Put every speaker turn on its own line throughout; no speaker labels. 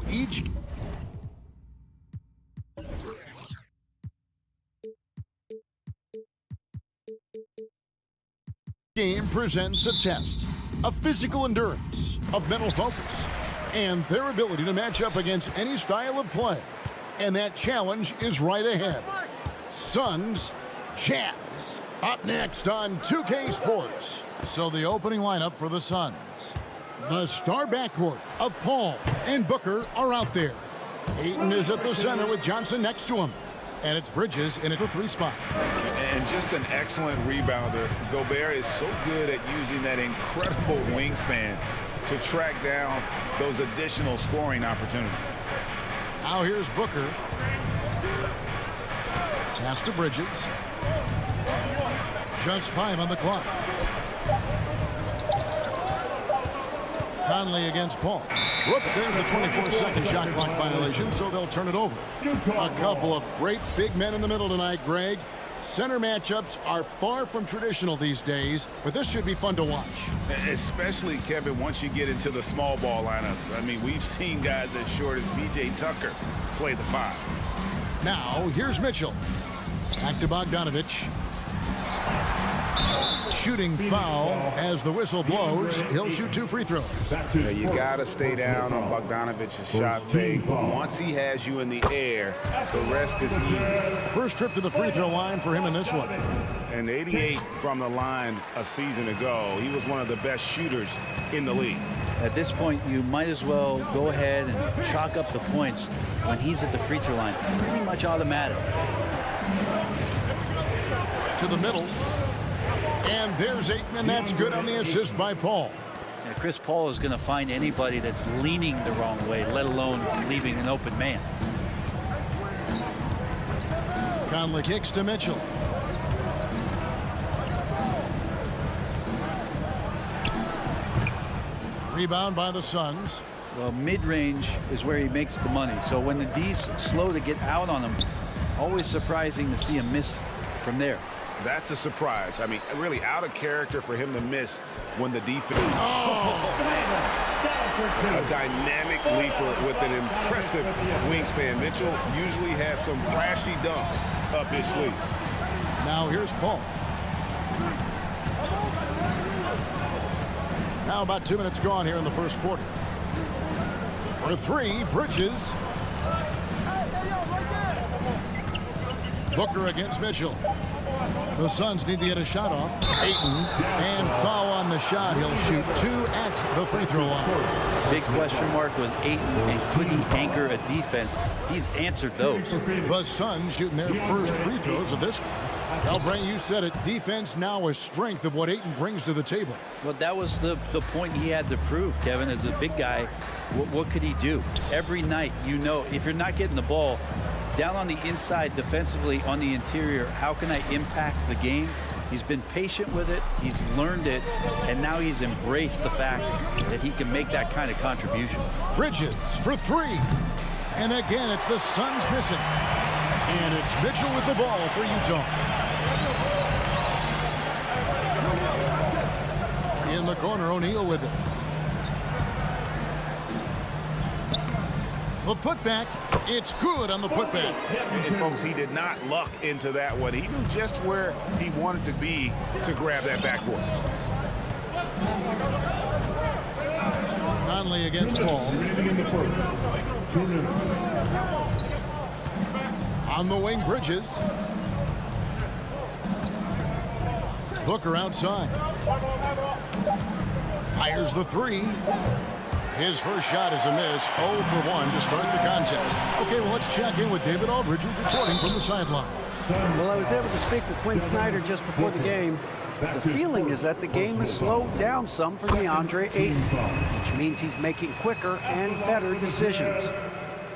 each game presents a test of physical endurance, of mental focus, and their ability to match up against any style of play. And that challenge is right ahead. Suns Jazz up next on 2K Sports. So the opening lineup for the Suns. The star backcourt of Paul and Booker are out there. Ayton is at the center with Johnson next to him. And it's Bridges in at the 3 spot.
And just an excellent rebounder. Gobert is so good at using that incredible wingspan to track down those additional scoring opportunities.
Now here's Booker. Pass to Bridges. Just 5 on the clock. Conley against Paul. Whoops, there's the 24-second shot clock violation, so they'll turn it over. A couple of great big men in the middle tonight, Greg. Center matchups are far from traditional these days, but this should be fun to watch.
Especially, Kevin, once you get into the small ball lineups. I mean, we've seen guys as short as P.J. Tucker play the 5.
Now, here's Mitchell. Back to Bogdanovich. Shooting foul as the whistle blows. He'll shoot 2 free throws.
Yeah, you got to stay down on Bogdanovich's shot fake. Once he has you in the air, the rest is easy.
First trip to the free throw line for him in this one.
And 88 from the line a season ago. He was one of the best shooters in the league.
At this point, you might as well go ahead and chalk up the points when he's at the free throw line. Pretty much automatic.
To the middle. And there's Ayton, and that's good on the assist by Paul.
Yeah, Chris Paul is going to find anybody that's leaning the wrong way, let alone leaving an open man.
Conley kicks to Mitchell. Rebound by the Suns.
Well, mid-range is where he makes the money. So when the D's slow to get out on him, always surprising to see him miss from there.
That's a surprise. I mean, really out of character for him to miss when the defense. A dynamic leaper with an impressive wingspan. Mitchell usually has some flashy dunks up his sleeve.
Now here's Paul. Now about 2 minutes gone here in the first quarter. For 3, Bridges. Booker against Mitchell. The Suns need to get a shot off. Ayton, and foul on the shot. He'll shoot 2 at the free throw line.
Big question mark was Ayton, and could he anchor a defense? He's answered those.
The Suns shooting their first free throws of this. Brent, you said it. Defense now a strength of what Ayton brings to the table.
Well, that was the point he had to prove, Kevin. As a big guy, what could he do? Every night, you know, if you're not getting the ball down on the inside defensively on the interior, how can I impact the game? He's been patient with it, he's learned it, and now he's embraced the fact that he can make that kind of contribution.
Bridges for 3. And again, it's the Suns missing. And it's Mitchell with the ball for Utah. In the corner, O'Neal with it. The putback, it's good on the putback.
And folks, he did not luck into that one. He knew just where he wanted to be to grab that backboard.
Conley against Paul. On the wing, Bridges. Booker outside. Fires the 3. His first shot is a miss. 0 for 1 to start the contest. Okay, well, let's check in with David Aldridge, who's reporting from the sideline.
Well, I was able to speak with Quinn Snyder just before the game. The feeling is that the game has slowed down some for DeAndre Ayton, which means he's making quicker and better decisions.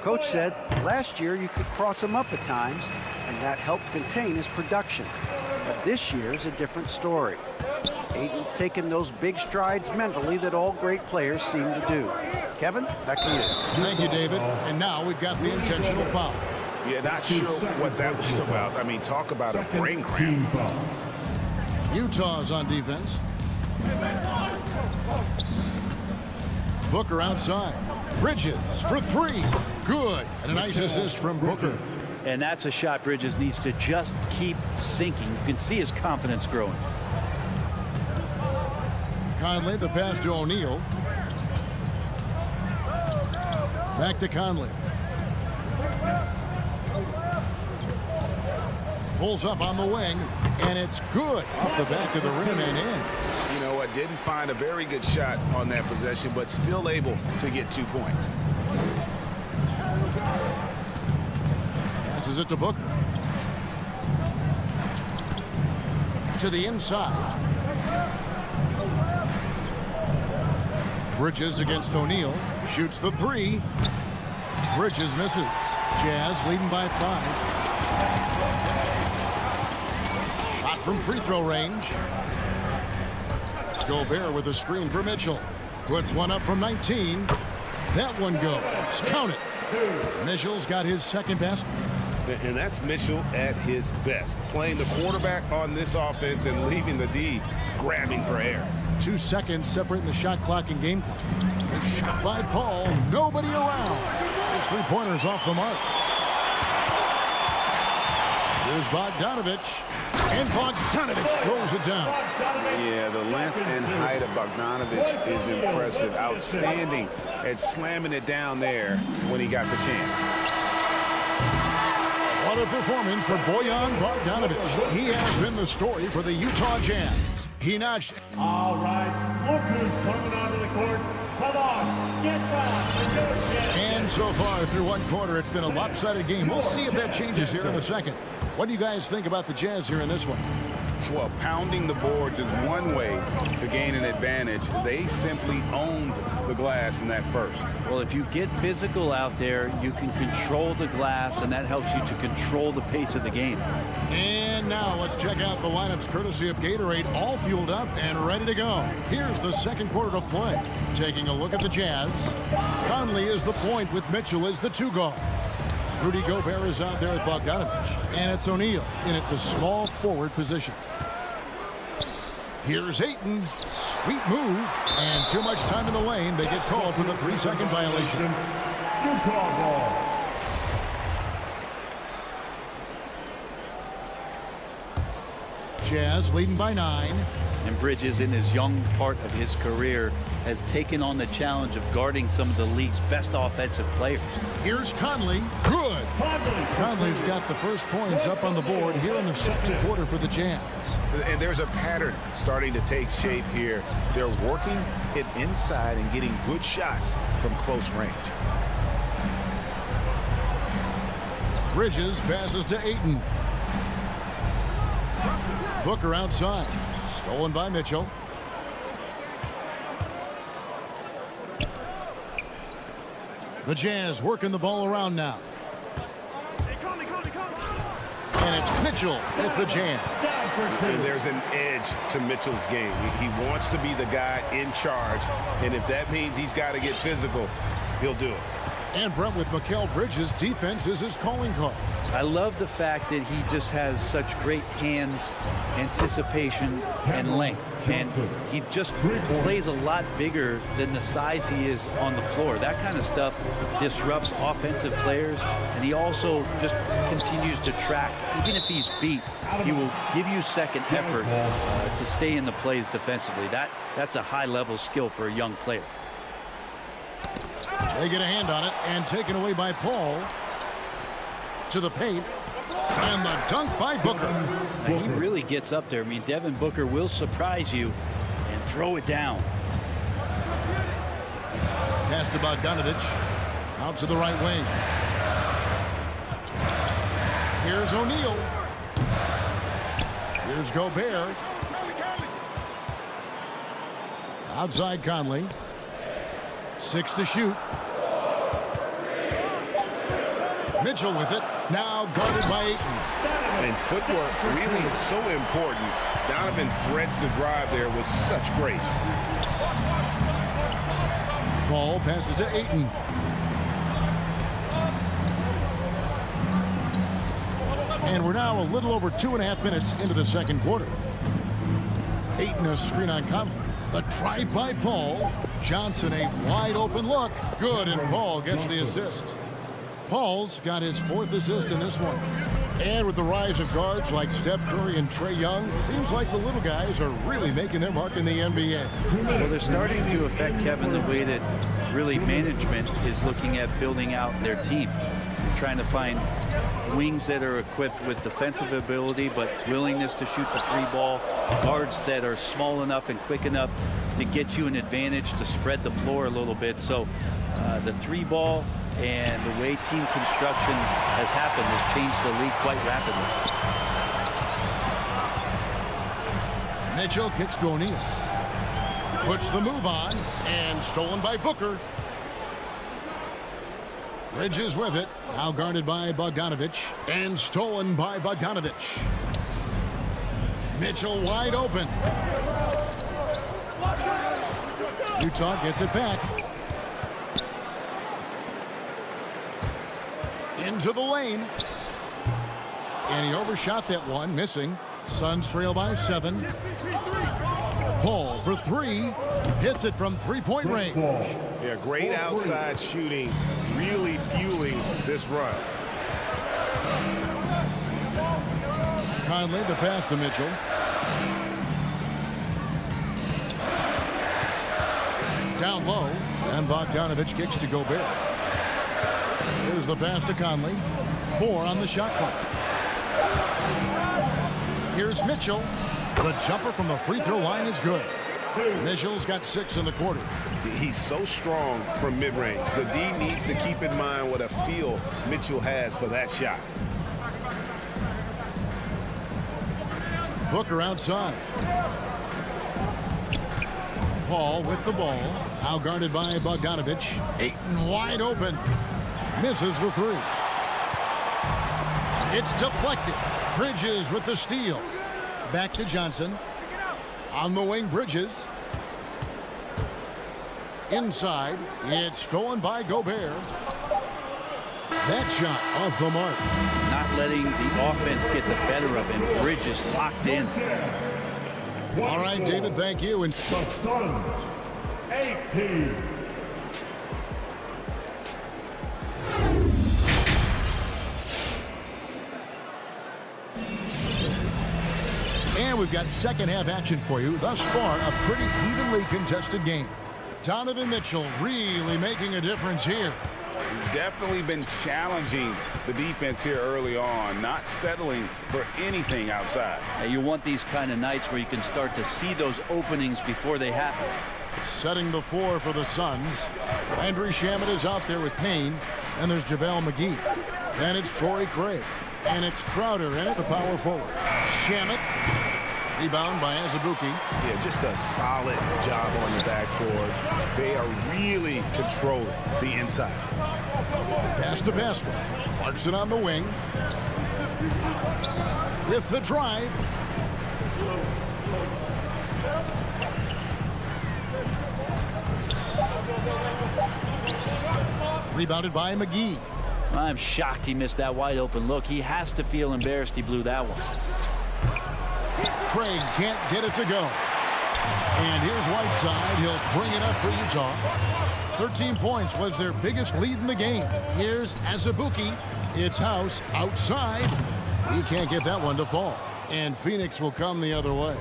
Coach said last year you could cross him up at times, and that helped contain his production. But this year's a different story. Ayton's taken those big strides mentally that all great players seem to do. Kevin, back to you.
Thank you, David. And now we've got the intentional foul.
Yeah, not sure what that was about. I mean, talk about a brain cramp.
Utah's on defense. Booker outside. Bridges for three. Good. And a nice assist from Booker.
And that's a shot Bridges needs to just keep sinking. You can see his confidence growing.
Conley, the pass to O'Neal. Back to Conley. Pulls up on the wing, and it's good off the back of the rim and in.
You know what? Didn't find a very good shot on that possession, but still able to get 2 points.
Passes it to Booker. To the inside. Bridges against O'Neal. Shoots the three. Bridges misses. Jazz leading by 5. Shot from free throw range. Gobert with a screen for Mitchell. Puts one up from 19. That one goes. Count it. Mitchell's got his second basket.
And that's Mitchell at his best. Playing the quarterback on this offense and leaving the D grabbing for air.
2 seconds separating the shot clock and game clock. A shot by Paul. Nobody around. His three-pointers off the mark. Here's Bogdanovich. And Bogdanovich throws it down.
Yeah, the length and height of Bogdanovich is impressive. Outstanding at slamming it down there when he got the chance.
What a performance for Bojan Bogdanovich. He has been the story for the Utah Jazz. He notched.
All right, Walker's coming onto the court. Come on, get back.
And so far through one quarter, it's been a lopsided game. We'll see if that changes here in the second. What do you guys think about the Jazz here in this one?
Well, pounding the boards is one way to gain an advantage. They simply owned the glass in that first.
Well, if you get physical out there, you can control the glass, and that helps you to control the pace of the game.
And now let's check out the lineups courtesy of Gatorade, all fueled up and ready to go. Here's the second quarter of play. Taking a look at the Jazz. Conley is the point with Mitchell as the 2 guard. Rudy Gobert is out there with Bogdanovich. And it's O'Neal in at the small forward position. Here's Ayton. Sweet move. And too much time in the lane. They get called for the 3-second violation.
Utah ball.
Jazz leading by 9.
And Bridges, in his young part of his career, has taken on the challenge of guarding some of the league's best offensive players.
Here's Conley. Good. Conley's got the first points up on the board here in the second quarter for the Jazz.
And there's a pattern starting to take shape here. They're working it inside and getting good shots from close range.
Bridges passes to Ayton. Booker outside. Stolen by Mitchell. The Jazz working the ball around now. And it's Mitchell with the jam.
And there's an edge to Mitchell's game. He wants to be the guy in charge. And if that means he's got to get physical, he'll do it.
And Brent, with Mikal Bridges, defense is his calling card.
I love the fact that he just has such great hands, anticipation, and length. And he just plays a lot bigger than the size he is on the floor. That kind of stuff disrupts offensive players, and he also just continues to track. Even if he's beat, he will give you second effort to stay in the plays defensively. That's a high-level skill for a young player.
They get a hand on it, and taken away by Paul. To the paint, and the dunk by Booker.
Now, he really gets up there. I mean, Devin Booker will surprise you and throw it down.
Pass to Bogdanovich. Out to the right wing. Here's O'Neal. Here's Gobert. Outside Conley. 6 to shoot. Mitchell with it. Now guarded by Ayton.
And footwork really is so important. Donovan threads the drive there with such grace.
Paul passes to Ayton. And we're now a little over 2.5 minutes into the second quarter. Ayton, a screen on Conley. The drive by Paul. Johnson, a wide open look. Good, and Paul gets the assist. Paul's got his 4th assist in this one. And with the rise of guards like Steph Curry and Trae Young, it seems like the little guys are really making their mark in the NBA.
Well, they're starting to affect, Kevin, the way that really management is looking at building out their team. Trying to find wings that are equipped with defensive ability but willingness to shoot the 3-ball, guards that are small enough and quick enough to get you an advantage to spread the floor a little bit. So the 3-ball and the way team construction has happened has changed the league quite rapidly.
Mitchell kicks to O'Neal. Puts the move on, and stolen by Booker. Bridges with it, now guarded by Bogdanovich, and stolen by Bogdanovich. Mitchell wide open. Utah gets it back. Into the lane. And he overshot that one, missing. Suns trail by 7. Paul for 3. Hits it from 3-point range.
Yeah, great outside shooting, really fueling this run.
Conley, the pass to Mitchell. Down low, and Bogdanovich kicks to Gobert. Here's the pass to Conley. 4 on the shot clock. Here's Mitchell. The jumper from the free throw line is good. Mitchell's got 6 in the quarter.
He's so strong from mid-range. The D needs to keep in mind what a feel Mitchell has for that shot.
Booker outside. Paul with the ball. Now guarded by Bogdanovich. Ayton wide open. Misses the 3. It's deflected. Bridges with the steal. Back to Johnson. On the wing, Bridges. Inside. It's stolen by Gobert. That shot off the mark.
Not letting the offense get the better of him. Bridges locked in.
All right, David, thank you. And
The Suns, 18.
And we've got second half action for you. Thus far, a pretty evenly contested game. Donovan Mitchell really making a difference here.
Definitely been challenging the defense here early on, not settling for anything outside.
And you want these kind of nights where you can start to see those openings before they happen.
Setting the floor for the Suns. Landry Shamet is out there with Payne. And there's JaVale McGee. Then it's Torrey Craig. And it's Crowder in at the power forward. Shamet. Rebound by Azubuike.
Yeah, just a solid job on the backboard. They are really controlling the inside.
Pass to basket. Clarkson on the wing. With the drive. Rebounded by McGee.
I'm shocked he missed that wide open look. He has to feel embarrassed he blew that one.
Craig can't get it to go. And here's Whiteside. He'll bring it up for Utah. 13 points was their biggest lead in the game. Here's Azubuike. It's House outside. He can't get that one to fall. And Phoenix will come the other way.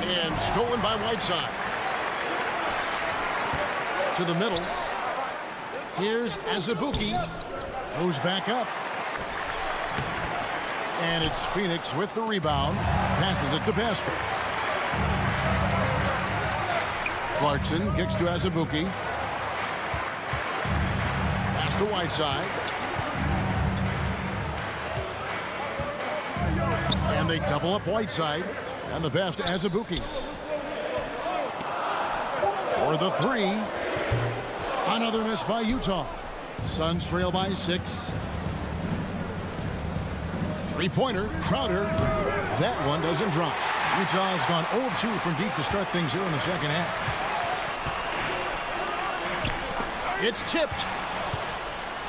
And stolen by Whiteside. To the middle. Here's Azubuike. Goes back up. And it's Phoenix with the rebound. Passes it to basket. Clarkson kicks to Azubuike. Pass to Whiteside. And they double up Whiteside. And the pass to Azubuike. For the 3. Another miss by Utah. Suns trail by 6. Three-pointer, Crowder. That one doesn't drop. Utah's gone 0-2 from deep to start things here in the second half. It's tipped.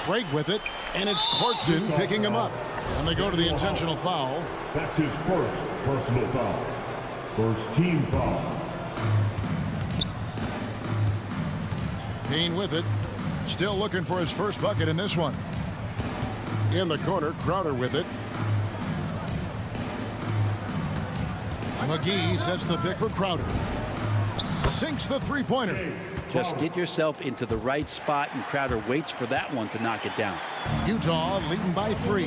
Craig with it, and it's Clarkson picking him up. And they go to the intentional foul.
That's his first personal foul. First team foul.
Payne with it. Still looking for his first bucket in this one. In the corner, Crowder with it. McGee sets the pick for Crowder. Sinks the three-pointer.
Just get yourself into the right spot, and Crowder waits for that one to knock it down.
Utah leading by 3.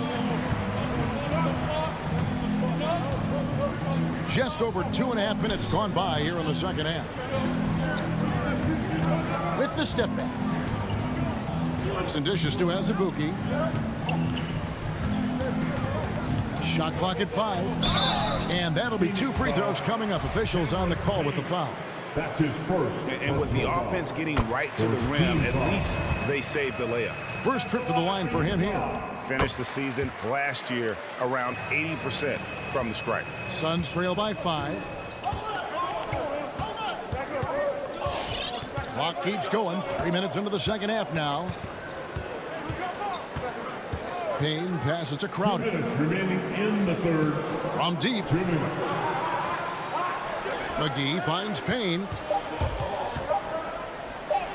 Just over 2.5 minutes gone by here in the second half. With the step back. And dishes to Azubuike. Shot clock at 5. And that'll be 2 free throws coming up. Officials on the call with the foul.
That's his first.
And with the offense getting right to the rim, at least they saved the layup.
First trip to the line for him here.
Finished the season last year around 80% from the stripe.
Suns trail by 5. Clock keeps going. 3 minutes into the second half now. Payne passes to Crowder.
2 minutes remaining in the third.
From deep.
2 minutes.
McGee finds Payne.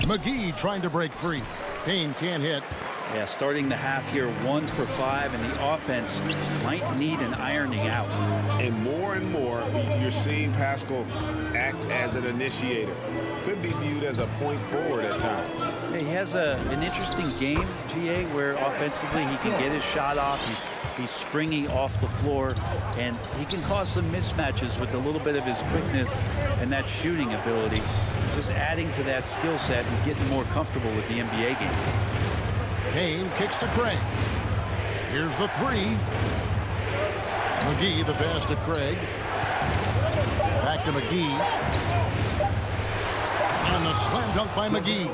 McGee trying to break free. Payne can't hit.
Yeah, starting the half here 1 for 5, and the offense might need an ironing out.
And more, you're seeing Pascal act as an initiator. Could be viewed as a point forward at times.
Yeah, he has an interesting game, GA, where offensively he can get his shot off. He's springy off the floor, and he can cause some mismatches with a little bit of his quickness and that shooting ability. Just adding to that skill set and getting more comfortable with the NBA game.
Payne kicks to Craig. Here's the 3. McGee the pass to Craig. Back to McGee. And the slam dunk by McGee.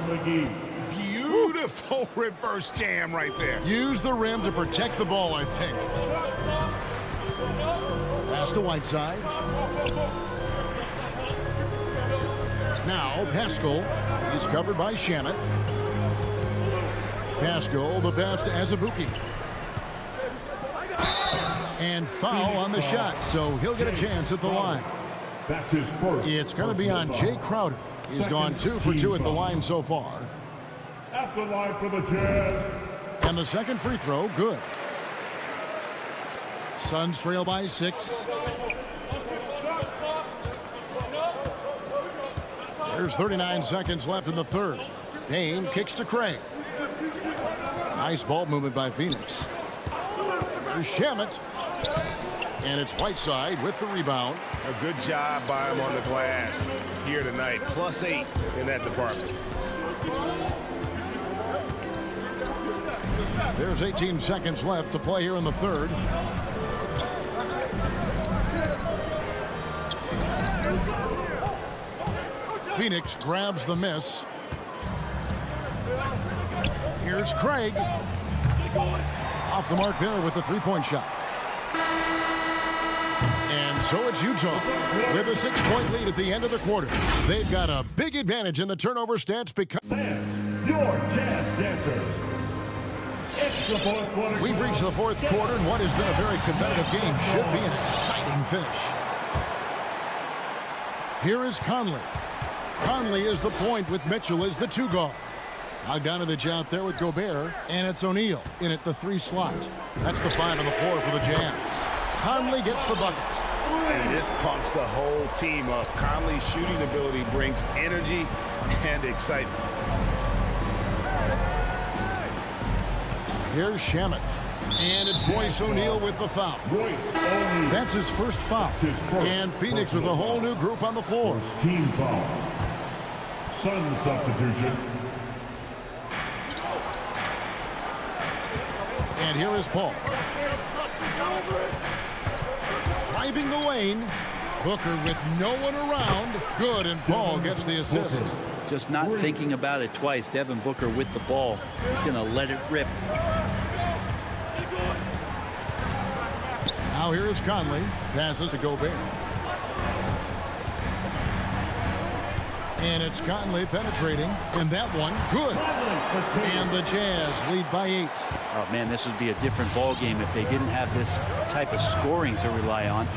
Beautiful reverse jam right there.
Use the rim to protect the ball, I think. Pass to Whiteside. Now Pascal. He's covered by Shamet. Pascal the pass to Azubuike. And foul on the shot, so he'll get a chance at the line.
That's his first.
It's going to be on Jay Crowder. He's gone 2 for 2 at the line so far.
At the line for the Jazz.
And the second free throw, good. Suns trail by 6. There's 39 seconds left in the third. Payne kicks to Craig. Nice ball movement by Phoenix. There's Shamet. And it's Whiteside with the rebound.
A good job by him on the glass here tonight. +8 in that department.
There's 18 seconds left to play here in the third. Phoenix grabs the miss. Here's Craig. Off the mark there with the three-point shot. And so it's Utah with a 6-point lead at the end of the quarter. They've got a big advantage in the turnover stats because
Your Jazz Dancers. It's the fourth quarter.
we've reached the fourth quarter, and what has been a very competitive game should be an exciting finish. Here is Conley. Conley is the point with Mitchell as the 2 guard. Bogdanovich out there with Gobert, and it's O'Neal in at the 3 slot. That's the 5 on the floor for the Jazz. Conley gets the bucket.
And this pumps the whole team up. Conley's shooting ability brings energy and excitement.
Here's Shamet. And it's Royce O'Neal with the foul.
Royce O'Neal.
That's his first foul. And Phoenix with a whole new group on the floor.
First team foul. Sun substitution.
And here is Paul. Driving the lane. Booker with no one around. Good, and Paul gets the assist.
Just not thinking about it twice. Devin Booker with the ball. He's going to let it rip.
Now here is Conley. Passes to Gobert. And it's Conley penetrating. And that one, good. And the Jazz lead by 8.
Oh, man, this would be a different ball game if they didn't have this type of scoring to rely on.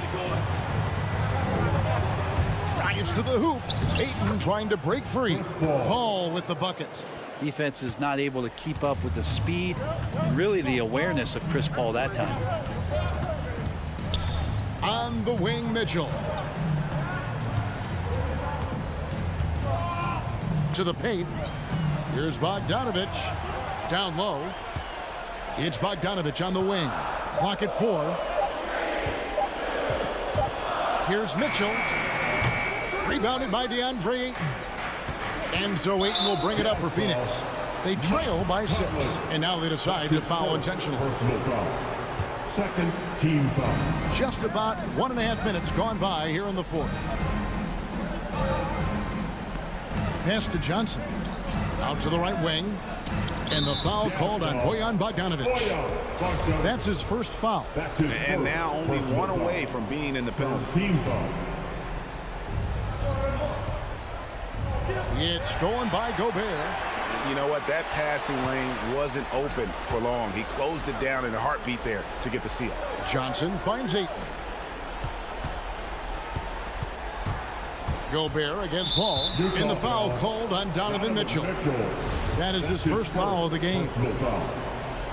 Drives to the hoop. Ayton trying to break free. Paul with the bucket.
Defense is not able to keep up with the speed, really the awareness of Chris Paul that time.
On the wing, Mitchell. To the paint. Here's Bogdanovich. Down low. It's Bogdanovich on the wing. Clock at 4. Here's Mitchell. Rebounded by DeAndre Ayton. And so Ayton will bring it up for Phoenix. They trail by 6. And now they decide to foul intentionally.
Second team foul.
Just about 1.5 minutes gone by here in the 4th. Pass to Johnson. Out to the right wing. And the foul called on Bojan Bogdanovich. That's his first foul.
And now only one away from being in the penalty.
Team foul.
It's stolen by Gobert.
You know what? That passing lane wasn't open for long. He closed it down in a heartbeat there to get the steal.
Johnson finds Ayton. Gobert against Paul. And the foul called on Donovan Mitchell. That is his first foul of the game.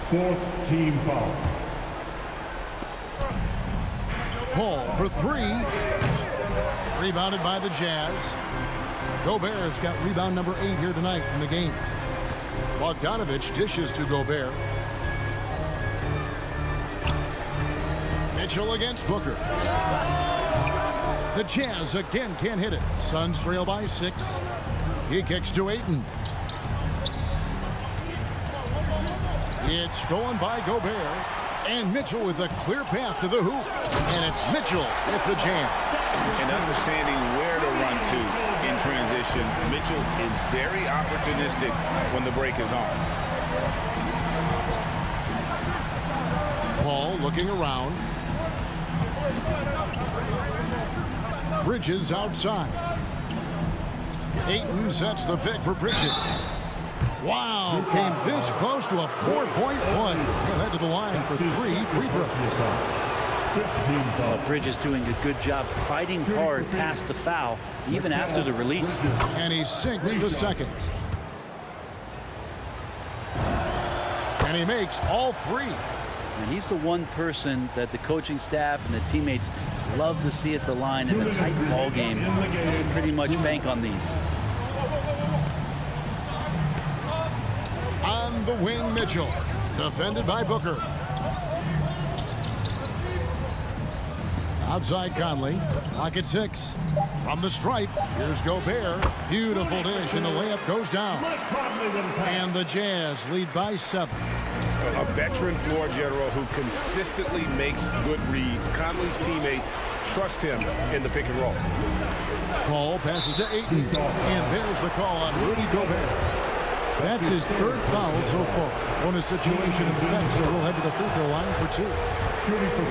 Fourth team foul.
Paul for 3. Rebounded by the Jazz. Gobert's got rebound number 8 here tonight in the game. Bogdanovich dishes to Gobert. Mitchell against Booker. The Jazz again can't hit it. Suns trail by 6. He kicks to Ayton. It's stolen by Gobert. And Mitchell with a clear path to the hoop. And it's Mitchell with the jam.
And understanding where to run to in transition, Mitchell is very opportunistic when the break is on.
Paul looking around. Bridges outside. Ayton sets the pick for Bridges. Wow, came this close to a 4-point play. He'll head to the line for 3 free throws.
Bridges doing a good job fighting hard past the foul, even after the release.
And he sinks the second. And he makes all 3.
And he's the one person that the coaching staff and the teammates love to see at the line in a tight ball game. Pretty much bank on these.
On the wing, Mitchell. Defended by Booker. Outside Conley. Clock at 6. From the stripe, here's Gobert. Beautiful dish, and the layup goes down. And the Jazz lead by 7.
A veteran floor general who consistently makes good reads. Conley's teammates trust him in the pick and roll.
Paul passes to Ayton. And there's the call on Rudy Gobert. That's his 3rd foul so far. Bonus situation in effect, so we'll head to the free throw line for 2.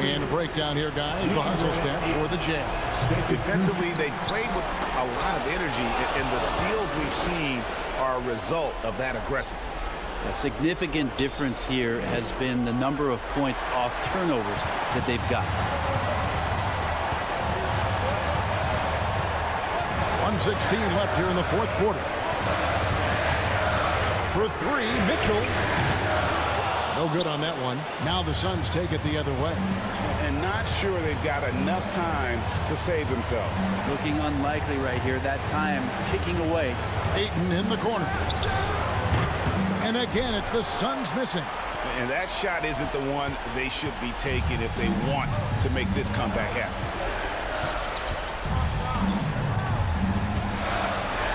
And a breakdown here, guys. The hustle stats for the Jazz.
Defensively, they played with a lot of energy, and the steals we've seen are a result of that aggressiveness.
A significant difference here has been the number of points off turnovers that they've got.
1:16 left here in the 4th quarter. For 3, Mitchell. No good on that one. Now the Suns take it the other way.
And not sure they've got enough time to save themselves.
Looking unlikely right here. That time ticking away.
Ayton in the corner. And again, it's the Suns missing.
And that shot isn't the one they should be taking if they want to make this comeback happen.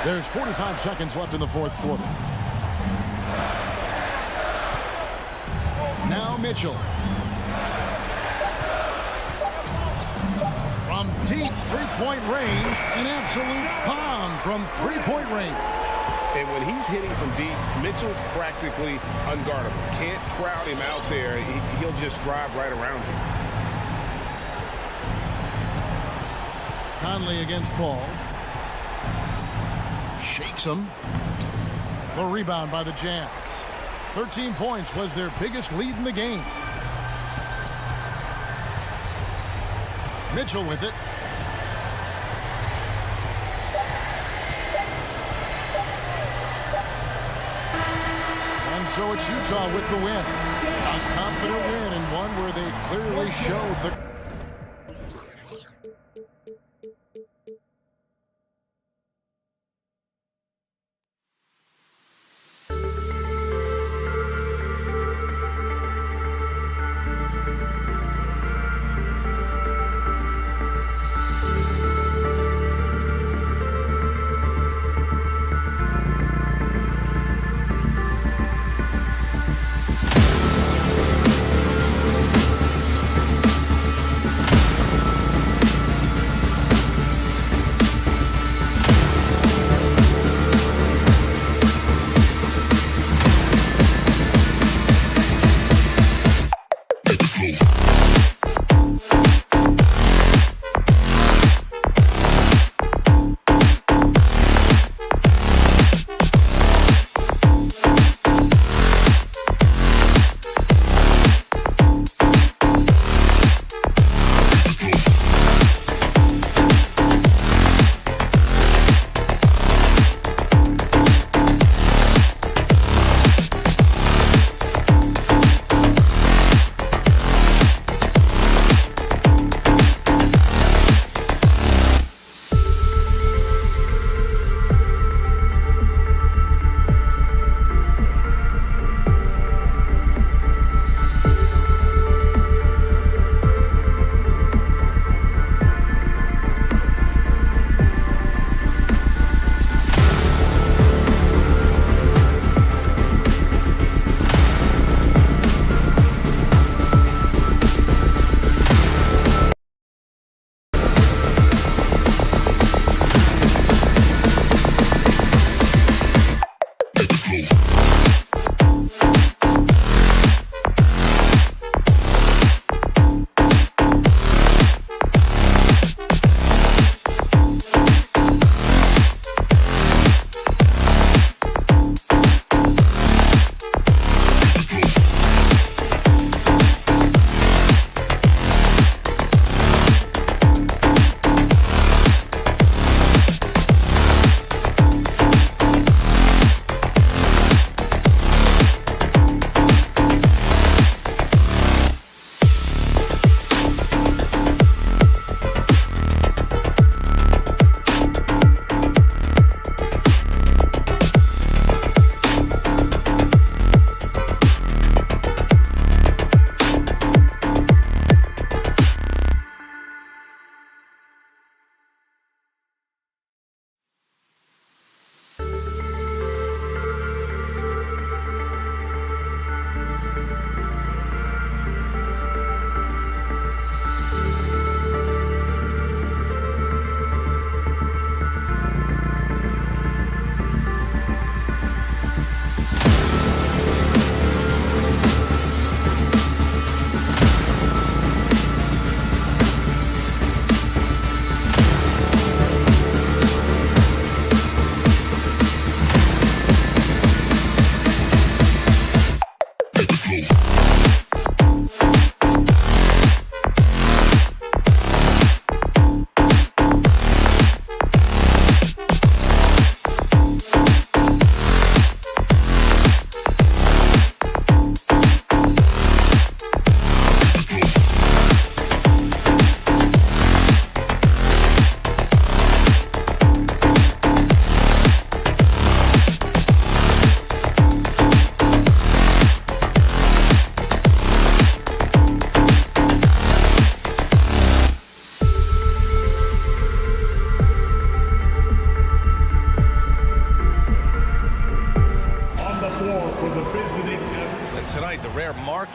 There's 45 seconds left in the 4th quarter. Now Mitchell. From deep three-point range, an absolute bomb from three-point range.
And when he's hitting from deep, Mitchell's practically unguardable. Can't crowd him out there. He'll just drive right around him.
Conley against Paul. Shakes him. The rebound by the Jazz. 13 points was their biggest lead in the game. Mitchell with it. so it's Utah with the win. A confident win and one where they clearly showed the...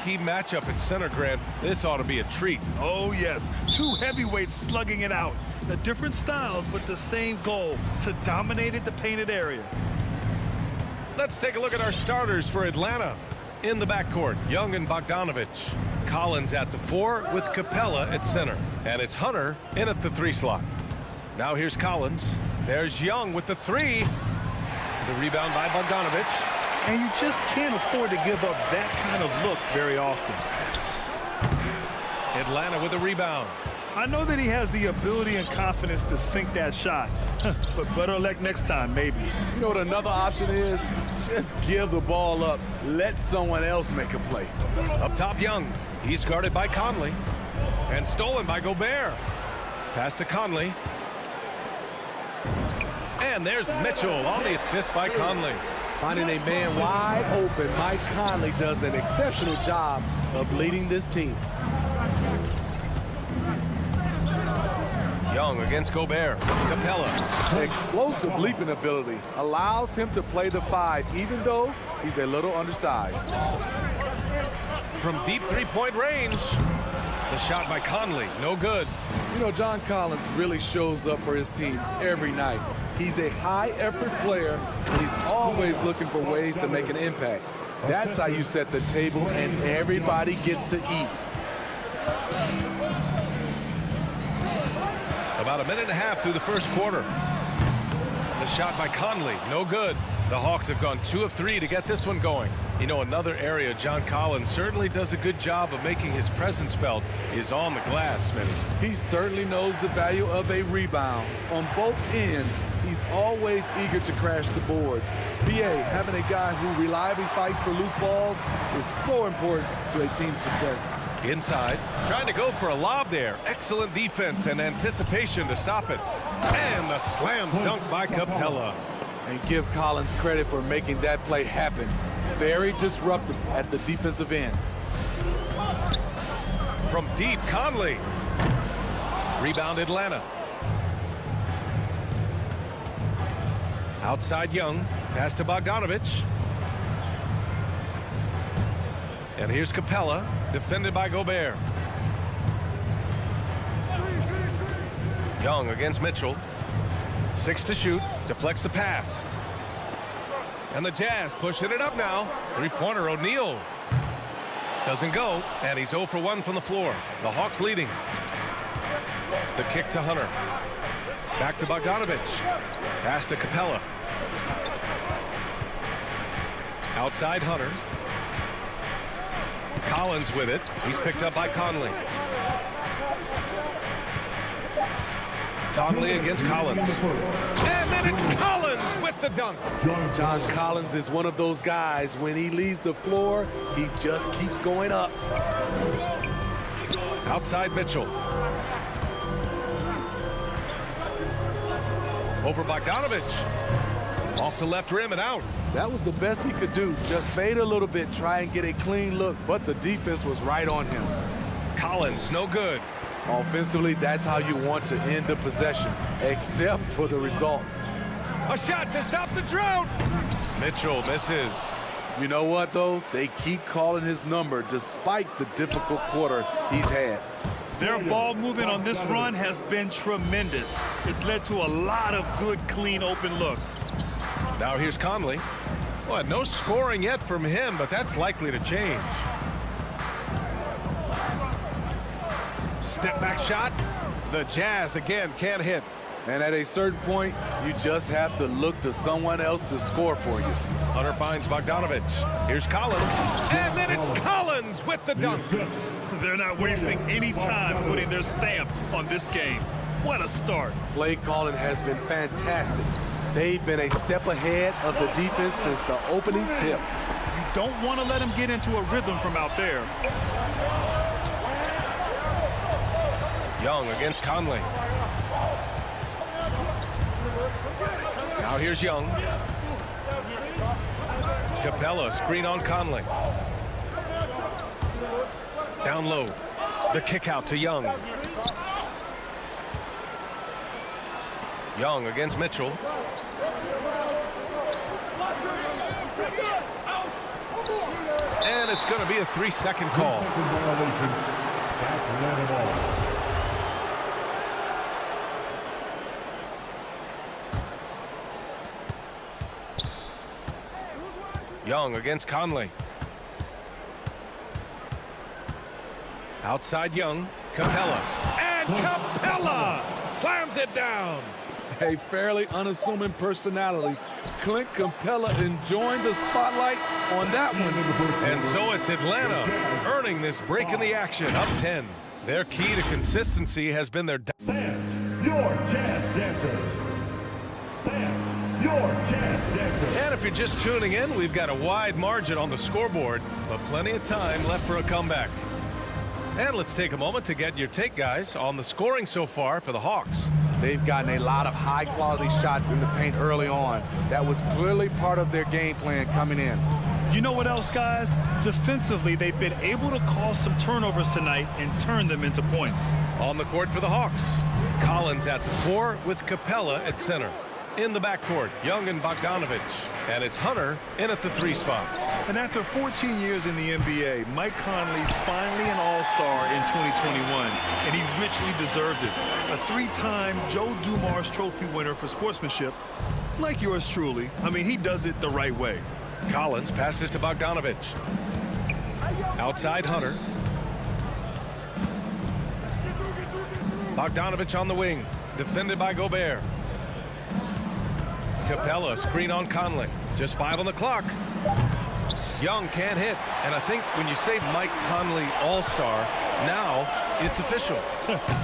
marquee matchup at center, Grant. This ought to be a treat.
Oh, yes. Two heavyweights slugging it out. The different styles, but the same goal, to dominate the painted area.
Let's take a look at our starters for Atlanta. In the backcourt, Young and Bogdanovich. Collins at the 4 with Capella at center. And it's Hunter in at the 3 slot. Now here's Collins. There's Young with the 3. The rebound by Bogdanovich.
And you just can't afford to give up that kind of look very often.
Atlanta with a rebound.
I know that he has the ability and confidence to sink that shot, but better luck next time, maybe.
You know what another option is? Just give the ball up. Let someone else make a play.
Up top, Young. He's guarded by Conley. And stolen by Gobert. Pass to Conley. And there's Mitchell on the assist by Conley.
Finding a man wide open, Mike Conley does an exceptional job of leading this team.
Young against Gobert. Capella.
Explosive leaping ability allows him to play the 5, even though he's a little undersized.
From deep three-point range. The shot by Conley, no good.
You know, John Collins really shows up for his team every night. He's a high-effort player, and he's always looking for ways to make an impact. That's how you set the table, and everybody gets to eat.
About a minute and a half through the first quarter. The shot by Conley, no good. The Hawks have gone 2 of 3 to get this one going. You know, another area John Collins certainly does a good job of making his presence felt is on the glass, Smitty.
He certainly knows the value of a rebound. On both ends, he's always eager to crash the boards. BA, having a guy who reliably fights for loose balls is so important to a team's success.
Inside, trying to go for a lob there. Excellent defense and anticipation to stop it. And the slam dunk by Capella.
And give Collins credit for making that play happen. Very disruptive at the defensive end.
From deep, Conley. Rebound, Atlanta. Outside, Young. Pass to Bogdanovich. And here's Capella, defended by Gobert. Young against Mitchell. 6 to shoot, deflects the pass. And the Jazz pushing it up now. Three-pointer, O'Neal. Doesn't go, and he's 0 for 1 from the floor. The Hawks leading. The kick to Hunter. Back to Bogdanovich. Pass to Capella. Outside Hunter. Collins with it. He's picked up by Conley. Conley against Collins. And then it's Collins with the dunk.
John Collins is one of those guys, when he leaves the floor, he just keeps going up.
Outside Mitchell. Over Bogdanovich. Off the left rim and out.
That was the best he could do. Just fade a little bit, try and get a clean look, but the defense was right on him.
Collins, no good.
Offensively, that's how you want to end the possession, except for the result.
A shot to stop the drought. Mitchell misses.
You know what, though? They keep calling his number despite the difficult quarter he's had.
Their ball movement on this run has been tremendous. It's led to a lot of good, clean, open looks.
Now here's Conley. Well, no scoring yet from him, but that's likely to change. Step back shot. The Jazz again can't hit.
And at a certain point, you just have to look to someone else to score for you.
Hunter finds Bogdanovich. Here's Collins. And then it's Collins with the dunk.
They're not wasting any time putting their stamp on this game. What a start.
Play calling has been fantastic. They've been a step ahead of the defense since the opening tip.
You don't want to let them get into a rhythm from out there.
Young against Conley. Now here's Young. Capella, screen on Conley. Down low. The kick out to Young. Young against Mitchell. And it's going to be a 3-second call. Young against Conley. Outside Young. Capella. And Capella slams it down.
A fairly unassuming personality. Clint Capella enjoying the spotlight on that one.
And so it's Atlanta earning this break in the action, up 10. Their key to consistency has been their...
Fans, your chance dancer. Fans, your chance dancer.
And if you're just tuning in, we've got a wide margin on the scoreboard, but plenty of time left for a comeback. And let's take a moment to get your take, guys, on the scoring so far for the Hawks.
They've gotten a lot of high-quality shots in the paint early on. That was clearly part of their game plan coming in.
You know what else, guys? Defensively, they've been able to cause some turnovers tonight and turn them into points.
On the court for the Hawks, Collins at the 4 with Capella at center. In the backcourt, Young and Bogdanovich. And it's Hunter in at the 3 spot.
And after 14 years in the NBA, Mike Conley finally an all-star in 2021, and he richly deserved it. A 3-time Joe Dumars Trophy winner for sportsmanship, like yours truly. I mean, he does it the right way.
Collins passes to Bogdanovich. Outside Hunter. Bogdanovich on the wing, defended by Gobert. Capella screen on Conley. Just 5 on the clock. Young can't hit. And I think when you say Mike Conley all-star, now it's official.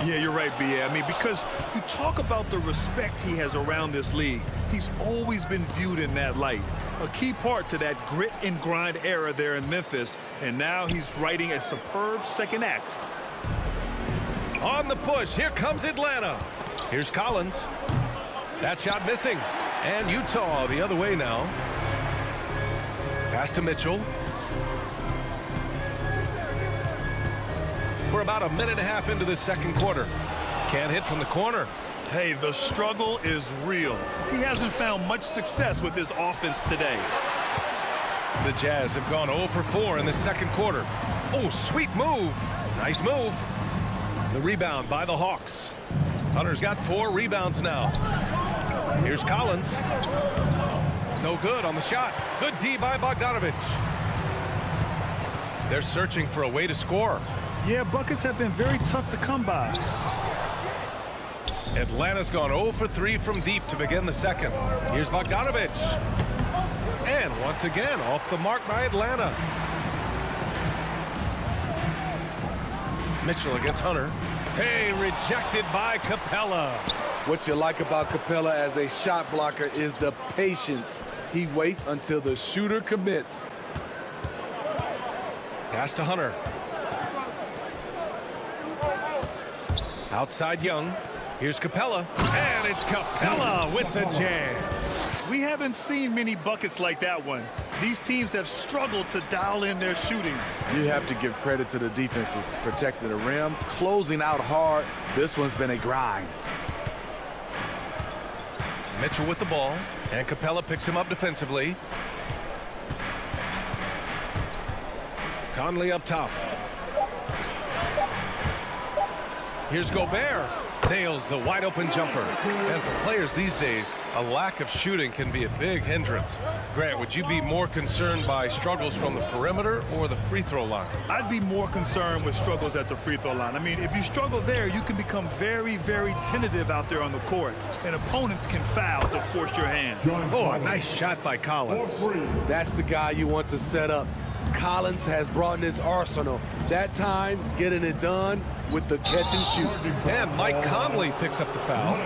Yeah, you're right, B.A. I mean, because you talk about the respect he has around this league. He's always been viewed in that light. A key part to that grit and grind era there in Memphis. And now he's writing a superb second act.
On the push, here comes Atlanta. Here's Collins. That shot missing. And Utah the other way now. Pass to Mitchell. We're about a minute and a half into the second quarter. Can't hit from the corner.
Hey, the struggle is real. He hasn't found much success with his offense today.
The Jazz have gone 0 for 4 in the second quarter. Oh, sweet move. Nice move. The rebound by the Hawks. Hunter's got 4 rebounds now. Here's Collins. No good on the shot. Good D by Bogdanovich. They're searching for a way to score.
Yeah, buckets have been very tough to come by.
Atlanta's gone 0 for 3 from deep to begin the second. Here's Bogdanovich. And once again, off the mark by Atlanta. Mitchell against Hunter. Hey, rejected by Capella.
What you like about Capella as a shot blocker is the patience. He waits until the shooter commits.
Pass to Hunter. Outside Young. Here's Capella. And it's Capella with the jam.
We haven't seen many buckets like that one. These teams have struggled to dial in their shooting.
You have to give credit to the defenses. Protecting the rim, closing out hard. This one's been a grind.
Mitchell with the ball. And Capella picks him up defensively. Conley up top. Here's Gobert. Nails the wide open jumper. And for players these days, a lack of shooting can be a big hindrance. Grant, would you be more concerned by struggles from the perimeter or the free throw line?
I'd be more concerned with struggles at the free throw line. I mean, if you struggle there, you can become very, very tentative out there on the court. And opponents can foul to force your hand.
Oh, a nice shot by Collins.
That's the guy you want to set up. Collins has brought in this arsenal. That time, getting it done with the catch and shoot.
And Mike Conley picks up the foul.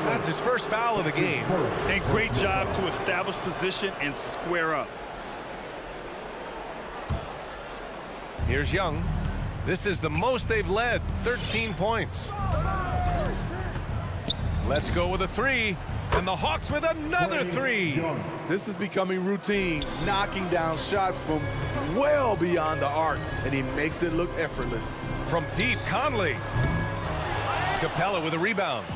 That's his first foul of the game.
And great job to establish position and square up.
Here's Young. This is the most they've led, 13 points. Let's go with a 3. And the Hawks with another 3.
This is becoming routine, knocking down shots from well beyond the arc, and he makes it look effortless.
From deep, Conley. Capella with a rebound.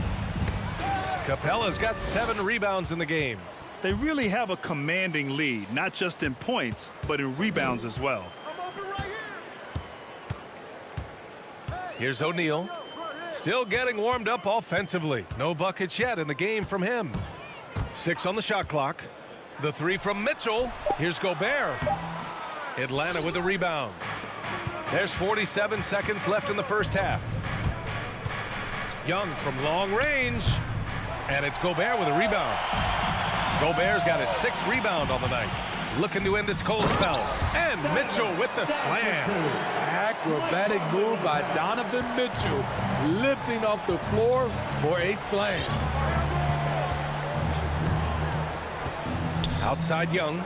Capella's got 7 rebounds in the game.
They really have a commanding lead, not just in points, but in rebounds as well.
Here's O'Neal. Still getting warmed up offensively. No buckets yet in the game from him. 6 on the shot clock. The 3 from Mitchell. Here's Gobert. Atlanta with the rebound. There's 47 seconds left in the first half. Young from long range. And it's Gobert with a rebound. Gobert's got his 6th rebound on the night. looking to end this cold spell. And Mitchell with the slam.
Acrobatic move by Donovan Mitchell, lifting off the floor for a slam.
Outside Young.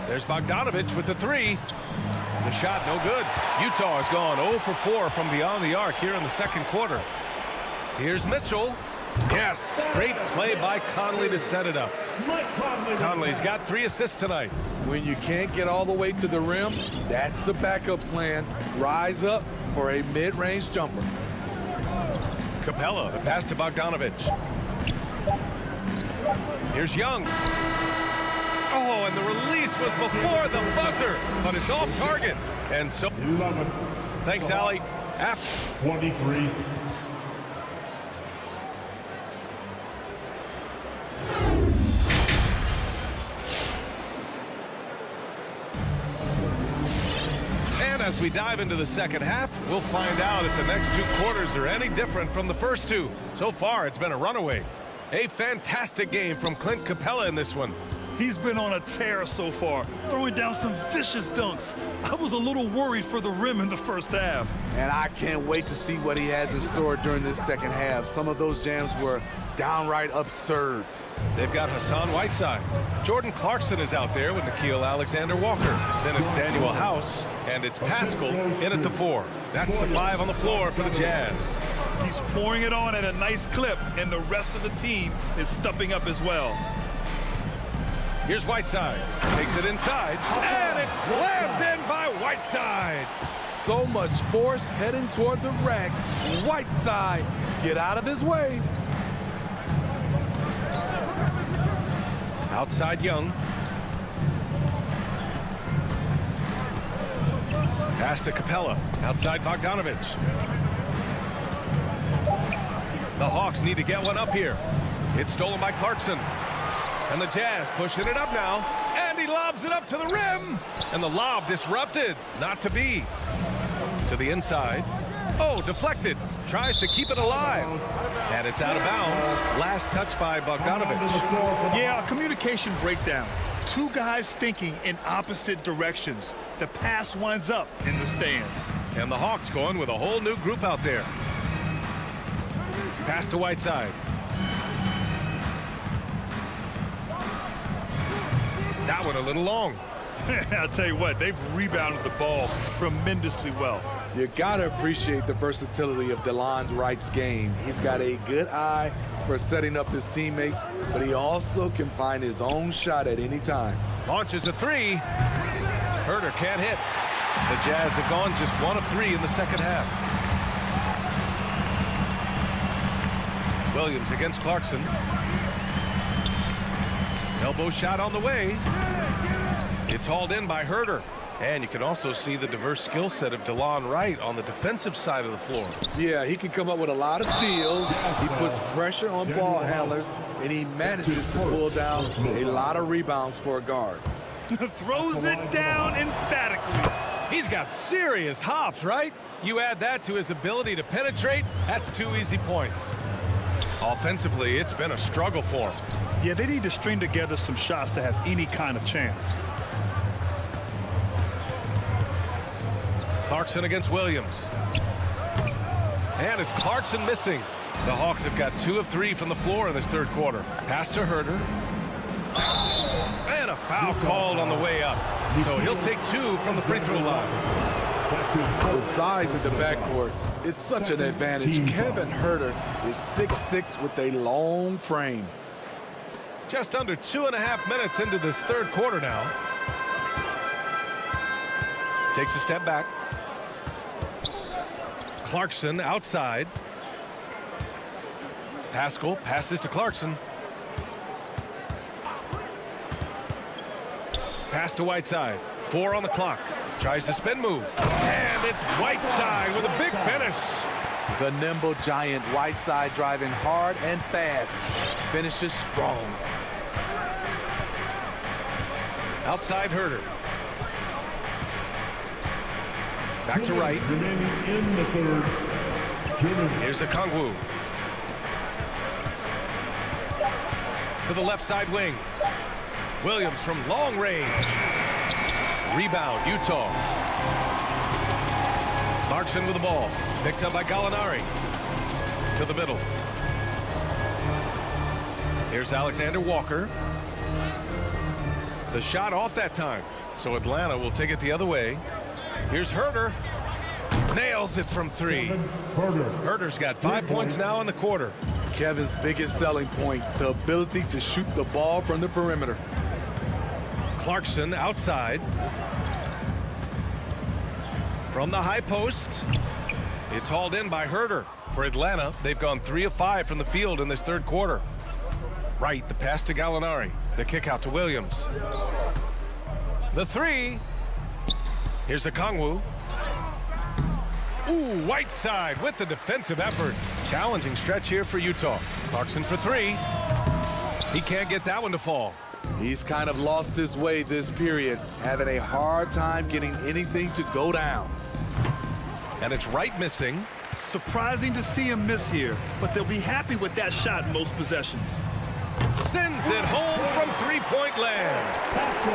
There's Bogdanovich with the three. The shot no good. Utah has gone 0 for 4 from beyond the arc here in the second quarter. Here's Mitchell. Yes, great play by Conley to set it up. Conley's got 3 assists tonight.
When you can't get all the way to the rim, that's the backup plan. Rise up for a mid-range jumper.
Capella, the pass to Bogdanovich. Here's Young. Oh, and the release was before the buzzer, but it's off target. And so,
11.
thanks, Allie.
23.
And as we dive into the second half, we'll find out if the next 2 quarters are any different from the first 2. So far, it's been a runaway. A fantastic game from Clint Capella in this one.
He's been on a tear so far, throwing down some vicious dunks. I was a little worried for the rim in the first half.
And I can't wait to see what he has in store during this second half. Some of those jams were downright absurd.
They've got Hassan Whiteside. Jordan Clarkson is out there with Nickeil Alexander-Walker. Then it's Daniel House, and it's Pascal in at the 4. That's the 5 on the floor for the Jazz.
He's pouring it on at a nice clip, and the rest of the team is stepping up as well.
Here's Whiteside. Takes it inside, and it's slammed in by Whiteside.
So much force heading toward the rack. Whiteside, get out of his way.
Outside Young. Pass to Capella. Outside Bogdanovich. The Hawks need to get one up here. It's stolen by Clarkson. And the Jazz pushing it up now. And he lobs it up to the rim. And the lob disrupted. Not to be. To the inside. Oh, deflected. Tries to keep it alive. And it's out of bounds. Last touch by Bogdanovich.
Yeah, a communication breakdown. 2 guys thinking in opposite directions. The pass winds up in the stands.
And the Hawks going with a whole new group out there. Pass to Whiteside. That one a little long.
I'll tell you what, they've rebounded the ball tremendously well.
You gotta appreciate the versatility of DeLon Wright's game. He's got a good eye for setting up his teammates, but he also can find his own shot at any time.
Launches a 3. Herter can't hit. The Jazz have gone just 1 of 3 in the second half. Williams against Clarkson. Elbow shot on the way. It's hauled in by Herter. And you can also see the diverse skill set of DeLon Wright on the defensive side of the floor.
Yeah, he can come up with a lot of steals. He puts pressure on ball handlers, and he manages to pull down a lot of rebounds for a guard.
Throws it down emphatically.
He's got serious hops, right? You add that to his ability to penetrate, that's 2 easy points. Offensively, it's been a struggle for him.
Yeah, they need to string together some shots to have any kind of chance.
Clarkson against Williams. And it's Clarkson missing. The Hawks have got 2 of 3 from the floor in this third quarter. Pass to Herter. And a foul called on the way up. So he'll take 2 from the free throw line.
The size of the backcourt, it's such an advantage. Kevin Herter is 6'6" with a long frame.
Just under 2.5 minutes into this third quarter now. Takes a step back. Clarkson outside. Pascal passes to Clarkson. Pass to Whiteside. 4 on the clock. Tries the spin move. And it's Whiteside with a big finish.
The nimble giant Whiteside driving hard and fast. Finishes strong.
Outside Herter. Back to Wright.
In the third.
Here's the Kongwu. to the left side wing. Williams from long range. Rebound, Utah. Clarkson with the ball. Picked up by Gallinari. To the middle. Here's Alexander Walker. The shot off that time. So Atlanta will take it the other way. Here's Herter. Nails it from three. Herter's got 5 points now in the quarter.
Kevin's biggest selling point, the ability to shoot the ball from the perimeter.
Clarkson outside. From the high post. It's hauled in by Herter. For Atlanta, they've gone 3 of 5 from the field in this third quarter. Right, the pass to Gallinari. The kick out to Williams. The three. Here's Okongwu. Ooh, Whiteside with the defensive effort. Challenging stretch here for Utah. Clarkson for three. He can't get that one to fall.
He's kind of lost his way this period, having a hard time getting anything to go down.
And it's Wright missing.
Surprising to see him miss here, but they'll be happy with that shot in most possessions.
Sends it home from three-point land.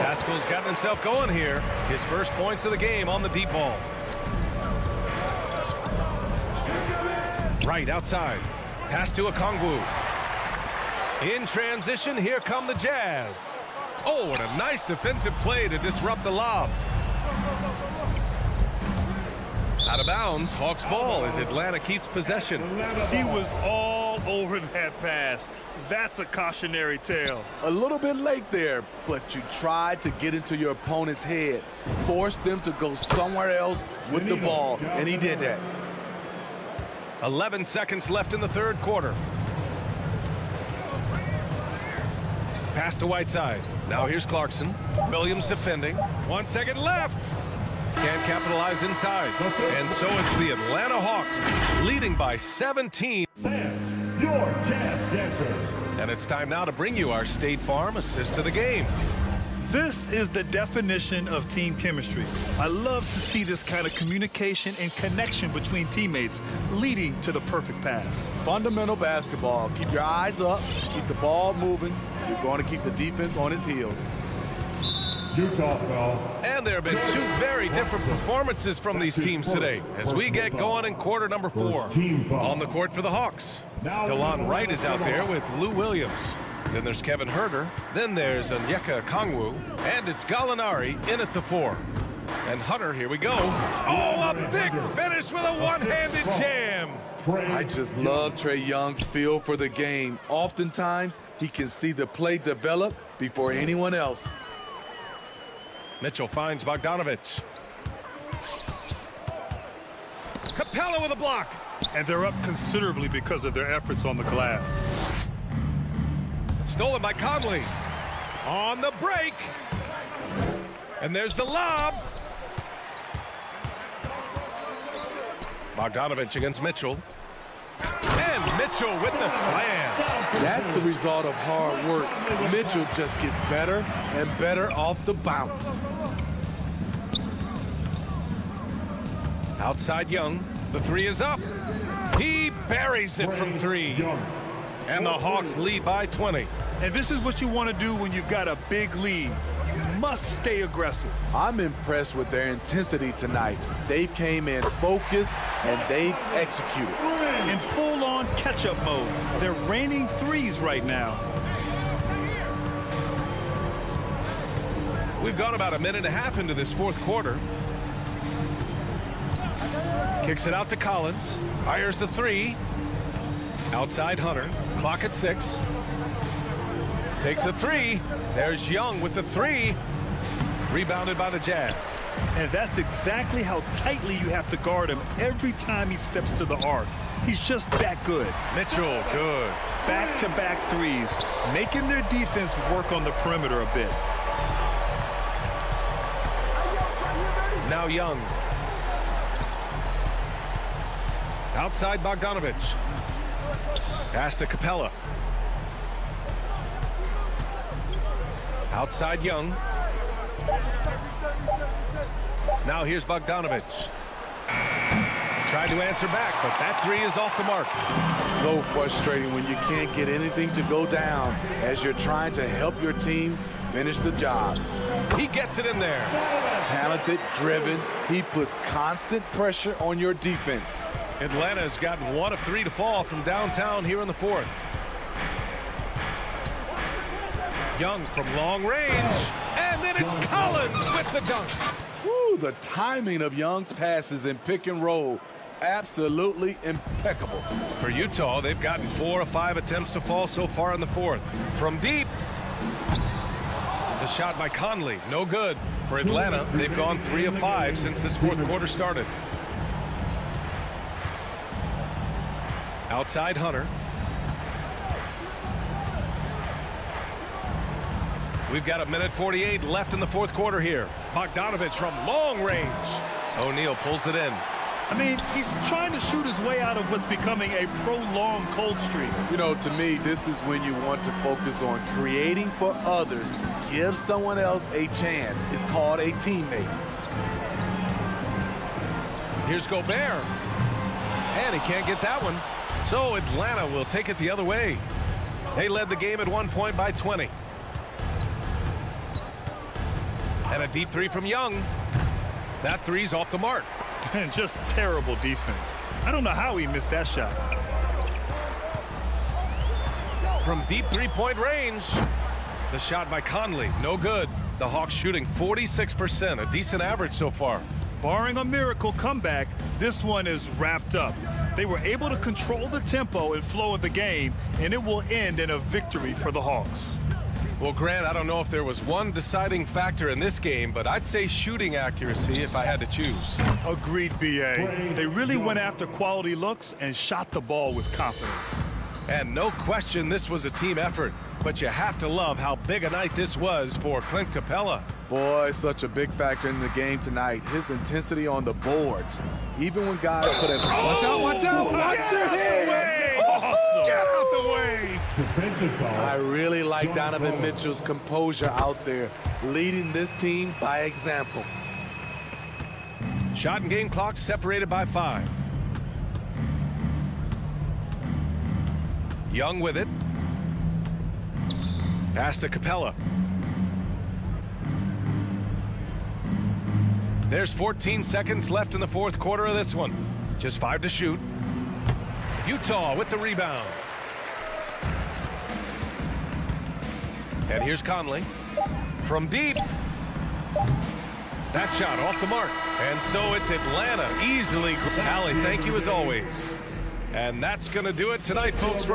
Pascal's gotten himself going here. His first points of the game on the deep ball. Right outside. Pass to Okongwu. In transition, here come the Jazz. Oh, what a nice defensive play to disrupt the lob. Out of bounds, Hawks ball as Atlanta keeps possession.
He was all over that pass. That's a cautionary tale.
A little bit late there, but you tried to get into your opponent's head, force them to go somewhere else with the ball, and he did that.
11 seconds left in the third quarter. Pass to Whiteside. Now here's Clarkson. Williams defending. 1 second left. Can't capitalize inside. And so it's the Atlanta Hawks leading by 17.
Your Jazz Dancers.
And it's time now to bring you our State Farm assist of the game.
This is the definition of team chemistry. I love to see this kind of communication and connection between teammates leading to the perfect pass.
Fundamental basketball. Keep your eyes up, keep the ball moving. You're going to keep the defense on its heels.
Utah foul.
And there have been two very different performances from these teams today as we get going in quarter number 4. On the court for the Hawks, DeLon Wright is out there with Lou Williams. Then there's Kevin Herter. Then there's Onyeka Okongwu. And it's Gallinari in at the 4. And Hunter, here we go. Oh, a big finish with a one-handed jam.
I just love Trae Young's feel for the game. Oftentimes, he can see the play develop before anyone else.
Mitchell finds Bogdanovich. Capella with a block.
And they're up considerably because of their efforts on the glass.
Stolen by Conley. On the break. And there's the lob. Bogdanovich against Mitchell. And Mitchell with the slam.
That's the result of hard work. Mitchell just gets better and better off the bounce.
Outside Young. The three is up. He buries it from three. And the Hawks lead by 20.
And this is what you want to do when you've got a big lead. You must stay aggressive.
I'm impressed with their intensity tonight. They came in focused and they've executed.
In full-on catch-up mode. They're raining threes right now.
We've gone about a minute and a half into this fourth quarter. Kicks it out to Collins. Fires the three. Outside Hunter. Clock at 6. Takes a three. There's Young with the three. Rebounded by the Jazz.
And that's exactly how tightly you have to guard him every time he steps to the arc. He's just that good.
Mitchell, good.
Back-to-back threes, making their defense work on the perimeter a bit.
Now Young. Outside Bogdanovich. Pass to Capella. Outside Young. Now here's Bogdanovich. Tried to answer back, but that three is off the mark.
So frustrating when you can't get anything to go down as you're trying to help your team finish the job.
He gets it in there.
Talented, driven, he puts constant pressure on your defense.
Atlanta's gotten 1 of 3 to fall from downtown here in the fourth. Young from long range, and then it's Collins with the dunk.
Woo, the timing of Young's passes in pick and roll, absolutely impeccable.
For Utah, they've gotten 4 of 5 attempts to fall so far in the fourth. From deep, the shot by Conley, no good. For Atlanta, they've gone 3 of 5 since this fourth quarter started. Outside Hunter. We've got 1:48 left in the fourth quarter here. Bogdanovich from long range. O'Neal pulls it in.
I mean, he's trying to shoot his way out of what's becoming a prolonged cold streak.
You know, to me, this is when you want to focus on creating for others. Give someone else a chance. It's called a teammate.
Here's Gobert. And he can't get that one. So Atlanta will take it the other way. They led the game at 1 point by 20. And a deep three from Young. That three's off the mark.
And just terrible defense. I don't know how he missed that shot.
From deep three-point range, the shot by Conley, no good. The Hawks shooting 46%, a decent average so far.
Barring a miracle comeback, this one is wrapped up. They were able to control the tempo and flow of the game, and it will end in a victory for the Hawks.
Well, Grant, I don't know if there was one deciding factor in this game, but I'd say shooting accuracy if I had to choose.
Agreed, B.A. They really went after quality looks and shot the ball with confidence.
And no question this was a team effort, but you have to love how big a night this was for Clint Capella.
Boy, such a big factor in the game tonight. His intensity on the boards. Even when guys put it, watch out, watch out, watch your head.
Awesome.
Get out the way.
Defensive foul.
I really like Donovan Mitchell's composure out there, leading this team by example.
Shot and game clock separated by 5. Young with it. Pass to Capella. There's 14 seconds left in the fourth quarter of this one. Just 5 to shoot. Utah with the rebound. And here's Conley. From deep. That shot off the mark. And so it's Atlanta easily. Allie, thank you as always. And that's going to do it tonight, folks.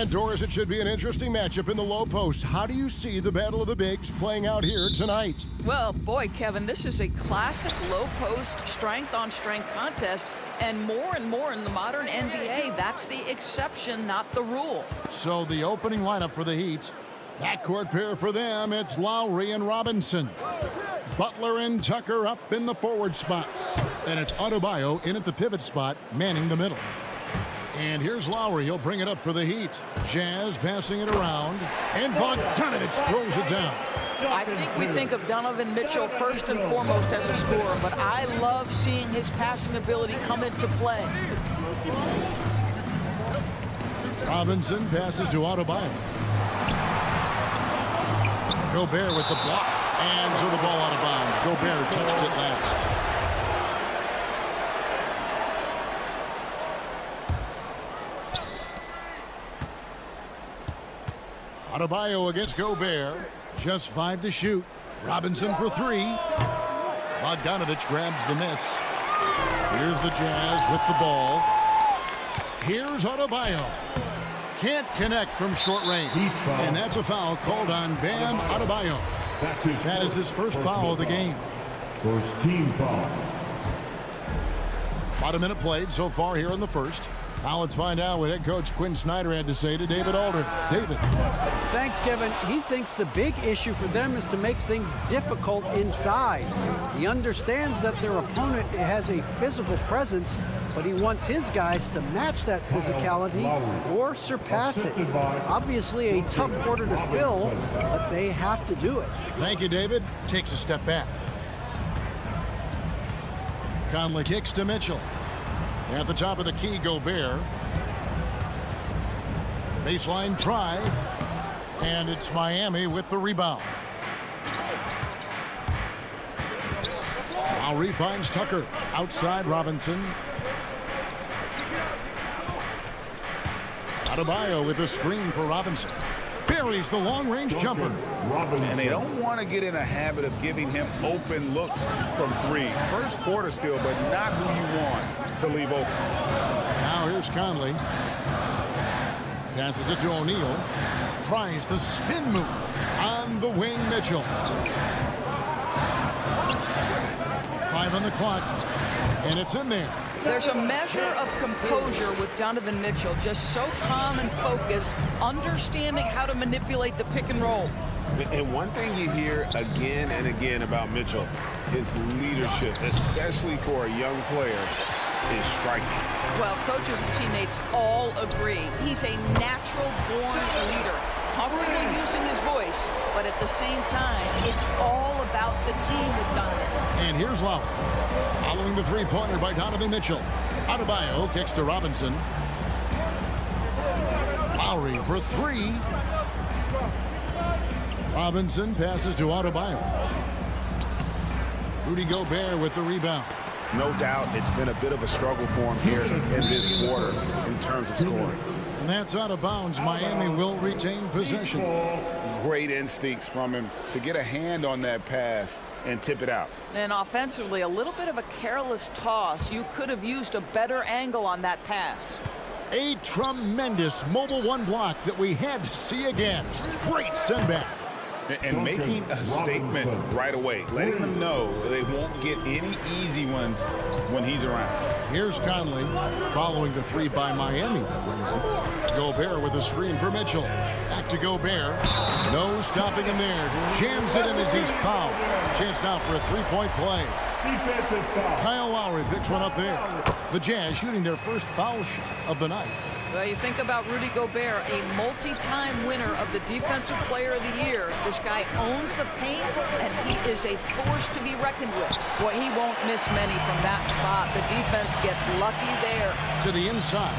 And Doris, it should be an interesting matchup in the low post. How do you see the battle of the bigs playing out here tonight?
Well, boy, Kevin, this is a classic low post strength-on-strength contest. And more in the modern NBA, that's the exception, not the rule.
So the opening lineup for the Heat, backcourt pair for them, it's Lowry and Robinson. Butler and Tucker up in the forward spots. And it's Adebayo in at the pivot spot, manning the middle. And here's Lowry. He'll bring it up for the Heat. Jazz passing it around. And Bogdanovich throws it down.
I think we think of Donovan Mitchell first and foremost as a scorer, but I love seeing his passing ability come into play.
Robinson passes to Adebayo. Gobert with the block. And so the ball out of bounds. Gobert touched it last. Adebayo against Gobert. Just 5 to shoot. Robinson for 3. Bogdanovich grabs the miss. Here's the Jazz with the ball. Here's Adebayo. Can't connect from short range. And that's a foul called on Bam Adebayo. That is his first foul of the game.
First team foul.
About a minute played so far here in the first. Now let's find out what head coach Quinn Snyder had to say to David Aldridge. David.
Thanks, Kevin. He thinks the big issue for them is to make things difficult inside. He understands that their opponent has a physical presence, but he wants his guys to match that physicality or surpass it. Obviously a tough order to fill, but they have to do it.
Thank you, David. Takes a step back. Conley kicks to Mitchell. At the top of the key, Gobert. Baseline try. And it's Miami with the rebound. Lowry finds Tucker. Outside Robinson. Adebayo with a screen for Robinson. Buries the long-range jumper.
And they don't want to get in a habit of giving him open looks from 3. First quarter still, but not who you want to leave open.
Now here's Conley. Passes it to O'Neal. Tries the spin move on the wing, Mitchell. 5 on the clock, and it's in there.
There's a measure of composure with Donovan Mitchell, just so calm and focused, understanding how to manipulate the pick and roll.
And one thing you hear again and again about Mitchell, his leadership, especially for a young player, is striking.
Well, coaches and teammates all agree. He's a natural-born leader, comfortable using his voice, but at the same time, it's all about the team with Donovan.
And here's Lowry. Following the three-pointer by Donovan Mitchell. Adebayo kicks to Robinson. Lowry for 3. Robinson passes to Adebayo. Rudy Gobert with the rebound.
No doubt it's been a bit of a struggle for him here in this quarter in terms of scoring.
And that's out of bounds. Miami will retain possession.
Great instincts from him to get a hand on that pass and tip it out.
And offensively, a little bit of a careless toss. You could have used a better angle on that pass.
A tremendous mobile 1 block that we had to see again. Great send back.
And making a statement right away, letting them know they won't get any easy ones when he's around.
Here's Conley following the 3 by Miami that went in. Gobert with a screen for Mitchell. Back to Gobert. No stopping him there. Jams it in as he's fouled. Chance now for a 3-point play. Kyle Lowry picks one up there. The Jazz shooting their first foul shot of the night.
Well, you think about Rudy Gobert, a multi-time winner of the Defensive Player of the Year. This guy owns the paint, and he is a force to be reckoned with. Boy, he won't miss many from that spot. The defense gets lucky there.
To the inside.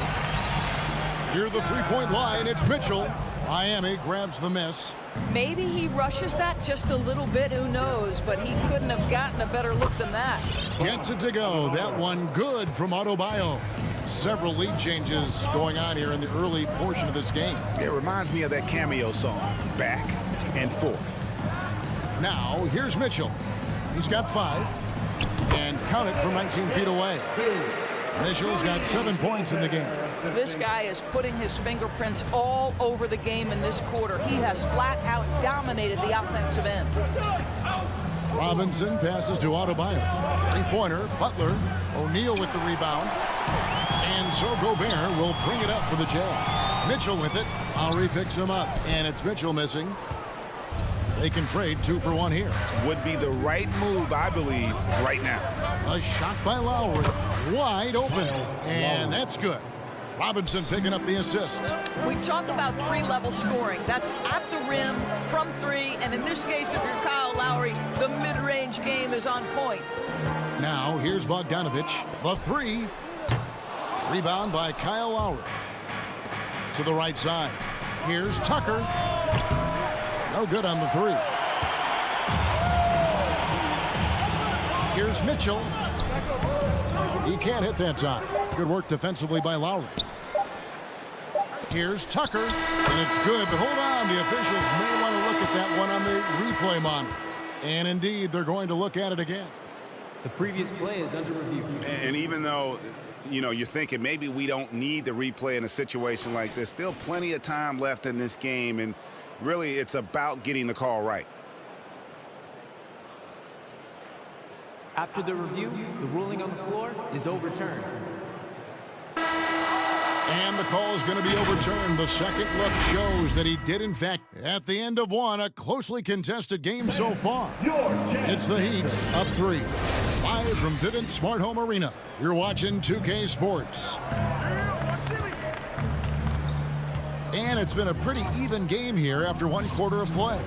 Near the 3-point line, it's Mitchell. Miami grabs the miss.
Maybe he rushes that just a little bit, who knows, but he couldn't have gotten a better look than that.
Gets it to go. That one good from Adebayo. Several lead changes going on here in the early portion of this game.
It reminds me of that cameo song, Back and Forth.
Now, here's Mitchell. He's got 5. And count it from 19 feet away. Mitchell's got 7 points in the game.
This guy is putting his fingerprints all over the game in this quarter. He has flat out dominated the offensive end.
Robinson passes to Adebayo. Three-pointer, Butler. O'Neal with the rebound. And so Gobert will bring it up for the Jazz. Mitchell with it. Lowry picks him up. And it's Mitchell missing. They can trade 2 for 1 here.
Would be the right move, I believe, right now.
A shot by Lowry. Wide open. And that's good. Robinson picking up the assist.
We talk about three-level scoring. That's at the rim, from three, and in this case, if you're Kyle Lowry, the mid-range game is on point.
Now, here's Bogdanovich. The three. Rebound by Kyle Lowry. To the right side. Here's Tucker. No good on the three. Here's Mitchell. He can't hit that time. Good work defensively by Lowry. Here's Tucker, and it's good, but hold on. The officials may want to look at that one on the replay monitor. And indeed, they're going to look at it again.
The previous play is under review.
And even though, you're thinking maybe we don't need the replay in a situation like this, still plenty of time left in this game, and really it's about getting the call right.
After the review, the ruling on the floor is overturned.
And the call is going to be overturned. The second look shows that he did, in fact, at the end of one, a closely contested game so far. It's the Heat up 3. Live from Vivint Smart Home Arena. You're watching 2K Sports. And it's been a pretty even game here after 1 quarter of play.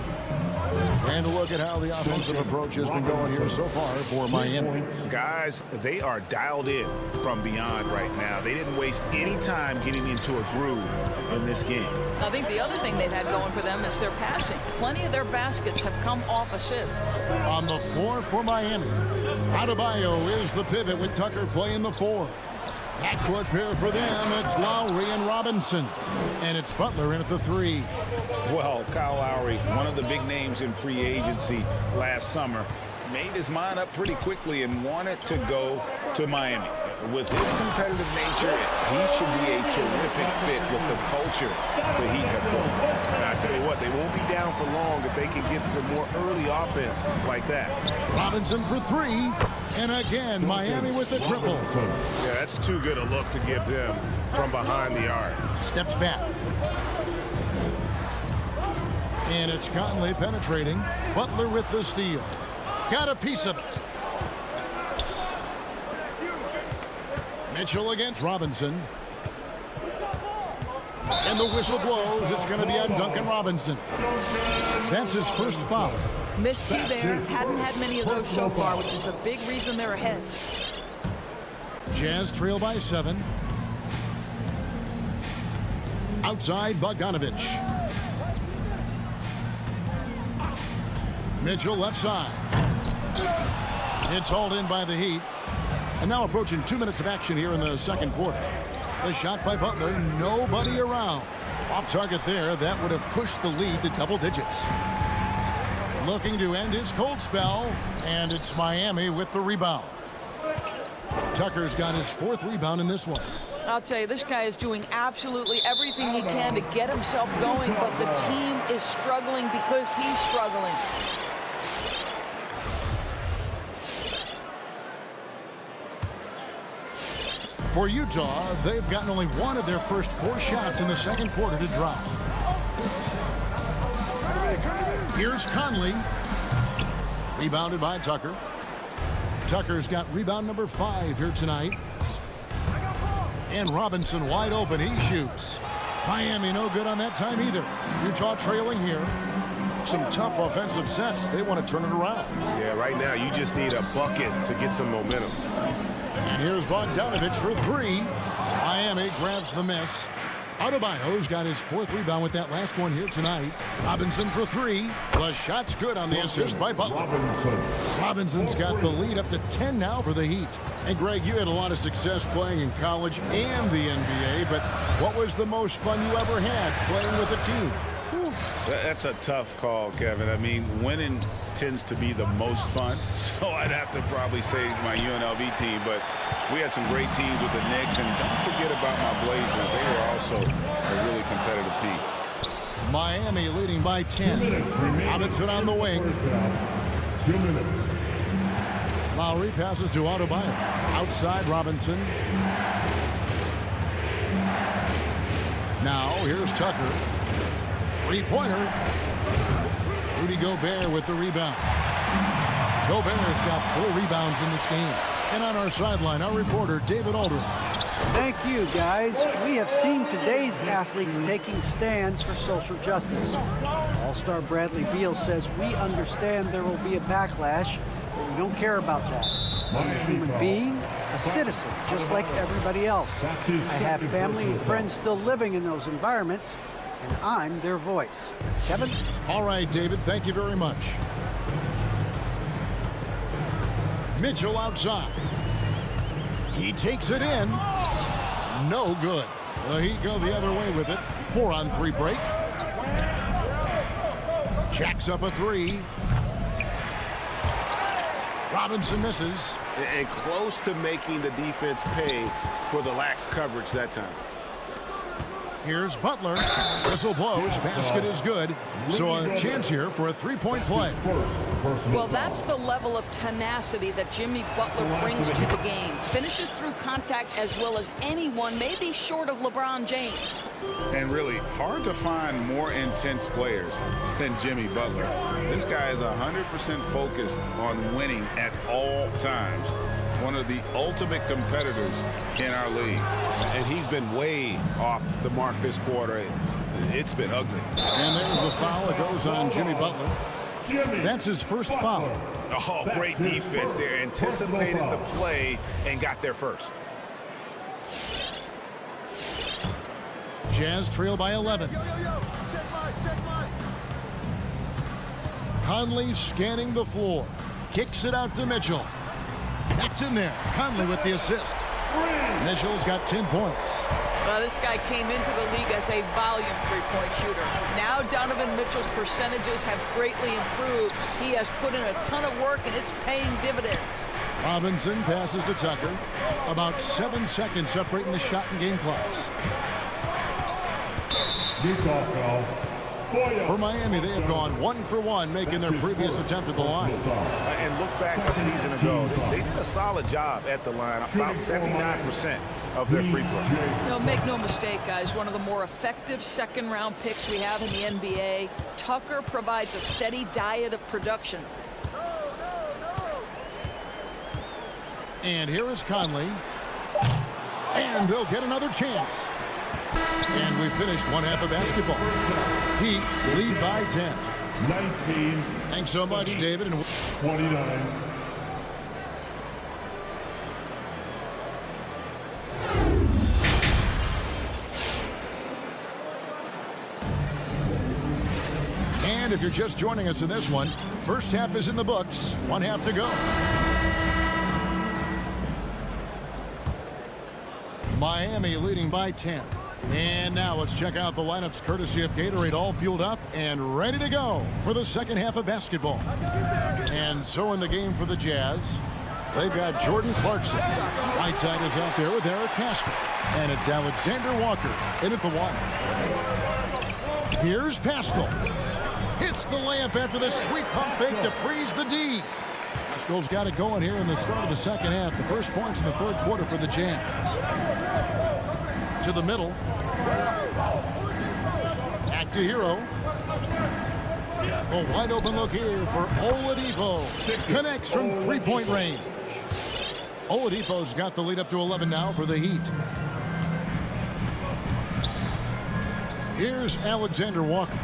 And look at how the offensive approach has been going here so far for Miami.
Guys, they are dialed in from beyond right now. They didn't waste any time getting into a groove in this game.
I think the other thing they've had going for them is their passing. Plenty of their baskets have come off assists.
On the floor for Miami, Adebayo is the pivot with Tucker playing the 4. Backcourt pair for them, it's Lowry and Robinson. And it's Butler in at the 3.
Well, Kyle Lowry, one of the big names in free agency last summer, made his mind up pretty quickly and wanted to go to Miami. With his competitive nature, he should be a terrific fit with the culture that he has built. And I tell you what, they won't be down for long if they can get some more early offense like that.
Robinson for 3. And again, Miami with the triple.
Yeah, that's too good a look to give them from behind the arc.
Steps back. And it's Conley penetrating. Butler with the steal. Got a piece of it. Mitchell against Robinson. And the whistle blows. It's going to be on Duncan Robinson. That's his first foul.
Miscue there. Hadn't had many of those so far, which is a big reason they're ahead.
Jazz trail by 7. Outside, Bogdanovich. Mitchell left side. It's hauled in by the Heat. And now approaching 2 minutes of action here in the second quarter. The shot by Butler, nobody around. Off target there, that would have pushed the lead to double digits. Looking to end his cold spell, and it's Miami with the rebound. Tucker's got his 4th rebound in this one.
I'll tell you, this guy is doing absolutely everything he can to get himself going, but the team is struggling because he's struggling.
For Utah, they've gotten only one of their first 4 shots in the second quarter to drop. Here's Conley. Rebounded by Tucker. Tucker's got rebound number 5 here tonight. And Robinson wide open. He shoots. Miami no good on that time either. Utah trailing here. Some tough offensive sets. They want to turn it around.
Yeah, right now you just need a bucket to get some momentum.
And here's Bogdanovich for 3. Miami grabs the miss. Adebayo's got his 4th rebound with that last one here tonight. Robinson for 3. The shot's good on the assist by Butler. Robinson's got the lead up to 10 now for the Heat. And Greg, you had a lot of success playing in college and the NBA, but what was the most fun you ever had playing with a team?
That's a tough call, Kevin. I mean, winning tends to be the most fun, so I'd have to probably say my UNLV team, but we had some great teams with the Knicks, and don't forget about my Blazers. They were also a really competitive team.
Miami leading by 10. Robinson on the wing.
2 minutes.
Lowry passes to Adebayo. Outside Robinson. Now here's Tucker. Three-pointer. Rudy Gobert with the rebound. Gobert's got 4 rebounds in this game. And on our sideline, our reporter, David Aldridge.
Thank you, guys. We have seen today's athletes taking stands for social justice. All-star Bradley Beal says, we understand there will be a backlash, but we don't care about that. I'm a human being, a citizen, just like everybody else. I have family and friends still living in those environments, and I'm their voice. Kevin?
All right, David, thank you very much. Mitchell outside. He takes it in. No good. He go the other way with it. 4-on-3 break. Jacks up a 3. Robinson misses.
And close to making the defense pay for the lax coverage that time.
Here's Butler. Whistle blows. Basket is good. So a chance here for a 3-point play.
Well, that's the level of tenacity that Jimmy Butler brings to the game. Finishes through contact as well as anyone, maybe short of LeBron James.
And really, hard to find more intense players than Jimmy Butler. This guy is 100% focused on winning at all times. One of the ultimate competitors in our league.
And he's been way off the mark this quarter. It's been ugly.
And there's a foul that goes on Jimmy Butler. That's his first foul.
Oh, great defense there. Anticipated the play and got there first.
Jazz trail by 11. Conley scanning the floor. Kicks it out to Mitchell. That's in there. Conley with the assist. Mitchell's got 10 points.
Well, this guy came into the league as a volume three-point shooter. Now Donovan Mitchell's percentages have greatly improved. He has put in a ton of work, and it's paying dividends.
Robinson passes to Tucker. About 7 seconds separating the shot and game clocks. For Miami, they have gone 1 for 1, making their previous attempt at the line.
And look back a season ago. They did a solid job at the line, about 79% of their free throws.
No, make no mistake, guys. One of the more effective second-round picks we have in the NBA. Tucker provides a steady diet of production.
And here is Conley. And they'll get another chance. And we finished one half of basketball. Heat lead by 10.
19.
Thanks so much, David.
29.
And if you're just joining us in this one, first half is in the books. 1 half to go. Miami leading by 10. And now let's check out the lineups courtesy of Gatorade, all fueled up and ready to go for the second half of basketball. And so in the game for the Jazz, they've got Jordan Clarkson. Right side is out there with Eric Pascal. And it's Alexander Walker in at the 1. Here's Pascal. Hits the layup after the sweet pump fake to freeze the D. Pascal's got it going here in the start of the second half. The first points in the third quarter for the Jazz. To the middle. Back to Hero. A wide open look here for Oladipo. Connects from three-point range. Oladipo's got the lead up to 11 now for the Heat. Here's Alexander Walker.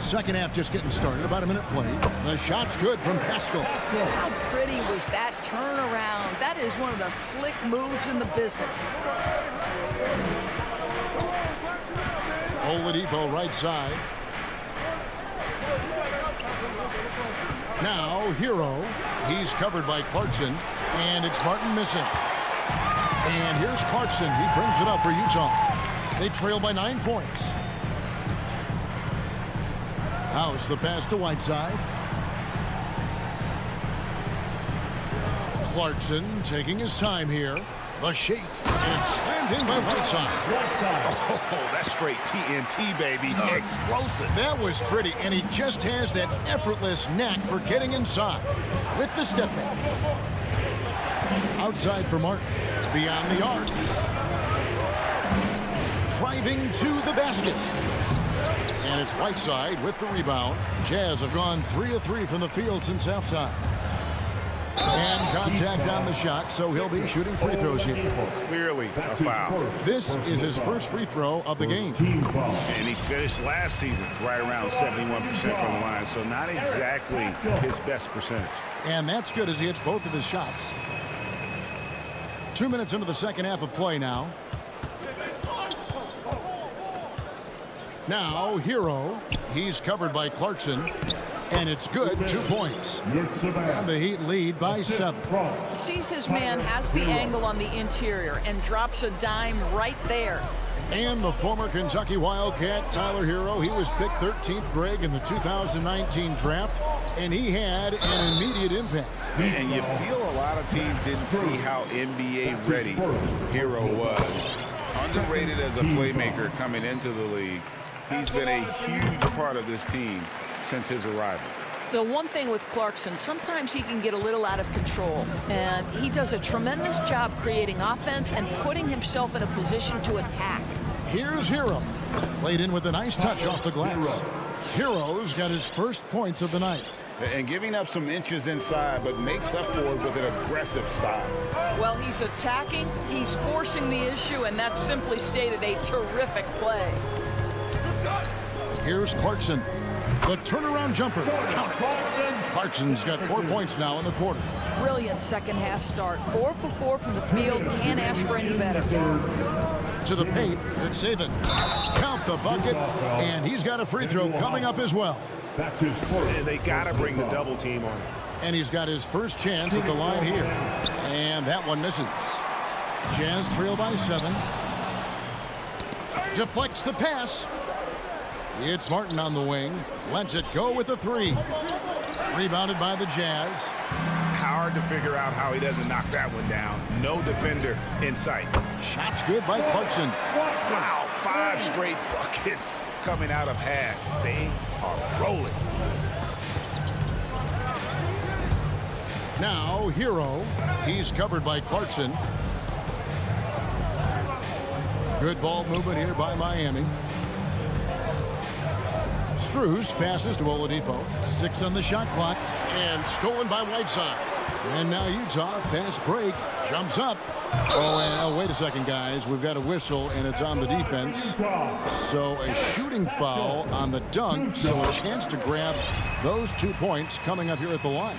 Second half just getting started. About a minute played. The shot's good from Pascal.
How pretty was that turnaround? That is one of the slick moves in the business.
Oladipo right side. Now Hero. He's covered by Clarkson. And it's Martin missing. And here's Clarkson. He brings it up for Utah. They trail by 9 points. House the pass to Whiteside. Clarkson taking his time here. The shake. And it's slammed in by Whiteside.
Oh, that's straight TNT, baby. Explosive.
That was pretty, and he just has that effortless knack for getting inside. With the step back. Outside for Martin. Beyond the arc. Driving to the basket. And it's Whiteside with the rebound. Jazz have gone 3 of 3 from the field since halftime. And contact on the shot, so he'll be shooting free throws here.
Clearly a foul.
This is his first free throw of the game.
And he finished last season right around 71% from the line, so not exactly his best percentage.
And that's good as he hits both of his shots. 2 minutes into the second half of play now. Now, Hero. He's covered by Clarkson. And it's good, 2 points. And the Heat lead by 7.
Sees his man, has the angle on the interior, and drops a dime right there.
And the former Kentucky Wildcat, Tyler Hero, he was picked 13th, Greg, in the 2019 draft, and he had an immediate impact.
And you feel a lot of teams didn't see how NBA ready Hero was. Underrated as a playmaker coming into the league. He's been a huge part of this team since his arrival.
The one thing with Clarkson, sometimes he can get a little out of control, and he does a tremendous job creating offense and putting himself in a position to attack.
Here's Hero. Laid in with a nice touch off the glass. Hero's got his first points of the night.
And giving up some inches inside, but makes up for it with an aggressive style.
Well, he's attacking, he's forcing the issue, and that's simply stated a terrific play.
Here's Clarkson. The turnaround jumper. Clarkson's got 4 points now in the quarter.
Brilliant second half start. 4 for 4 from the field. Can't ask for any better.
To the paint. It's Saban. Count the bucket. And he's got a free throw coming up as well.
That's his first. And they got to bring the double team on.
And he's got his first chance at the line here. And that one misses. Jazz trail by 7. Deflects the pass. It's Martin on the wing. Lets it go with a 3. Rebounded by the Jazz.
Hard to figure out how he doesn't knock that one down. No defender in sight.
Shots good by Clarkson.
Wow, 5 straight buckets coming out of half. They are rolling.
Now, Hero. He's covered by Clarkson. Good ball movement here by Miami. Strus passes to Oladipo. 6 on the shot clock. And stolen by Whiteside. And now Utah, fast break, jumps up. Oh, and wait a second, guys. We've got a whistle, and it's on the defense. So a shooting foul on the dunk. So a chance to grab those 2 points coming up here at the line.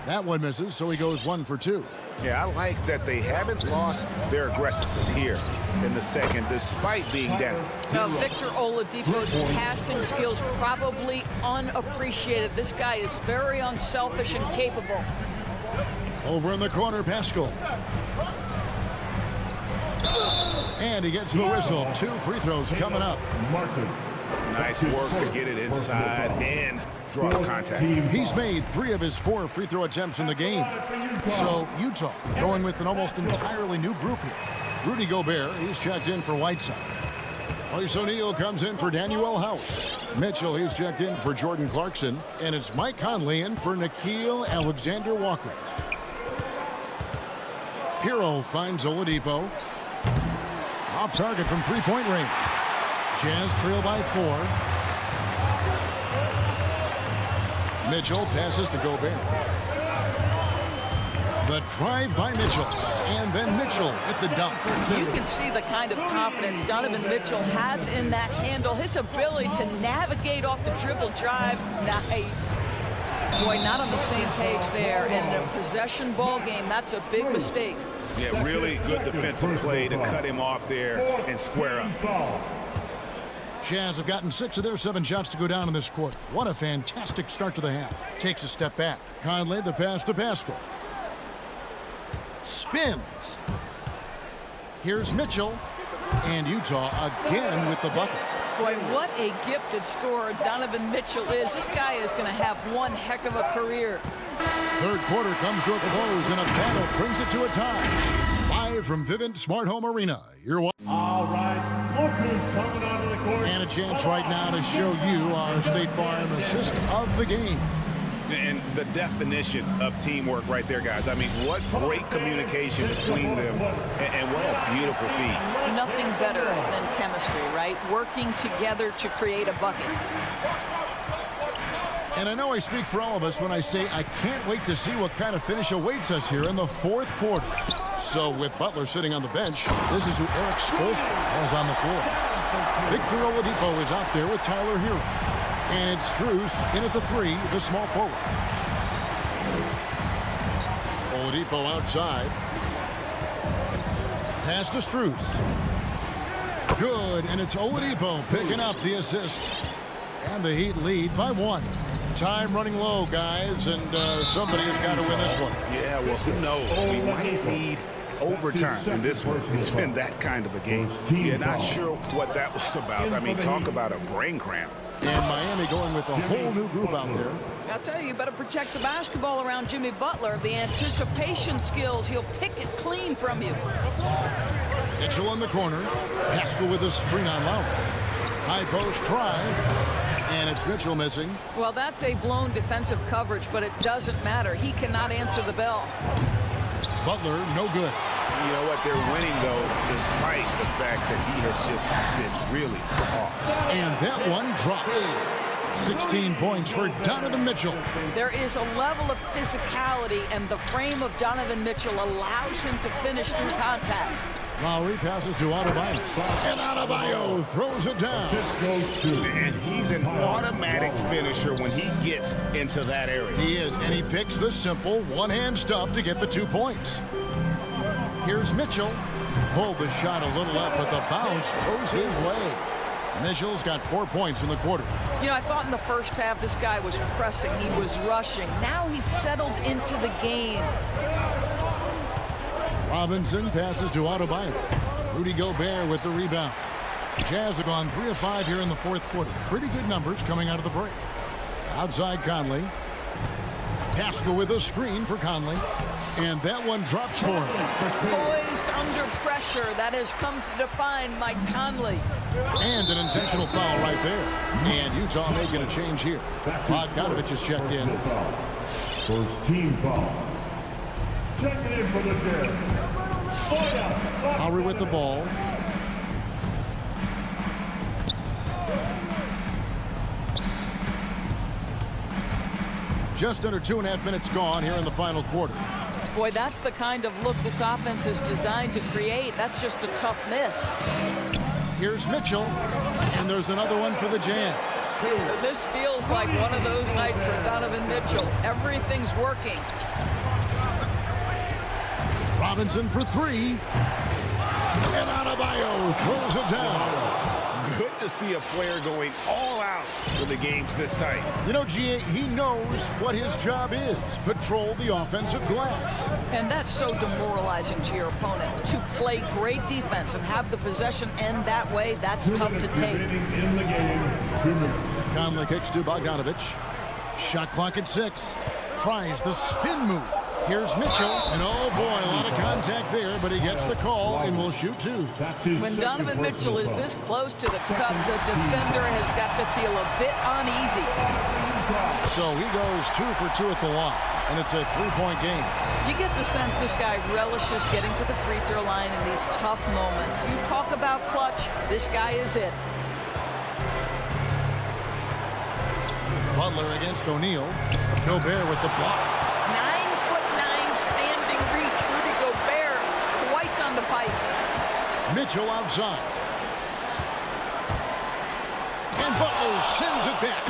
That one misses, so he goes 1 for 2.
Yeah, I like that they haven't lost their aggressiveness here in the second, despite being down.
Now, Victor Oladipo's passing skills probably unappreciated. This guy is very unselfish and capable.
Over in the corner, Pascal. And he gets the whistle. 2 free throws coming up.
Nice work to get it inside and draw contact.
He's made 3 of his 4 free throw attempts in the game. So Utah going with an almost entirely new group here. Rudy Gobert, he's checked in for Whiteside. Royce O'Neal comes in for Daniel House. Mitchell, he's checked in for Jordan Clarkson. And it's Mike Conley in for Nickeil Alexander-Walker. Hero finds Oladipo. Off target from 3-point range. Jazz trail by 4. Mitchell passes to Gobert. The drive by Mitchell. And then Mitchell at the dunk.
You can see the kind of confidence Donovan Mitchell has in that handle. His ability to navigate off the dribble drive. Nice. Boy, not on the same page there. And in a possession ball game, that's a big mistake.
Yeah, really good defensive play to cut him off there and square up.
Jazz have gotten 6 of their 7 shots to go down in this quarter. What a fantastic start to the half. Takes a step back. Conley, the pass to Pascal. Spins. Here's Mitchell. And Utah again with the bucket.
Boy, what a gifted scorer Donovan Mitchell is. This guy is going to have one heck of a career.
Third quarter comes to a close, and a battle brings it to a tie. Live from Vivint Smart Home Arena. You're watching.
All right, look who's coming onto the court.
And a chance right now to show you our State Farm assist of the game.
And the definition of teamwork right there, guys. I mean, what great communication between them, and what a beautiful feat.
Nothing better than chemistry, right? Working together to create a bucket.
And I know I speak for all of us when I say I can't wait to see what kind of finish awaits us here in the fourth quarter. So with Butler sitting on the bench, this is who Eric Spoelstra has on the floor. Victor Oladipo is out there with Tyler Hero. And it's Strus in at the three, the small forward. Oladipo outside. Pass to Strus. Good, and it's Oladipo picking up the assist. And the Heat lead by 1. Time running low, guys, and somebody has got to win this one.
Yeah, well, who knows? We might need overtime in this one. It's been that kind of a game. You're not sure what that was about. I mean, talk about a brain cramp.
And Miami going with a whole new group out there.
I'll tell you, you better protect the basketball around Jimmy Butler. The anticipation skills, he'll pick it clean from you.
Mitchell in the corner. Haskell with a screen on Lowry. High post try. And it's Mitchell missing.
Well, that's a blown defensive coverage, but it doesn't matter. He cannot answer the bell.
Butler, no good.
You know what? They're winning, though, despite the fact that he has just been really off.
And that one drops. 16 points for Donovan Mitchell.
There is a level of physicality, and the frame of Donovan Mitchell allows him to finish through contact.
Lowry passes to Adebayo. And Adebayo throws it down.
And he's an automatic finisher when he gets into that area.
He is, and he picks the simple one-hand stuff to get the 2 points. Here's Mitchell. Pulled the shot a little up, but the bounce goes his way. Mitchell's got 4 points in the quarter.
You know, I thought in the first half this guy was pressing. He was rushing. Now he's settled into the game.
Robinson passes to Adebayo. Rudy Gobert with the rebound. Jazz have gone 3 of 5 here in the fourth quarter. Pretty good numbers coming out of the break. Outside Conley. Haskell with a screen for Conley. And that one drops for him.
Poised under pressure. That has come to define Mike Conley.
And an intentional foul right there. And Utah making a change here. Bogdanovich is checked in.
First team foul. Checking in for the Jazz.
Lowry with the ball. Just under 2.5 minutes gone here in the final quarter.
Boy, that's the kind of look this offense is designed to create. That's just a tough miss.
Here's Mitchell, and there's another one for the Jazz.
This feels like one of those nights for Donovan Mitchell. Everything's working.
Robinson for 3. And Adebayo throws it down.
Good to see a player going all out for the games this tight.
You know, G.A., he knows what his job is. Patrol the offensive glass.
And that's so demoralizing to your opponent. To play great defense and have the possession end that way, that's tough to take.
Conley kicks to Bogdanovich. Shot clock at 6. Tries the spin move. Here's Mitchell, and oh boy, a lot of contact there, but he gets the call and will shoot 2.
When Donovan Mitchell is this close to the cup, the defender has got to feel a bit uneasy.
So he goes 2 for 2 at the line, and it's a 3-point game.
You get the sense this guy relishes getting to the free throw line in these tough moments. You talk about clutch, this guy is it.
Butler against O'Neal. Gobert with the block.
9'9" standing reach. Rudy Gobert twice on the pipes.
Mitchell outside. And Butler sends it back.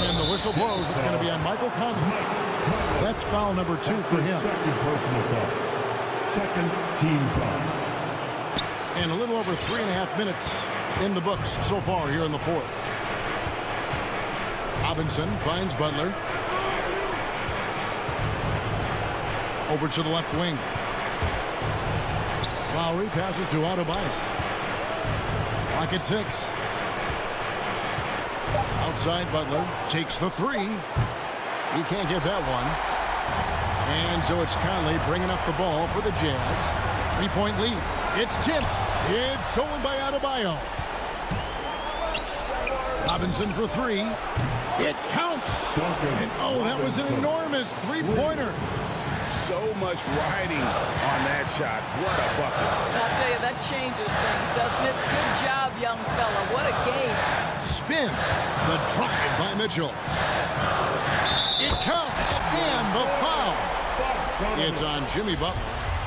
And the whistle blows. It's going to be on Michael Conley. That's foul number 2 for him.
Second team foul.
And a little over 3.5 minutes in the books so far here in the fourth. Robinson finds Butler. Over to the left wing. Lowry passes to Adebayo. Clock at 6. Outside, Butler takes the three. He can't get that one. And so it's Conley bringing up the ball for the Jazz. 3-point lead. It's tipped. It's stolen by Adebayo. Robinson for three. It counts. And oh, that was an enormous three-pointer.
So much riding on that shot. What a bucket.
I'll tell you, that changes things, doesn't it? Good job, young fella. What a game.
Spins the drive by Mitchell. It counts. And the foul. It's on Jimmy Butler.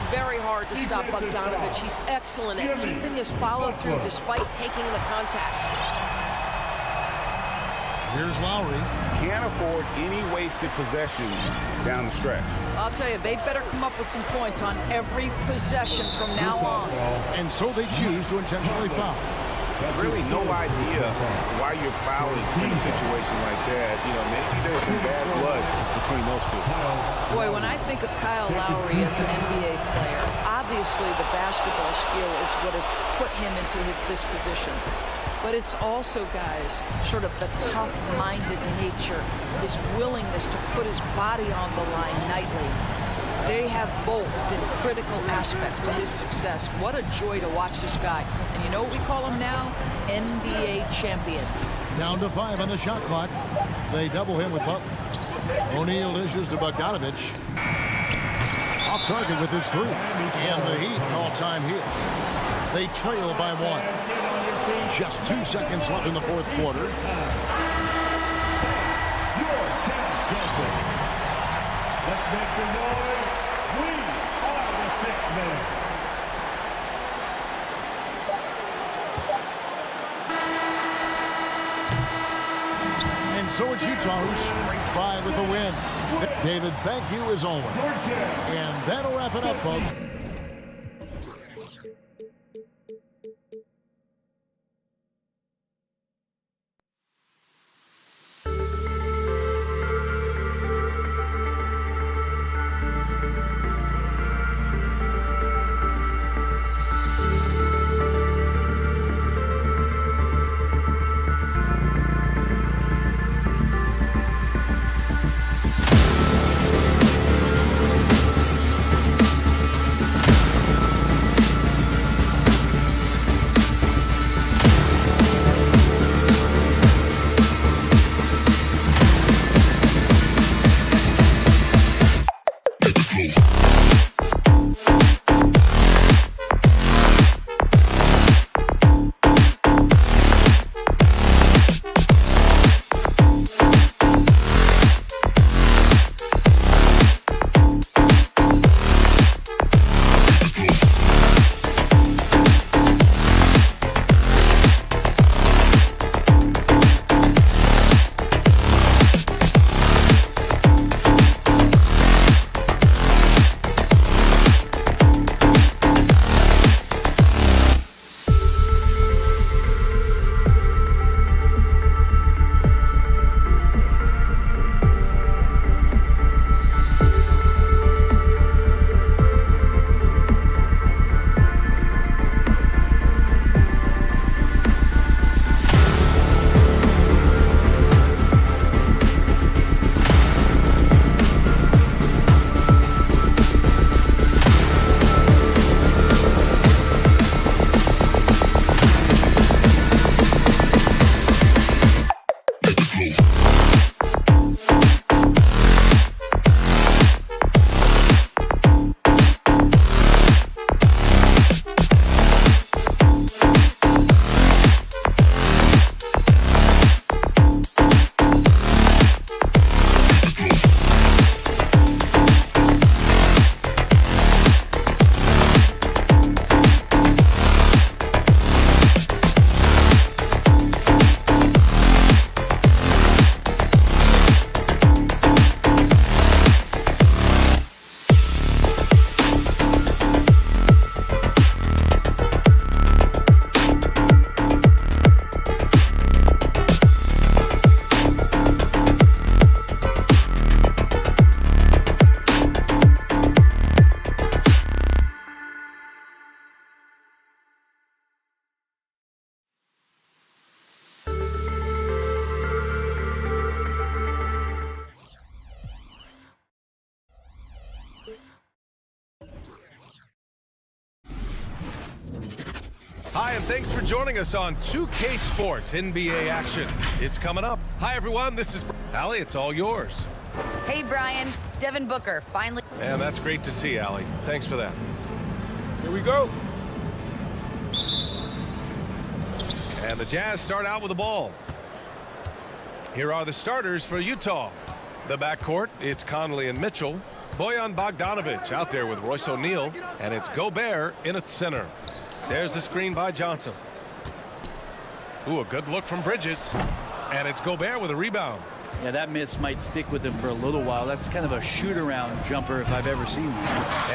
Very hard to stop Bogdanovich. He's excellent at keeping his follow-through despite taking the contact.
Here's Lowry.
Can't afford any wasted possessions down the stretch.
I'll tell you, they better come up with some points on every possession from now on.
And so they choose to intentionally foul.
Really no idea why you're fouling in a situation like that. You know, maybe there's some bad blood between those two.
Boy, when I think of Kyle Lowry as an NBA player, obviously the basketball skill is what has put him into this position. But it's also, guys, sort of the tough-minded nature, his willingness to put his body on the line nightly. They have both been critical aspects to his success. What a joy to watch this guy. And you know what we call him now? NBA champion.
Down to 5 on the shot clock. They double him with Butler. O'Neal dishes to Bogdanovich. Off target with his three. And the Heat call time here. They trail by 1. Just 2 seconds left in the fourth quarter.
Let's make the noise. We are the sixth men.
And so it's Utah who scraped by with the win. David, thank you as always. And that'll wrap it up, folks.
Hi, and thanks for joining us on 2K Sports NBA action. It's coming up. Hi, everyone. This is Allie. It's all yours.
Hey, Brian. Devin Booker finally.
And that's great to see, Allie. Thanks for that.
Here we go.
And the Jazz start out with the ball. Here are the starters for Utah. The backcourt, it's Conley and Mitchell. Bojan Bogdanovic out there with Royce O'Neal. And it's Gobert in at center. There's the screen by Johnson. Ooh, a good look from Bridges. And it's Gobert with a rebound.
Yeah, that miss might stick with him for a little while. That's kind of a shoot-around jumper if I've ever seen one.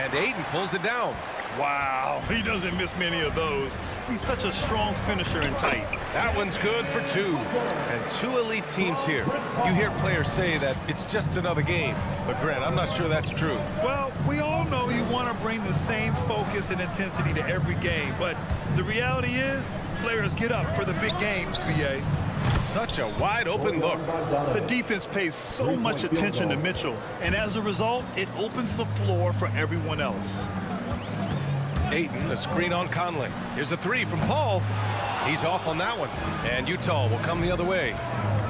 And Aiden pulls it down.
Wow, he doesn't miss many of those. He's such a strong finisher and tight.
That one's good for two. And two elite teams here. You hear players say that it's just another game. But, Grant, I'm not sure that's true.
Well, we all know you want to bring the same focus and intensity to every game. But the reality is, players get up for the big games, B.A.
Such a wide-open look.
The defense pays so much attention to Mitchell. And as a result, it opens the floor for everyone else.
Ayton, a screen on Conley. Here's a three from Paul. He's off on that one. And Utah will come the other way.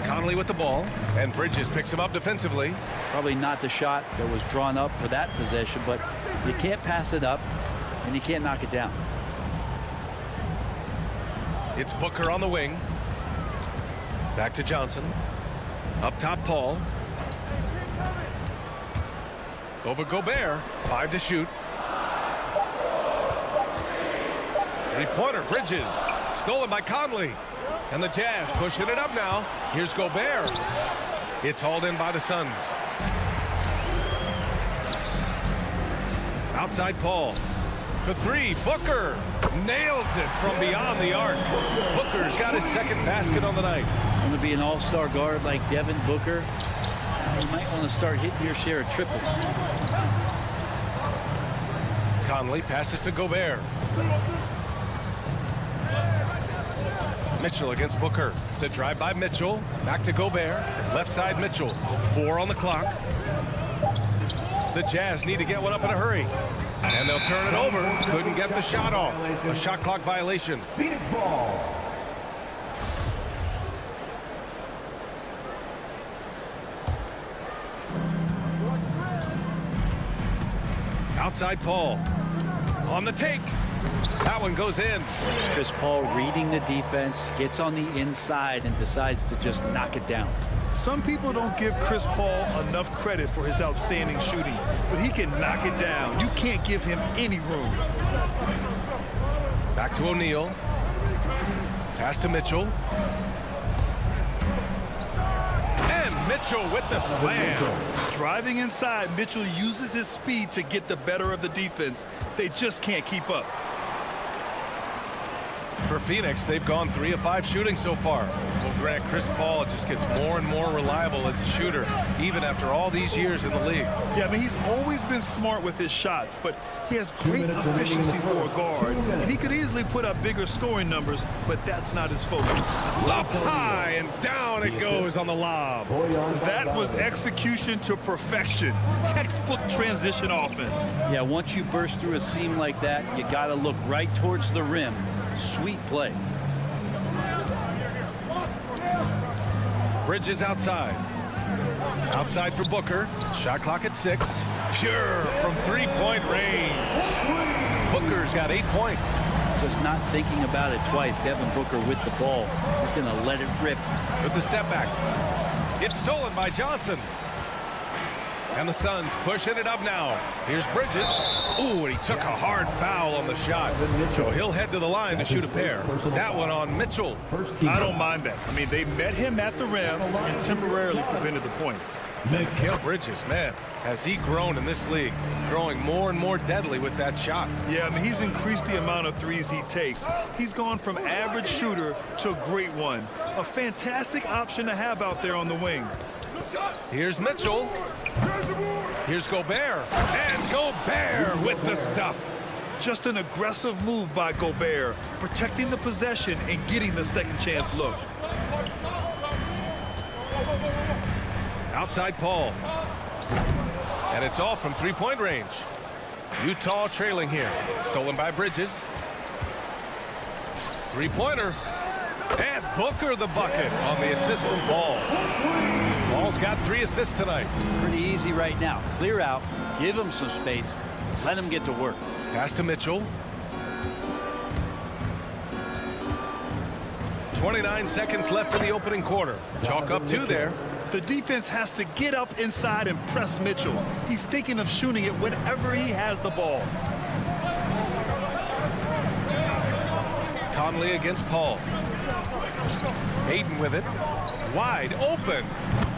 Conley with the ball. And Bridges picks him up defensively.
Probably not the shot that was drawn up for that possession, but you can't pass it up, and you can't knock it down.
It's Booker on the wing. Back to Johnson. Up top, Paul. Over Gobert. 5 to shoot. Three-pointer, Bridges. Stolen by Conley. And the Jazz pushing it up now. Here's Gobert. It's hauled in by the Suns. Outside Paul. For three, Booker nails it from beyond the arc. Booker's got his second basket on the night.
Going to be an all-star guard like Devin Booker. You might want to start hitting your share of triples.
Conley passes to Gobert. Mitchell against Booker. The drive by Mitchell. Back to Gobert. Left side Mitchell. 4 on the clock. The Jazz need to get one up in a hurry. And they'll turn it over. Couldn't get the shot off. A shot clock violation.
Phoenix ball.
Outside Paul. On the take. That one goes in.
Chris Paul reading the defense, gets on the inside and decides to just knock it down.
Some people don't give Chris Paul enough credit for his outstanding shooting, but he can knock it down. You can't give him any room.
Back to O'Neal. Pass to Mitchell. And Mitchell with the slam.
Driving inside, Mitchell uses his speed to get the better of the defense. They just can't keep up.
For Phoenix, they've gone 3 of 5 shooting so far. Well, Grant, Chris Paul just gets more and more reliable as a shooter, even after all these years in the league.
Yeah, I mean, he's always been smart with his shots, but he has great efficiency for a guard. And he could easily put up bigger scoring numbers, but that's not his focus.
Lob high, and down it goes on the lob.
That was execution to perfection. Textbook transition offense.
Yeah, once you burst through a seam like that, you got to look right towards the rim. Sweet play.
Bridges outside. Outside for Booker. Shot clock at 6. Pure from three-point range. Booker's got 8 points.
Just not thinking about it twice. Devin Booker with the ball. He's going to let it rip.
With the step back. It's stolen by Johnson. And the Suns pushing it up now. Here's Bridges. Ooh, and he took a hard foul on the shot. So he'll head to the line to shoot a pair. That one on Mitchell.
I don't mind that. I mean, they met him at the rim and temporarily prevented the points.
Mikal Bridges, man, has he grown in this league, growing more and more deadly with that shot.
Yeah, I mean, he's increased the amount of threes he takes. He's gone from average shooter to a great one. A fantastic option to have out there on the wing.
Here's Mitchell. Here's Gobert. And Gobert with the stuff.
Just an aggressive move by Gobert, protecting the possession and getting the second chance look.
Outside Paul. And it's off from three-point range. Utah trailing here. Stolen by Bridges. Three-pointer. And Booker the bucket on the assist from Paul. Paul's got 3 assists tonight.
Pretty easy right now. Clear out, give him some space, let him get to work.
Pass to Mitchell. 29 seconds left in the opening quarter. Chalk up 2 there.
The defense has to get up inside and press Mitchell. He's thinking of shooting it whenever he has the ball.
Conley against Paul. Hayden with it. Wide open.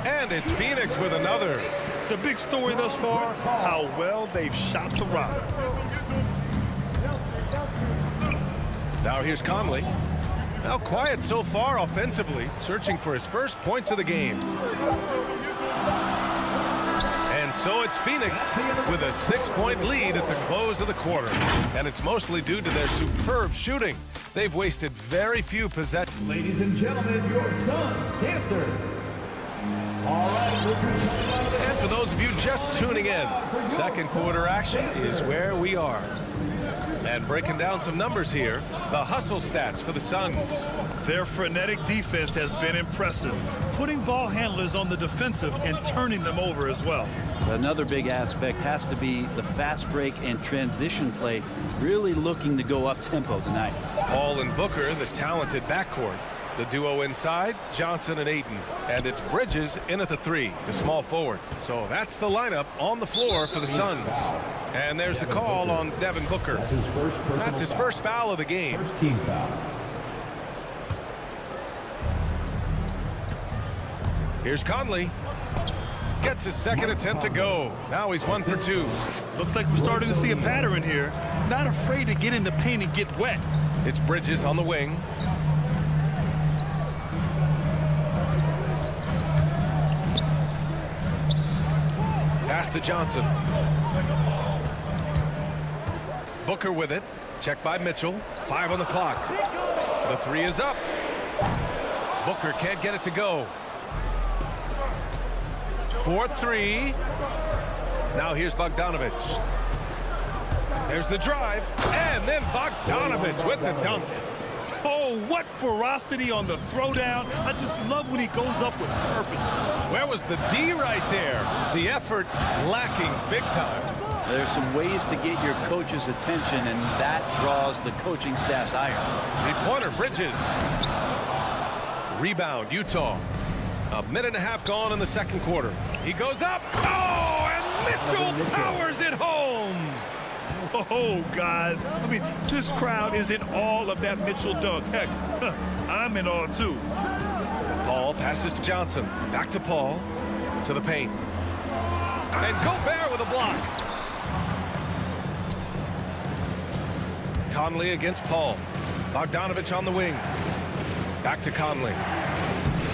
And it's Phoenix with another.
The big story thus far, how well they've shot the rock.
Now here's Conley. Now quiet so far offensively, searching for his first points of the game. And so it's Phoenix with a 6-point lead at the close of the quarter. And it's mostly due to their superb shooting. They've wasted very few possessions.
Ladies and gentlemen, your Suns Panther. All right,
and for those of you just tuning in, second quarter action is where we are. And breaking down some numbers here, the hustle stats for the Suns.
Their frenetic defense has been impressive, putting ball handlers on the defensive and turning them over as well.
Another big aspect has to be the fast break and transition play, really looking to go up tempo tonight.
Paul and Booker, the talented backcourt. The duo inside, Johnson and Ayton. And it's Bridges in at the 3, the small forward. So that's the lineup on the floor for the Suns. And there's the call on Devin Booker. That's his first foul of the game.
First team foul.
Here's Conley. Gets his second attempt to go. Now he's 1 for 2.
Looks like we're starting to see a pattern here. Not afraid to get in the paint and get wet.
It's Bridges on the wing. Pass to Johnson. Booker with it. Checked by Mitchell. 5 on the clock. The 3 is up. Booker can't get it to go. 4-3. Now here's Bogdanovich. There's the drive. And then Bogdanovich with the dunk.
Oh, what ferocity on the throwdown. I just love when he goes up with purpose.
Where was the D right there? The effort lacking big time.
There's some ways to get your coach's attention, and that draws the coaching staff's ire.
Three-pointer, Bridges. Rebound, Utah. A minute and a half gone in the second quarter. He goes up. Oh, and Mitchell powers it home.
Oh, guys. I mean, this crowd is in awe of that Mitchell dunk. Heck, I'm in awe, too.
Paul passes to Johnson. Back to Paul. To the paint. And Gobert with a block. Conley against Paul. Bogdanovich on the wing. Back to Conley.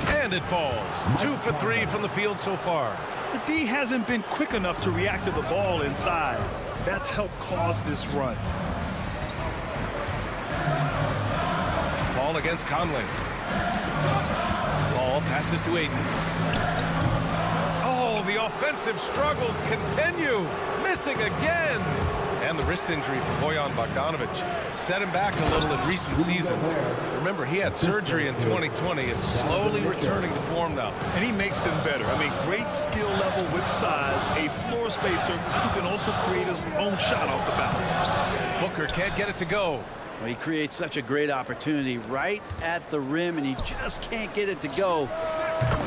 And it falls. 2 for 3 from the field so far.
The D hasn't been quick enough to react to the ball inside. That's helped cause this run.
Paul against Conley. Paul passes to Ayton. Oh, the offensive struggles continue. Missing again. And the wrist injury for Bojan Bogdanovich set him back a little in recent seasons. Remember, he had surgery in 2020 and slowly returning to form now.
And he makes them better. I mean, great skill level with size, a floor spacer who can also create his own shot off the bounce.
Booker can't get it to go.
Well, he creates such a great opportunity right at the rim, and he just can't get it to go.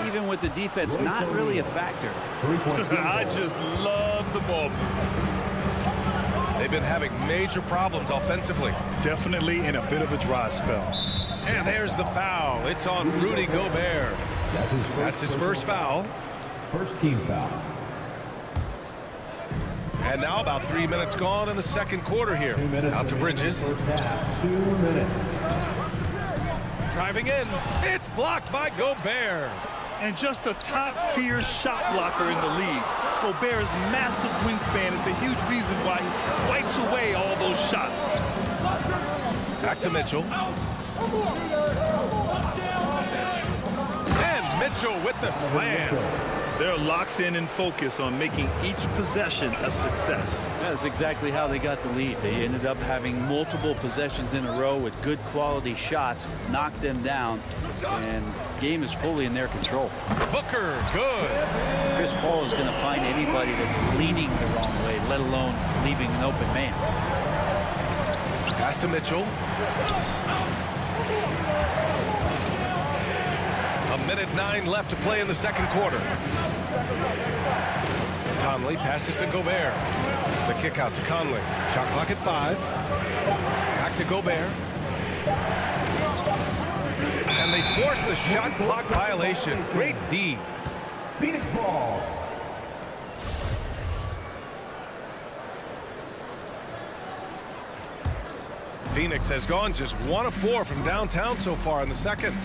Even with the defense not really a factor.
I just love the ball.
They've been having major problems offensively.
Definitely in a bit of a dry spell.
And there's the foul. It's on Rudy Gobert. That's his first foul.
First team foul.
And now about 3 minutes gone in the second quarter here. Out to Bridges.
First half, 2 minutes.
Driving in. It's blocked by Gobert.
And just a top-tier shot blocker in the league. Gobert's massive wingspan is the huge reason why he wipes away all those shots.
Back to Mitchell. And Mitchell with the slam.
They're locked in and focused on making each possession a success.
That's exactly how they got the lead. They ended up having multiple possessions in a row with good quality shots, knocked them down, and game is fully in their control.
Booker, good.
Chris Paul is going to find anybody that's leaning the wrong way, let alone leaving an open man.
Pass to Mitchell. A minute 9 left to play in the second quarter. Conley passes to Gobert. The kick out to Conley. Shot clock at 5. Back to Gobert. And they force the shot clock violation. Great D.
Phoenix ball.
Phoenix has gone just 1 of 4 from downtown so far in the second.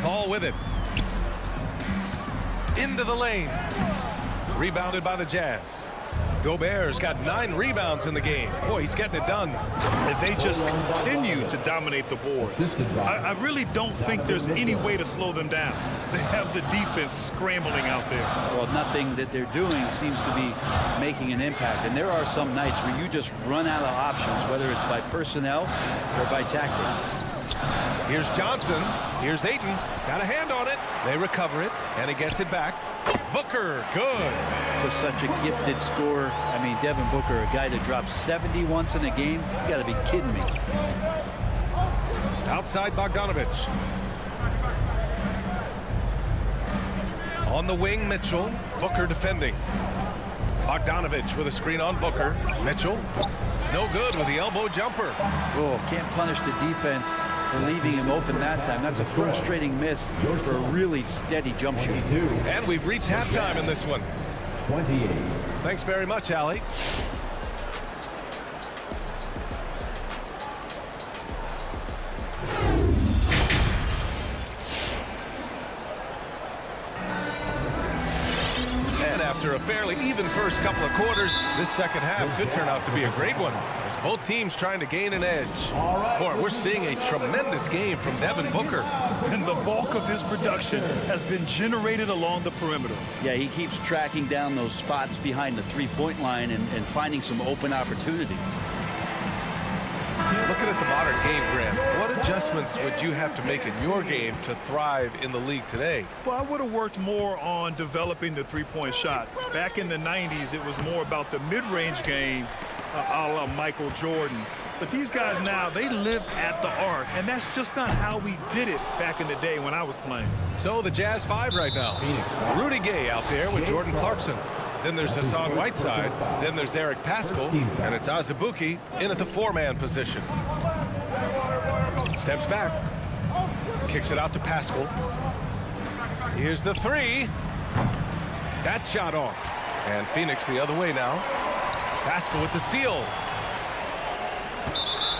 Paul with it. Into the lane. Rebounded by the Jazz. Gobert's got 9 rebounds in the game. Boy, he's getting it done.
And they just continue to dominate the boards. I really don't think there's any way to slow them down. They have the defense scrambling out there.
Well, nothing that they're doing seems to be making an impact. And there are some nights where you just run out of options, whether it's by personnel or by tactics.
Here's Johnson. Here's Ayton. Got a hand on it. They recover it, and he gets it back. Booker, good.
Just such a gifted scorer. I mean, Devin Booker, a guy that drops 70 once in a game. You got to be kidding me.
Outside Bogdanovich. On the wing, Mitchell. Booker defending. Bogdanovich with a screen on Booker. Mitchell. No good with the elbow jumper.
Oh, can't punish the defense for leaving him open that time. That's a frustrating miss for a really steady jump shot.
And we've reached halftime in this one.
28.
Thanks very much, Allie. And after a fairly even first couple of quarters, this second half could turn out to be a great one, as both teams trying to gain an edge. Boy, we're seeing a tremendous game from Devin Booker.
And the bulk of his production has been generated along the perimeter.
Yeah, he keeps tracking down those spots behind the three-point line and finding some open opportunities.
Looking at the modern game, Grant, what adjustments would you have to make in your game to thrive in the league today?
Well, I would have worked more on developing the three-point shot. Back in the 90s, it was more about the mid-range game, a la Michael Jordan. But these guys now, they live at the arc, and that's just not how we did it back in the day when I was playing.
So the Jazz 5 right now. Rudy Gay out there with Jordan Clarkson. Then there's Hassan Whiteside. Then there's Eric Paschall. And it's Azubuike in at the 4-man position. Steps back. Kicks it out to Paschall. Here's the 3. That shot off. And Phoenix the other way now. Paschall with the steal.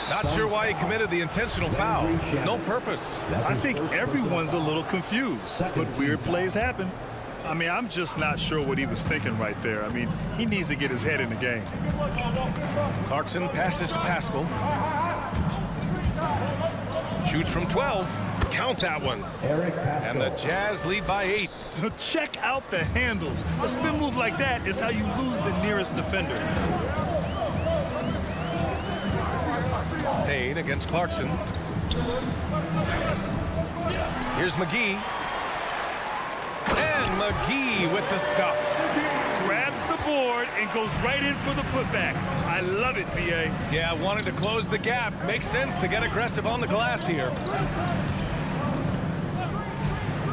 Not sure why he committed the intentional foul. No purpose.
I think everyone's a little confused, but weird plays happen. I mean, I'm just not sure what he was thinking right there. I mean, he needs to get his head in the game.
Clarkson passes to Paschall. Shoots from 12. Count that one. And the Jazz lead by 8.
Check out the handles. A spin move like that is how you lose the nearest defender.
Payne against Clarkson. Here's McGee. And McGee with the stuff.
Grabs the board and goes right in for the putback. I love it, B.A.
Yeah, wanted to close the gap. Makes sense to get aggressive on the glass here.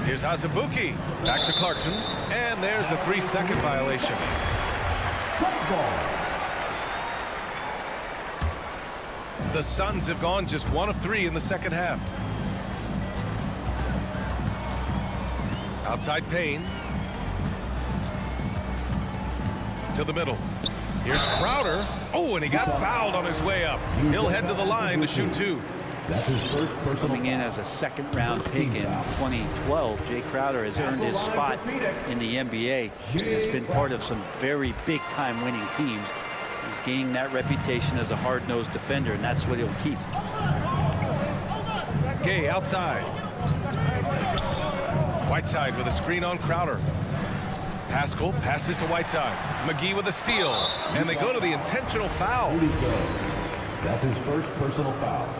Here's Azubuike. Back to Clarkson. And there's a 3-second violation. The Suns have gone just 1 of 3 in the second half. Outside Payne. To the middle. Here's Crowder. Oh, and he got fouled on his way up. He'll head to the line to shoot 2.
That's his first personal.
Coming in as a second-round pick in 2012, Jay Crowder has earned his spot in the NBA. He's been part of some very big-time winning teams. He's gaining that reputation as a hard-nosed defender, and that's what he'll keep.
Gay outside. Whiteside with a screen on Crowder. Pascal passes to Whiteside. McGee with a steal. And they go to the intentional foul.
That's his first personal foul.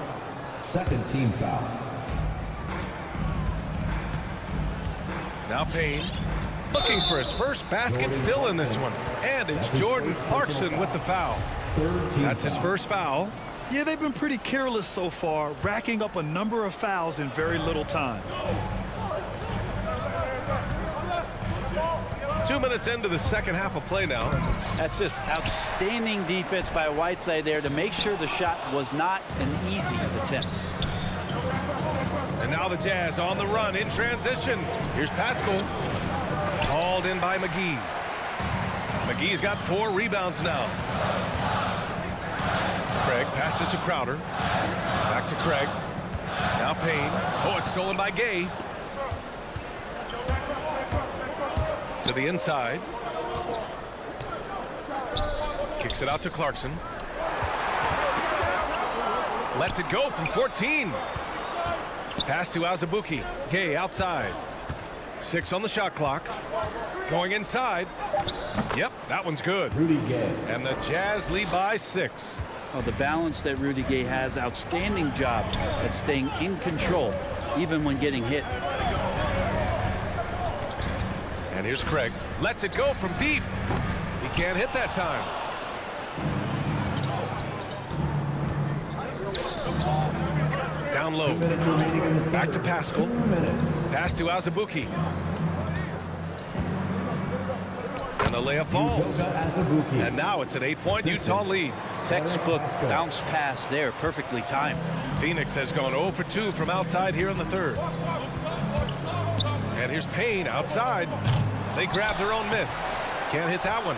Second team foul.
Now Payne looking for his first basket still in this one. And it's Jordan Clarkson with the foul. That's his first foul.
Yeah, they've been pretty careless so far, racking up a number of fouls in very little time.
2 minutes into the second half of play now.
That's just outstanding defense by Whiteside there to make sure the shot was not an easy attempt.
And now the Jazz on the run in transition. Here's Pascal. Hauled in by McGee. McGee's got 4 rebounds now. Craig passes to Crowder. Back to Craig. Now Payne. Oh, it's stolen by Gay. To the inside. Kicks it out to Clarkson. Lets it go from 14. Pass to Azubuike. Gay outside. 6 on the shot clock. Going inside. Yep, that one's good. And the Jazz lead by 6.
Oh, the balance that Rudy Gay has, outstanding job at staying in control, even when getting hit.
And here's Craig. Lets it go from deep. He can't hit that time. Down low. Back to Pascal. Pass to Azubuike. And the layup falls. And now it's an 8-point Utah lead.
Textbook bounce pass there, perfectly timed.
Phoenix has gone 0 for 2 from outside here in the third. And here's Payne outside. They grab their own miss. Can't hit that one.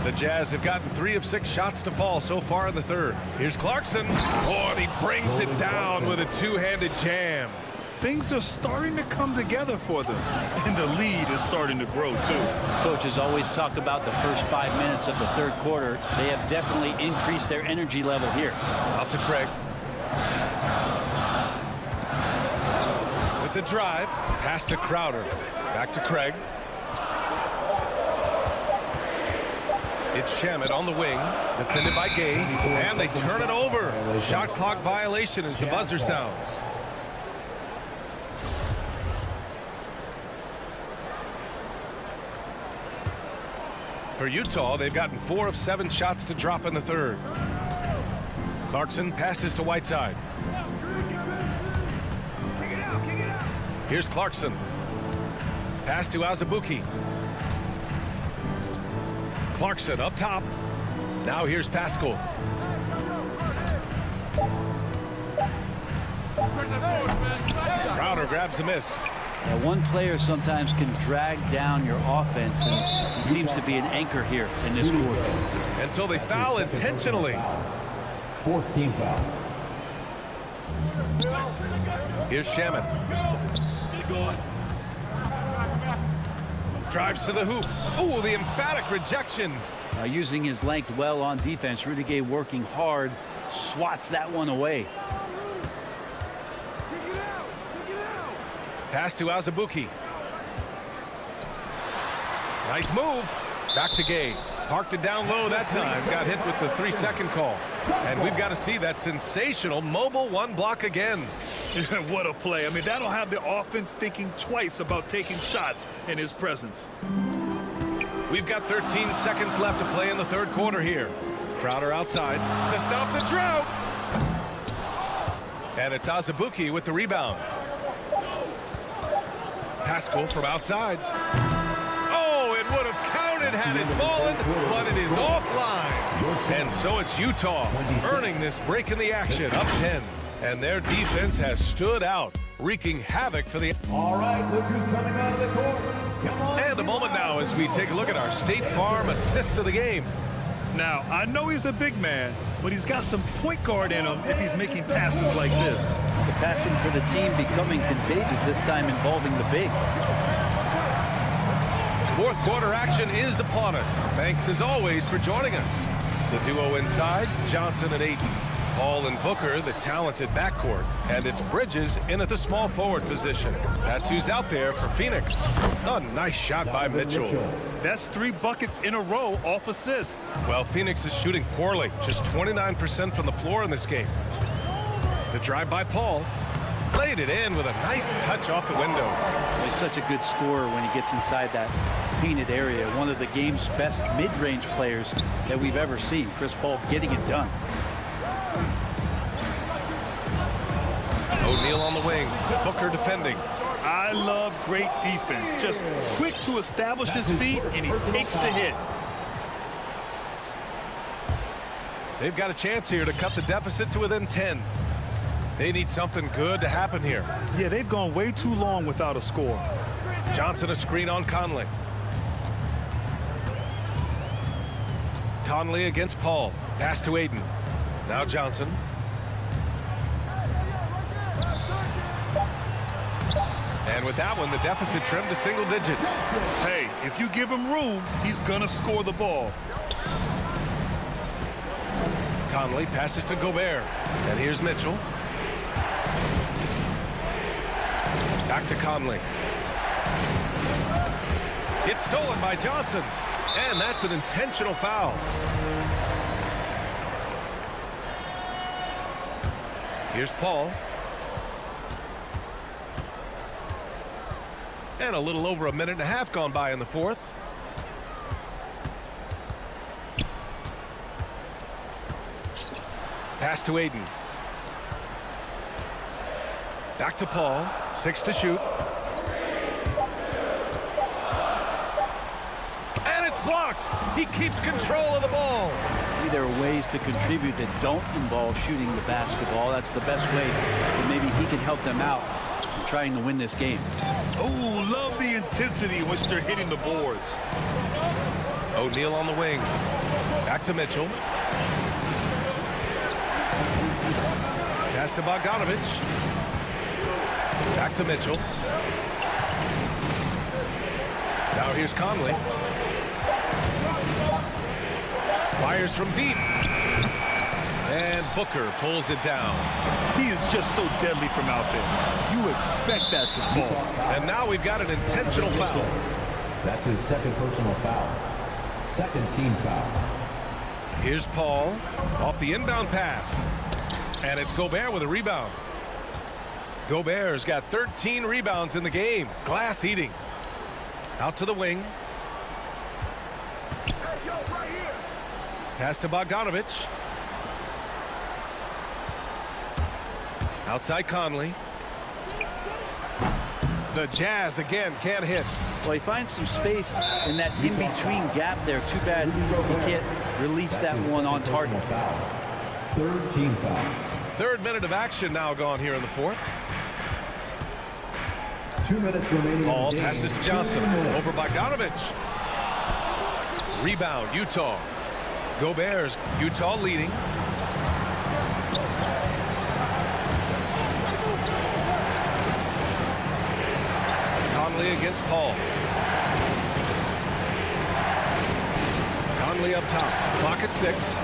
The Jazz have gotten 3 of 6 shots to fall so far in the third. Here's Clarkson. Oh, and he brings it down with a two-handed jam.
Things are starting to come together for them, and the lead is starting to grow too.
Coaches always talk about the first 5 minutes of the third quarter. They have definitely increased their energy level here.
Out to Craig. With the drive, pass to Crowder. Back to Craig. It's Shamet on the wing, defended by Gay, and they turn it over. Shot clock violation as the buzzer sounds. For Utah, they've gotten 4 of 7 shots to drop in the third. Clarkson passes to Whiteside. Here's Clarkson. Pass to Azubuike. Clarkson up top. Now here's Pascal. Crowder grabs the miss.
Now, one player sometimes can drag down your offense, and he seems to be an anchor here in this quarter.
And so they foul intentionally.
4th team foul.
Here's Shamet. Drives to the hoop. Oh, the emphatic rejection.
Using his length well on defense. Rudy Gay working hard, swats that one away.
Pass to Azubuike. Nice move. Back to Gay. Parked it down low that time. Got hit with the 3-second call. And we've got to see that sensational mobile 1 block again.
What a play. I mean, that'll have the offense thinking twice about taking shots in his presence.
We've got 13 seconds left to play in the third quarter here. Crowder outside to stop the drought. And it's Azubuike with the rebound. Pascal from outside. Oh, it would have counted had it fallen, but it is offline. And so it's Utah earning this break in the action, up 10. And their defense has stood out, wreaking havoc for the...
All right, look who's coming out of the court.
And a moment now as we take a look at our State Farm assist of the game.
Now, I know he's a big man, but he's got some point guard in him if he's making passes like this.
The passing for the team becoming contagious, this time involving the big.
Fourth quarter action is upon us. Thanks as always for joining us. The duo inside, Johnson and Ayton. Paul and Booker, the talented backcourt. And it's Bridges in at the small forward position. That's who's out there for Phoenix. A nice shot by Mitchell.
That's 3 buckets in a row off assist.
Well, Phoenix is shooting poorly. Just 29% from the floor in this game. The drive by Paul. Laid it in with a nice touch off the window.
He's such a good scorer when he gets inside that painted area. One of the game's best mid-range players that we've ever seen. Chris Paul getting it done.
O'Neal on the wing. Booker defending.
I love great defense. Just quick to establish his feet, and he takes the hit.
They've got a chance here to cut the deficit to within 10. They need something good to happen here.
Yeah, they've gone way too long without a score.
Johnson a screen on Conley. Conley against Paul. Pass to Aiden. Now Johnson. And with that one, the deficit trimmed to single digits.
Hey, if you give him room, he's going to score the ball.
Conley passes to Gobert. And here's Mitchell. Back to Conley. It's stolen by Johnson. And that's an intentional foul. Here's Paul. And a little over a minute and a half gone by in the fourth. Pass to Aiden. Back to Paul. 6 to shoot. And it's blocked. He keeps control of the ball.
There are ways to contribute that don't involve shooting the basketball. That's the best way that maybe he can help them out in trying to win this game.
Oh, love the intensity in which they're hitting the boards.
O'Neal on the wing. Back to Mitchell. Pass to Bogdanovich. Back to Mitchell. Now here's Conley. Fires from deep. And Booker pulls it down.
He is just so deadly from out there. You expect that to fall.
And now we've got an intentional foul.
That's his second personal foul. Second team foul.
Here's Paul off the inbound pass. And it's Gobert with a rebound. Gobert's got 13 rebounds in the game. Glass heating. Out to the wing. Pass to Bogdanovich. Outside Conley. The Jazz again can't hit.
Well, he finds some space in that in-between gap there. Too bad he can't release that one on target.
Third team foul.
Third minute of action now gone here in the fourth.
2 minutes remaining.
Paul passes to Johnson. Over Bogdanovich. Rebound, Utah. Gobert's Utah leading. Conley against Paul. Conley up top. Clock at 6.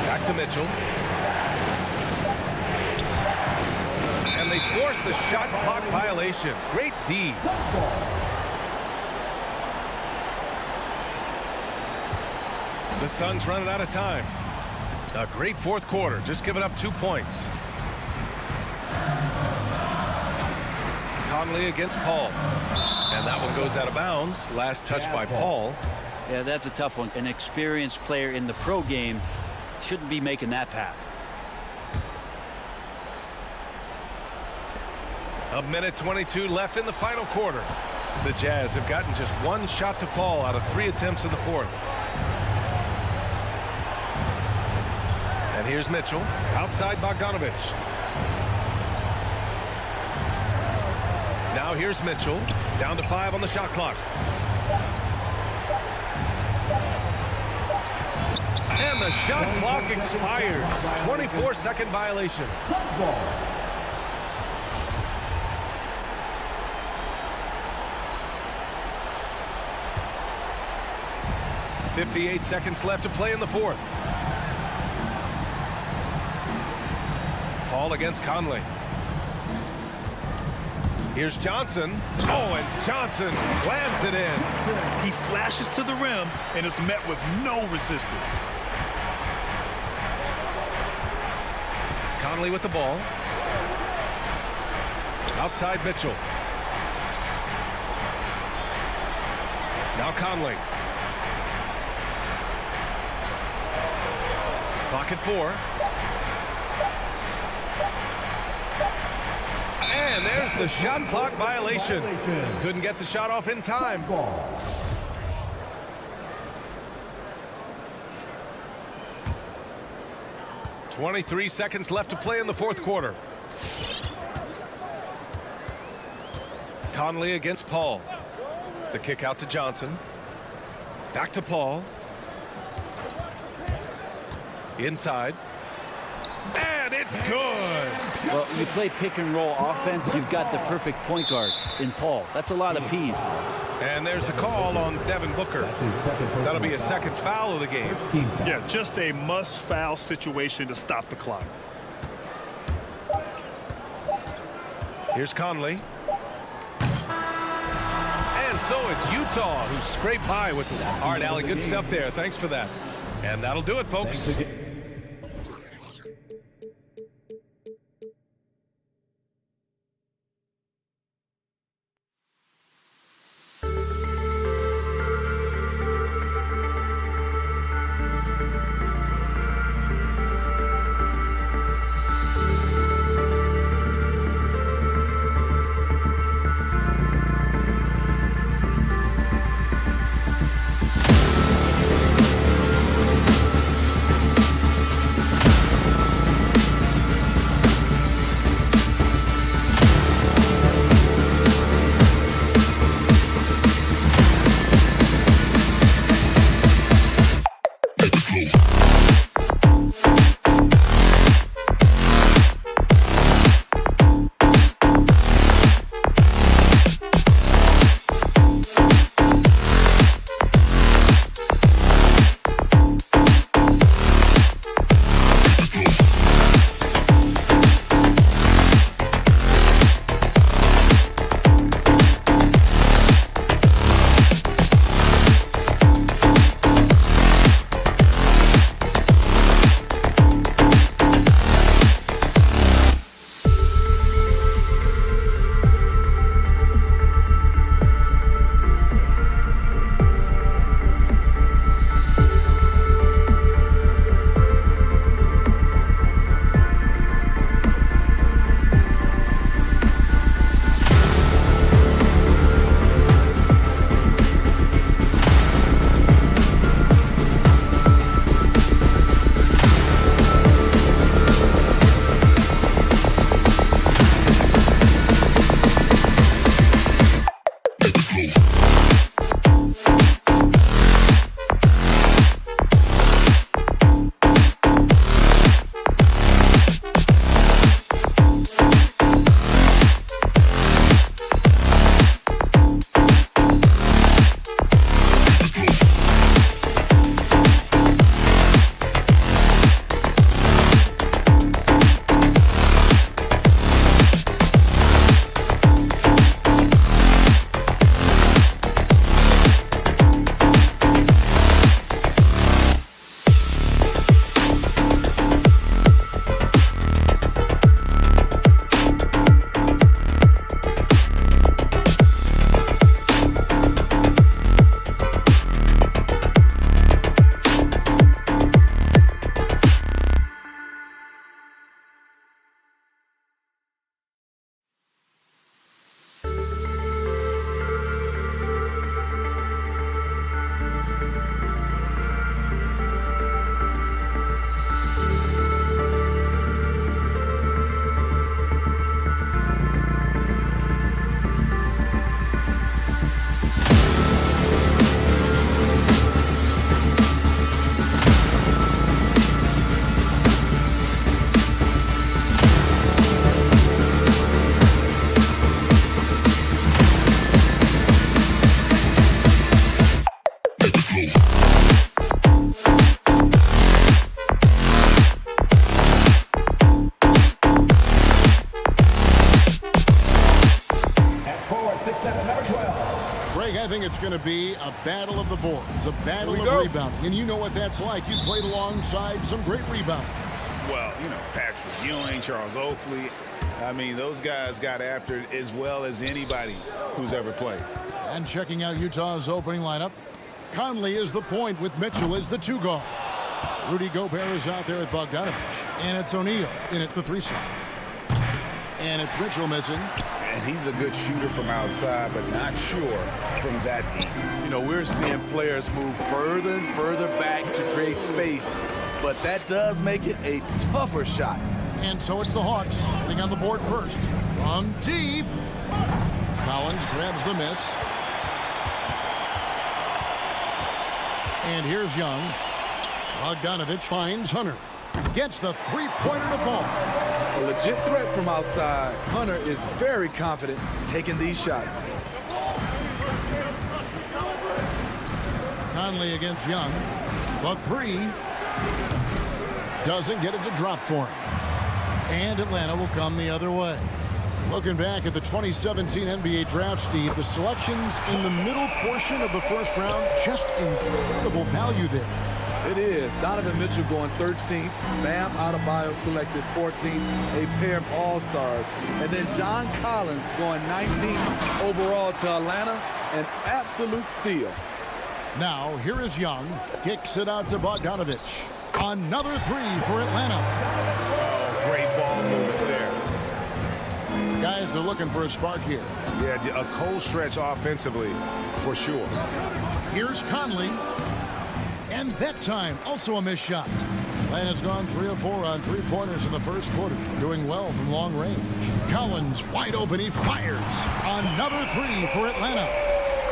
Back to Mitchell. And they force the shot clock violation. Great D. The Suns running out of time. A great fourth quarter. Just giving up 2 points. Conley against Paul. And that one goes out of bounds. Last touch by Paul.
Yeah, that's a tough one. An experienced player in the pro game shouldn't be making that pass.
A minute 22 left in the final quarter. The Jazz have gotten just 1 shot to fall out of 3 attempts in the fourth. And here's Mitchell. Outside Bogdanovich. Now here's Mitchell. Down to 5 on the shot clock. And the shot clock expires. 24-second violation. 58 seconds left to play in the fourth. Ball against Conley. Here's Johnson. Oh, and Johnson slams it in.
He flashes to the rim and is met with no resistance.
Conley with the ball. Outside Mitchell. Now Conley. Clock at 4. And there's the shot clock violation. Couldn't get the shot off in time. 23 seconds left to play in the fourth quarter. Conley against Paul. The kick out to Johnson. Back to Paul. Inside. And it's good.
Well, you play pick and roll offense, you've got the perfect point guard in Paul. That's a lot of P's.
And there's the call on Devin Booker. That'll be his second foul of the game.
Yeah, just a must-foul situation to stop the clock.
Here's Conley. And so it's Utah who scraped by with the hard alley. Good stuff there. Thanks for that. And that'll do it, folks.
Greg, I think it's going to be a battle of the boards, a battle of rebounding. And you know what that's like. You played alongside some great rebounders.
Well, you know, Patrick Ewing, Charles Oakley. I mean, those guys got after it as well as anybody who's ever played.
And checking out Utah's opening lineup, Conley is the point with Mitchell as the 2 guard. Rudy Gobert is out there with Bogdanovich. And it's O'Neal in at the 3 slot. And it's Mitchell missing.
And he's a good shooter from outside, but not sure from that deep.
You know, we're seeing players move further and further back to create space, but that does make it a tougher shot.
And so it's the Hawks getting on the board first. From deep. Collins grabs the miss. And here's Young. Bogdanovich finds Hunter. Gets the 3-pointer to fall.
A legit threat from outside. Hunter is very confident taking these shots.
Conley against Young. The 3 doesn't get it to drop for him. And Atlanta will come the other way. Looking back at the 2017 NBA draft, Steve, the selections in the middle portion of the first round, just incredible value there.
It is. Donovan Mitchell going 13th. Bam Adebayo selected 14th. A pair of all-stars. And then John Collins going 19th overall to Atlanta. An absolute steal.
Now, here is Young. Kicks it out to Bogdanovich. Another 3 for Atlanta.
Oh, great ball movement there.
Guys are looking for a spark here.
Yeah, a cold stretch offensively, for sure.
Here's Conley. And that time, also a missed shot. Atlanta's gone 3 of 4 on 3-pointers in the first quarter. Doing well from long range. Collins wide open. He fires. Another 3 for Atlanta.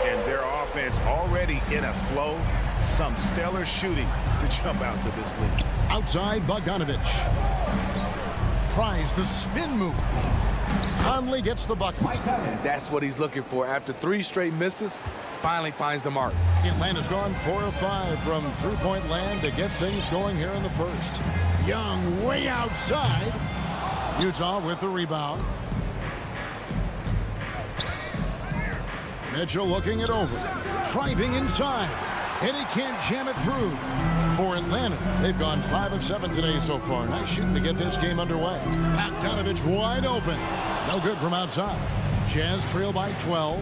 And their offense already in a flow. Some stellar shooting to jump out to this lead.
Outside, Bogdanovich. Tries the spin move. Conley gets the bucket.
And that's what he's looking for. After 3 straight misses, finally finds the mark.
Atlanta's gone 4 of 5 from 3-point land to get things going here in the first. Young way outside. Utah with the rebound. Mitchell looking it over. Driving inside. And he can't jam it through. For Atlanta, they've gone 5 of 7 today so far. Nice shooting to get this game underway. Bogdanovich wide open. No good from outside. Jazz trail by 12.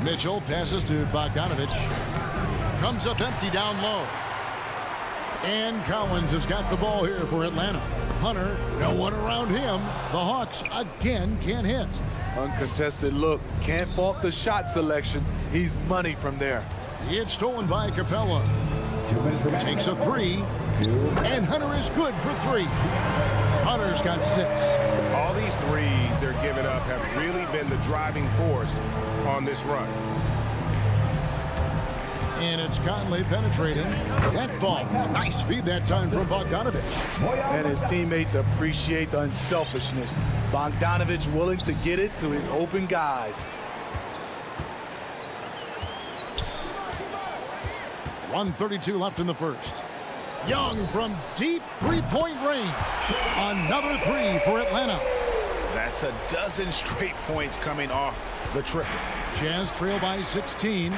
Mitchell passes to Bogdanovich. Comes up empty down low. And Collins has got the ball here for Atlanta. Hunter, no one around him. The Hawks again can't hit.
Uncontested look. Can't fault the shot selection. He's money from there.
It's stolen by Capella. Takes a 3. And Hunter is good for 3. Hunter's got 6.
All these threes they're giving up have really been the driving force on this run.
And it's Conley penetrating. That ball. Nice feed that time from Bogdanovich.
And his teammates appreciate the unselfishness. Bogdanovich willing to get it to his open guys.
.132 left in the first. Young from deep 3-point range. Another 3 for Atlanta.
That's a dozen straight points coming off the triple.
Jazz trail by 16.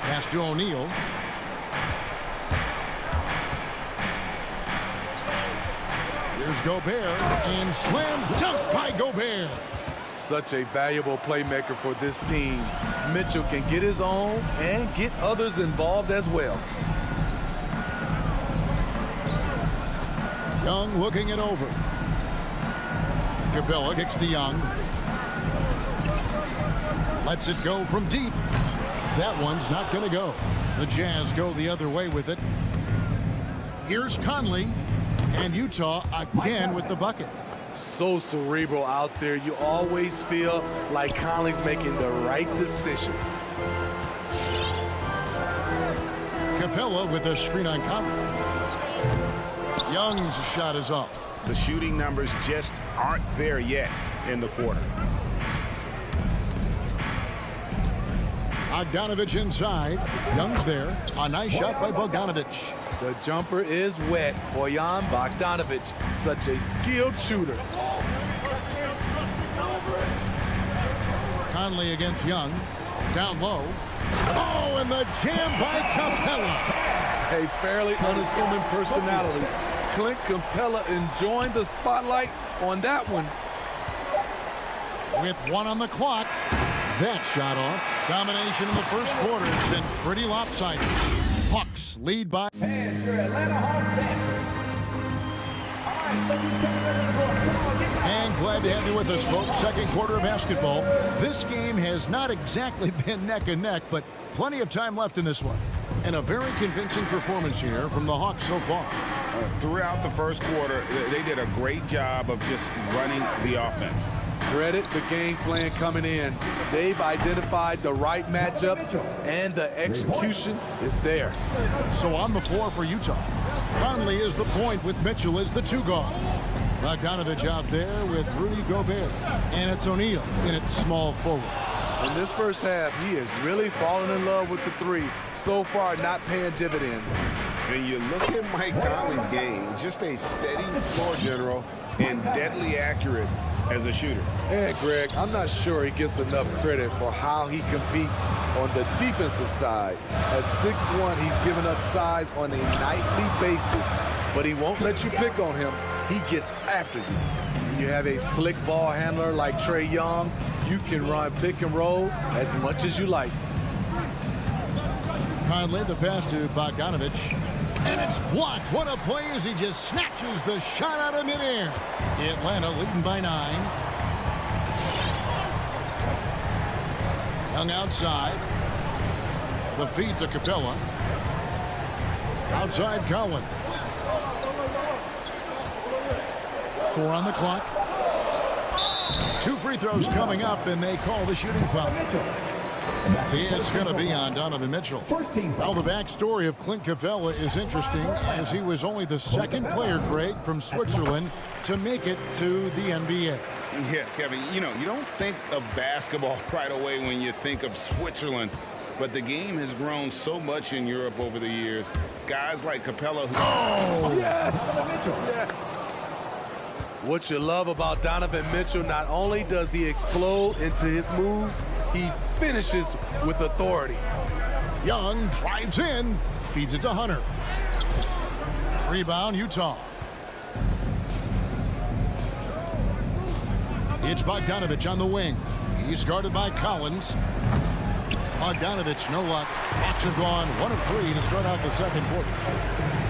Pass to O'Neal. Here's Gobert. And slam dunk by Gobert.
Such a valuable playmaker for this team. Mitchell can get his own and get others involved as well.
Young looking it over. Capella kicks to Young. Lets it go from deep. That one's not going to go. The Jazz go the other way with it. Here's Conley. And Utah again with the bucket.
So cerebral out there. You always feel like Conley's making the right decision.
Capella with a screen on Conley. Young's shot is off.
The shooting numbers just aren't there yet in the quarter.
Bogdanovich inside. Young's there. A nice shot by Bogdanovich.
The jumper is wet. Bojan Bogdanovich, such a skilled shooter.
Conley against Young. Down low. Oh, and the jam by Capella.
A fairly unassuming personality. Clint Capella enjoying the spotlight on that one.
With 1 on the clock. That shot off. Domination in the first quarter. It's been pretty lopsided. Hawks lead by.
And your Atlanta Hawks dancers.
And glad to have you with us, folks. Second quarter of basketball. This game has not exactly been neck and neck, but plenty of time left in this one. And a very convincing performance here from the Hawks so far.
Throughout the first quarter, they did a great job of just running the offense.
Credit the game plan coming in. They've identified the right matchups, and the execution is there.
So on the floor for Utah, Conley is the point with Mitchell as the 2 guard. Bogdanovich out there with Rudy Gobert. And it's O'Neal in its small forward.
In this first half, he is really falling in love with the 3. So far, not paying dividends.
When you look at Mike Conley's game, just a steady floor general and deadly accurate as a shooter.
And Greg, I'm not sure he gets enough credit for how he competes on the defensive side. At 6'1", he's giving up size on a nightly basis, but he won't let you pick on him. He gets after you. When you have a slick ball handler like Trae Young, you can run pick and roll as much as you like.
Conley, the pass to Bogdanovich. And it's blocked. What a play as he just snatches the shot out of midair. Atlanta leading by 9. Young outside. The feed to Capella. Outside Collins. 4 on the clock. 2 free throws coming up, and they call the shooting foul. It's going to be on Donovan Mitchell. Well, the backstory of Clint Capella is interesting, as he was only the 2nd player, Greg, from Switzerland to make it to the NBA.
Yeah, Kevin, you know, you don't think of basketball right away when you think of Switzerland, but the game has grown so much in Europe over the years. Guys like Capella who...
Oh, yes! Yes! What you love about Donovan Mitchell, not only does he explode into his moves, he finishes with authority.
Young drives in, feeds it to Hunter. Rebound, Utah. It's Bogdanovich on the wing. He's guarded by Collins. Bogdanovich, no luck. Hawks have gone 1 of 3 to start out the second quarter.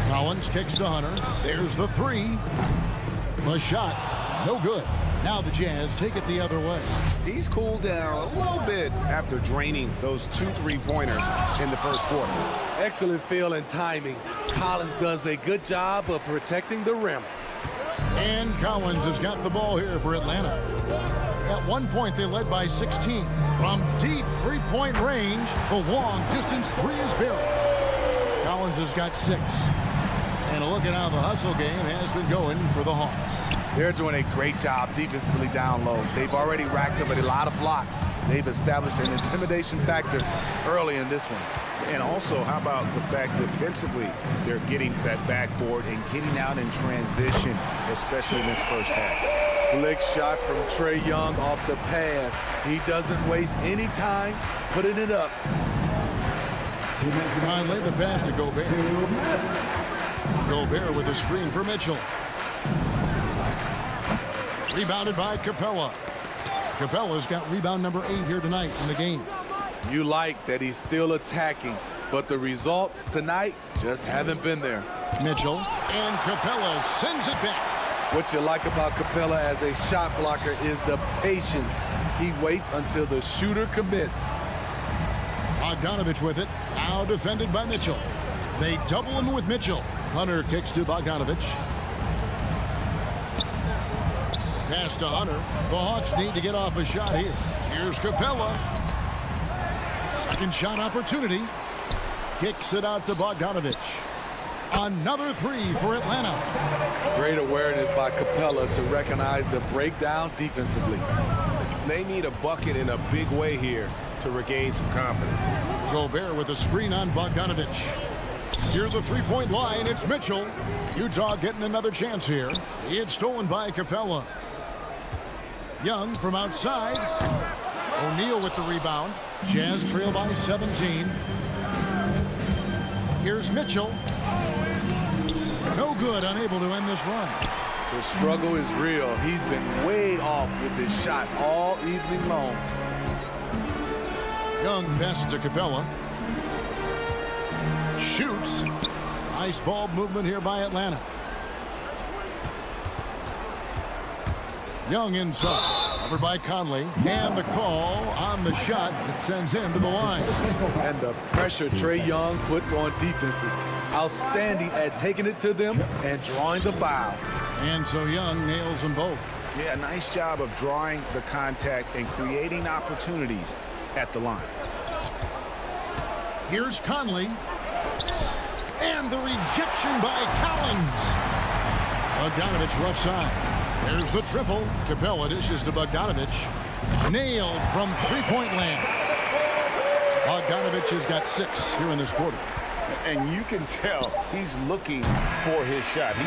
Collins kicks to Hunter. There's the 3. The shot, no good. Now the Jazz take it the other way.
He's cooled down a little bit after draining those 2 3-pointers in the first quarter.
Excellent feel and timing. Collins does a good job of protecting the rim.
And Collins has got the ball here for Atlanta. At one point, they led by 16. From deep 3-point range, the long distance 3 is buried. Collins has got 6. And a look at how the hustle game has been going for the Hawks.
They're doing a great job defensively down low. They've already racked up a lot of blocks. They've established an intimidation factor early in this one.
And also, how about the fact defensively, they're getting that backboard and getting out in transition, especially in this first half.
Slick shot from Trae Young off the pass. He doesn't waste any time putting it up.
Finally, the pass to Gobert. Gobert with a screen for Mitchell. Rebounded by Capella. Capella's got rebound number 8 here tonight in the game.
You like that he's still attacking, but the results tonight just haven't been there.
Mitchell and Capella sends it back.
What you like about Capella as a shot blocker is the patience. He waits until the shooter commits.
Bogdanovich with it. Now defended by Mitchell. They double him with Mitchell. Hunter kicks to Bogdanovich. Pass to Hunter. The Hawks need to get off a shot here. Here's Capella. Second shot opportunity. Kicks it out to Bogdanovich. Another 3 for Atlanta.
Great awareness by Capella to recognize the breakdown defensively.
They need a bucket in a big way here to regain some confidence.
Gobert with a screen on Bogdanovich. Near the 3-point line, it's Mitchell. Utah getting another chance here. It's stolen by Capella. Young from outside. O'Neal with the rebound. Jazz trail by 17. Here's Mitchell. No good, unable to end this run.
The struggle is real. He's been way off with his shot all evening long.
Young passes to Capella. Shoots. Nice ball movement here by Atlanta. Young inside. Over by Conley. And the call on the shot that sends him to the line.
And the pressure Trae Young puts on defenses. Outstanding at taking it to them and drawing the foul.
And so Young nails them both.
Yeah, nice job of drawing the contact and creating opportunities at the line.
Here's Conley. And the rejection by Collins. Bogdanovich left side. There's the triple. Capella dishes to Bogdanovich. Nailed from three-point land. Bogdanovich has got 6 here in this quarter.
And you can tell he's looking for his shot. He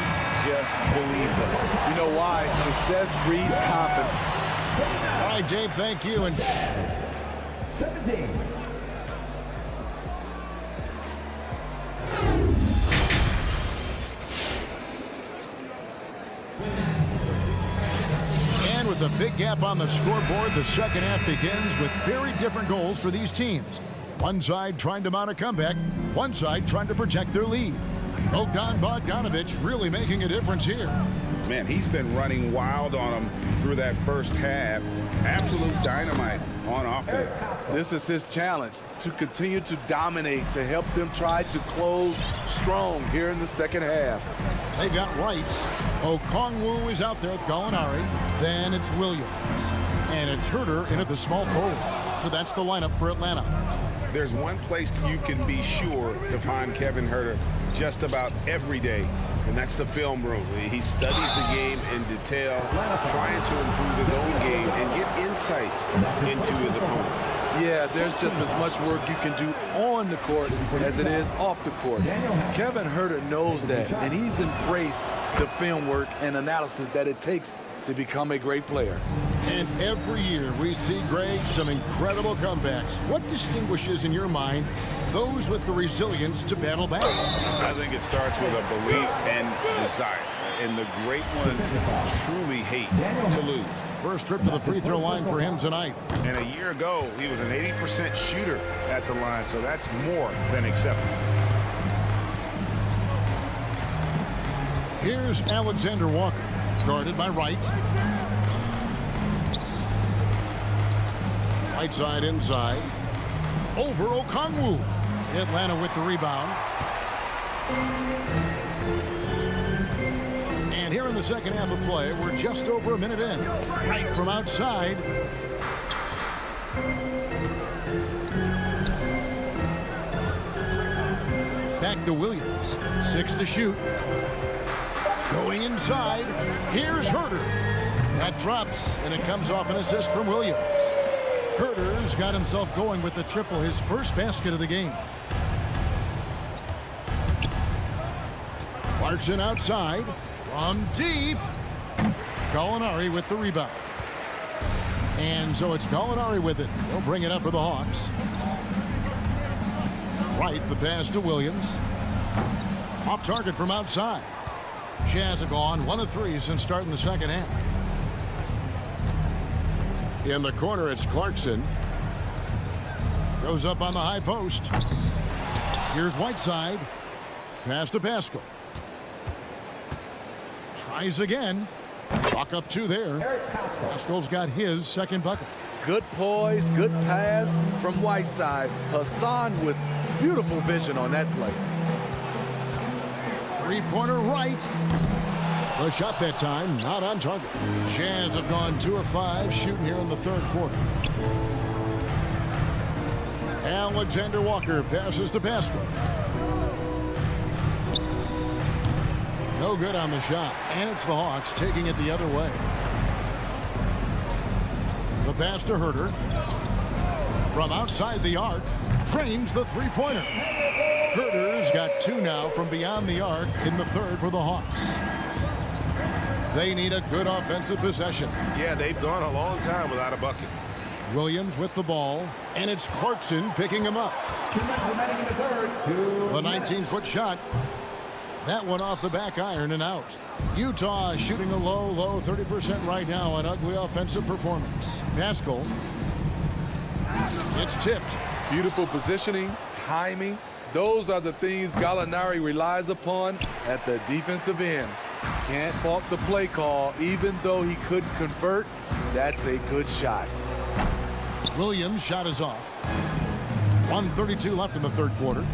just believes it.
You know why? Success breeds confidence.
All right, Dave, thank you. And
17.
And with a big gap on the scoreboard, the second half begins with very different goals for these teams. One side trying to mount a comeback, one side trying to protect their lead. Bogdanovich really making a difference here.
Man, he's been running wild on him through that first half. Absolute dynamite on offense.
This is his challenge, to continue to dominate, to help them try to close strong here in the second half.
They've got Wright. Okongwu is out there with Gallinari. Then it's Williams. And it's Herter in at the small forward. So that's the lineup for Atlanta.
There's one place you can be sure to find Kevin Herter just about every day, and that's the film room. He studies the game in detail, trying to improve his own game and get insights into his opponent.
Yeah, there's just as much work you can do on the court as it is off the court. Kevin Herter knows that, and he's embraced the film work and analysis that it takes to become a great player.
And every year we see, Greg, some incredible comebacks. What distinguishes, in your mind, those with the resilience to battle back?
I think it starts with a belief and desire. And the great ones truly hate to lose.
First trip to the free throw line for him tonight.
And a year ago, he was an 80% shooter at the line, so that's more than acceptable.
Here's Alexander Walker, guarded by Wright. Right side inside. Over Okongwu. Atlanta with the rebound. And here in the second half of play, we're just over a minute in. Right from outside. Back to Williams. 6 to shoot. Going inside. Here's Herter. That drops, and it comes off an assist from Williams. Herter's got himself going with the triple, his first basket of the game. Clarkson outside. From deep. Gallinari with the rebound. And so it's Gallinari with it. He'll bring it up for the Hawks. Right, the pass to Williams. Off target from outside. Jazz have gone 1 of 3 since starting the second half. In the corner, it's Clarkson. Goes up on the high post. Here's Whiteside. Pass to Pascal. Tries again. Chalk up 2 there. Pascal's got his second bucket.
Good poise, good pass from Whiteside. Hassan with beautiful vision on that play.
Three-pointer right. The shot that time, not on target. Jazz have gone 2 of 5 shooting here in the third quarter. Alexander Walker passes to Pascal. No good on the shot, and it's the Hawks taking it the other way. The pass to Herter. From outside the arc, trains the three-pointer. Herter's got 2 now from beyond the arc in the third for the Hawks. They need a good offensive possession.
Yeah, they've gone a long time without a bucket.
Williams with the ball, and it's Clarkson picking him up. The 19-foot shot. That one off the back iron and out. Utah shooting a low 30% right now. An ugly offensive performance. Pascal. It's tipped.
Beautiful positioning, timing. Those are the things Gallinari relies upon at the defensive end. Can't fault the play call, even though he couldn't convert. That's a good shot.
Williams' shot is off. 1:32 left in the third quarter.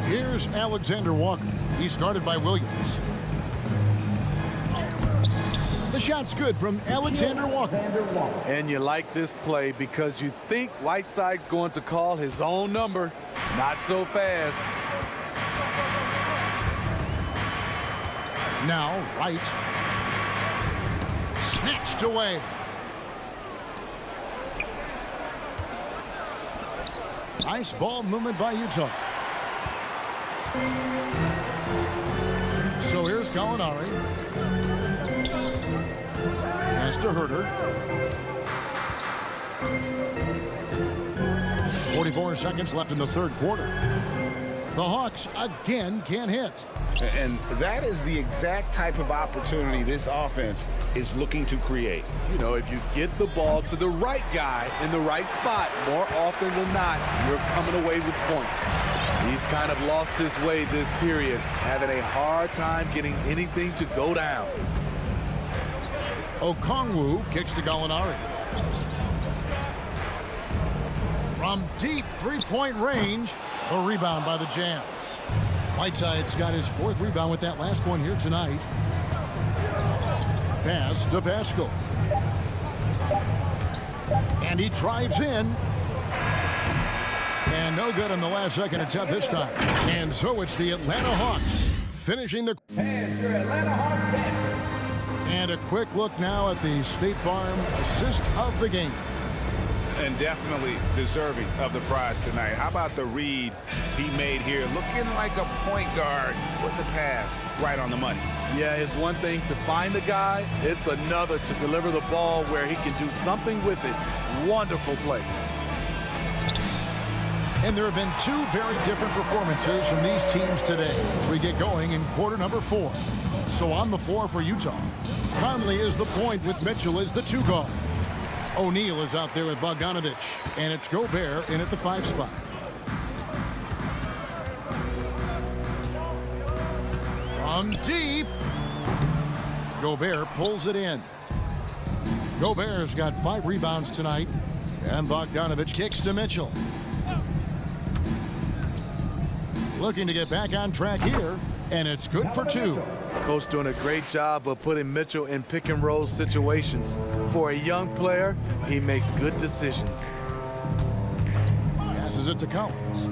Here's Alexander Walker. He started by Williams. The shot's good from Alexander Walker.
And you like this play because you think Whiteside's going to call his own number. Not so fast.
Now, Wright. Snatched away. Nice ball movement by Utah. So here's Gallinari. Pass to Herter. 44 seconds left in the third quarter. The Hawks again can't hit.
And that is the exact type of opportunity this offense is looking to create.
You know, if you get the ball to the right guy in the right spot, more often than not, you're coming away with points. He's kind of lost his way this period, having a hard time getting anything to go down.
Okongwu kicks to Gallinari. From deep three-point range, the rebound by the Jazz. Whiteside's got his fourth rebound with that last one here tonight. Pass to Pascal. And he drives in. And no good on the last second attempt this time. And so it's the Atlanta Hawks finishing the...
And your Atlanta Hawks bench.
And a quick look now at the State Farm assist of the game.
And definitely deserving of the prize tonight. How about the read he made here? Looking like a point guard with the pass right on the money.
Yeah, it's one thing to find the guy. It's another to deliver the ball where he can do something with it. Wonderful play.
And there have been two very different performances from these teams today as we get going in quarter number 4. So on the floor for Utah, Conley is the point with Mitchell as the 2 guard. O'Neal is out there with Bogdanovich, and it's Gobert in at the 5 spot. From deep, Gobert pulls it in. Gobert's got 5 rebounds tonight, and Bogdanovich kicks to Mitchell. Looking to get back on track here, and it's good for 2.
Coach doing a great job of putting Mitchell in pick-and-roll situations. For a young player, he makes good decisions.
Passes it to Collins.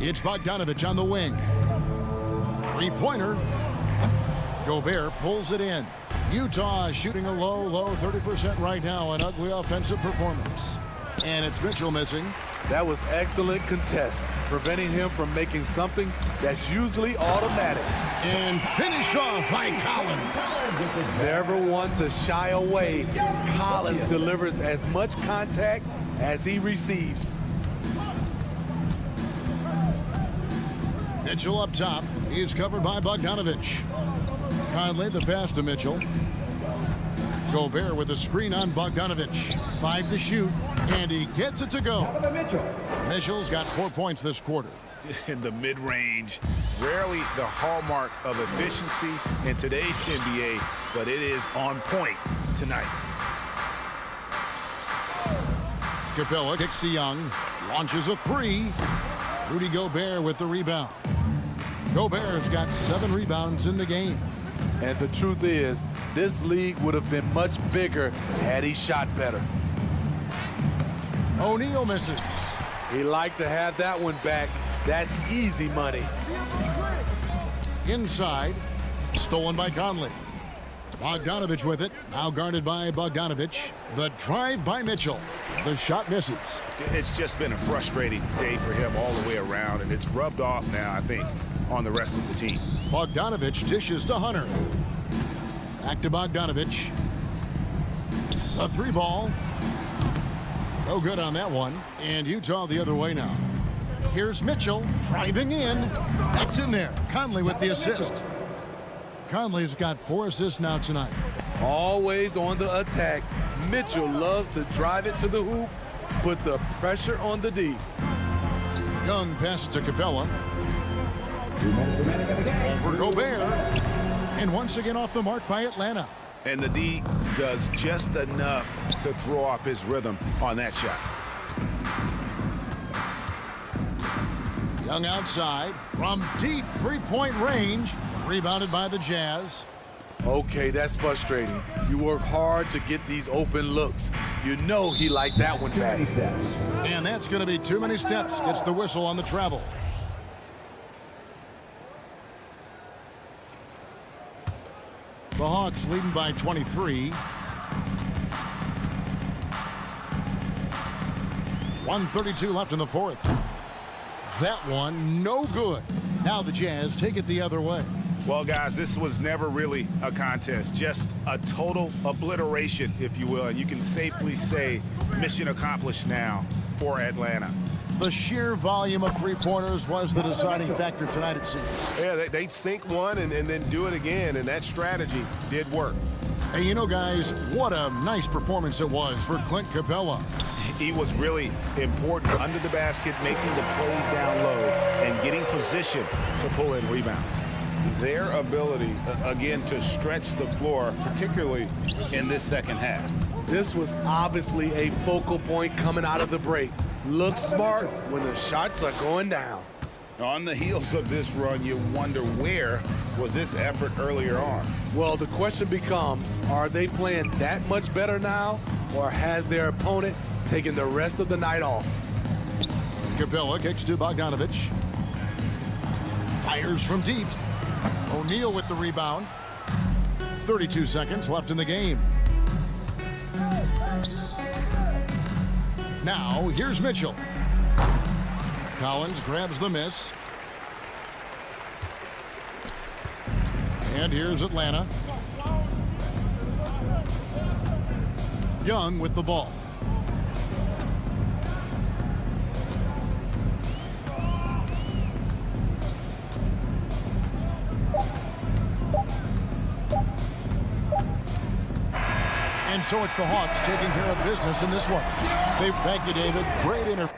It's Bogdanovich on the wing. 3-pointer. Gobert pulls it in. Utah shooting a low 30% right now. An ugly offensive performance. And it's Mitchell missing.
That was excellent contest, preventing him from making something that's usually automatic.
And finished off by Collins.
Never one to shy away. Collins delivers as much contact as he receives.
Mitchell up top. He is covered by Bogdanovich. Conley the pass to Mitchell. Gobert with a screen on Bogdanovich. 5 to shoot, and he gets it to go. Mitchell's got 4 points this quarter.
In the mid-range, rarely the hallmark of efficiency in today's NBA, but it is on point tonight.
Capella kicks to Young, launches a 3. Rudy Gobert with the rebound. Gobert's got 7 rebounds in the game.
And the truth is, this league would have been much bigger had he shot better.
O'Neal misses.
He liked to have that one back. That's easy money.
Inside, stolen by Conley. Bogdanovich with it, now guarded by Bogdanovich. The drive by Mitchell. The shot misses.
It's just been a frustrating day for him all the way around, and it's rubbed off now, I think, on the rest of the team.
Bogdanovich dishes to Hunter. Back to Bogdanovich. A three ball. No good on that one. And Utah the other way now. Here's Mitchell driving in. That's in there. Conley with the assist. Conley's got 4 assists now tonight.
Always on the attack. Mitchell loves to drive it to the hoop, put the pressure on the D.
Young passes to Capella. Over Gobert. And once again off the mark by Atlanta.
And the D does just enough to throw off his rhythm on that shot.
Young outside from deep three-point range. Rebounded by the Jazz.
Okay, that's frustrating. You work hard to get these open looks. You know he liked that one back.
And that's going to be too many steps. Gets the whistle on the travel. The Hawks leading by 23. 1:32 left in the fourth. That one, no good. Now the Jazz take it the other way.
Well, guys, this was never really a contest. Just a total obliteration, if you will. And you can safely say mission accomplished now for Atlanta.
The sheer volume of three-pointers was the deciding factor tonight, it seems.
Yeah, they'd sink one and then do it again, and that strategy did work.
Hey, you know, guys, what a nice performance it was for Clint Capella.
He was really important under the basket, making the plays down low and getting position to pull in rebounds. Their ability, again, to stretch the floor, particularly in this second half.
This was obviously a focal point coming out of the break. Look smart when the shots are going down.
On the heels of this run, you wonder where was this effort earlier on?
Well, the question becomes, are they playing that much better now, or has their opponent taken the rest of the night off?
Capella kicks to Bogdanovich. Fires from deep. O'Neal with the rebound. 32 seconds left in the game. Now, here's Mitchell. Collins grabs the miss. And here's Atlanta. Young with the ball. And so it's the Hawks taking care of business in this one. Thank you, David. Great interview.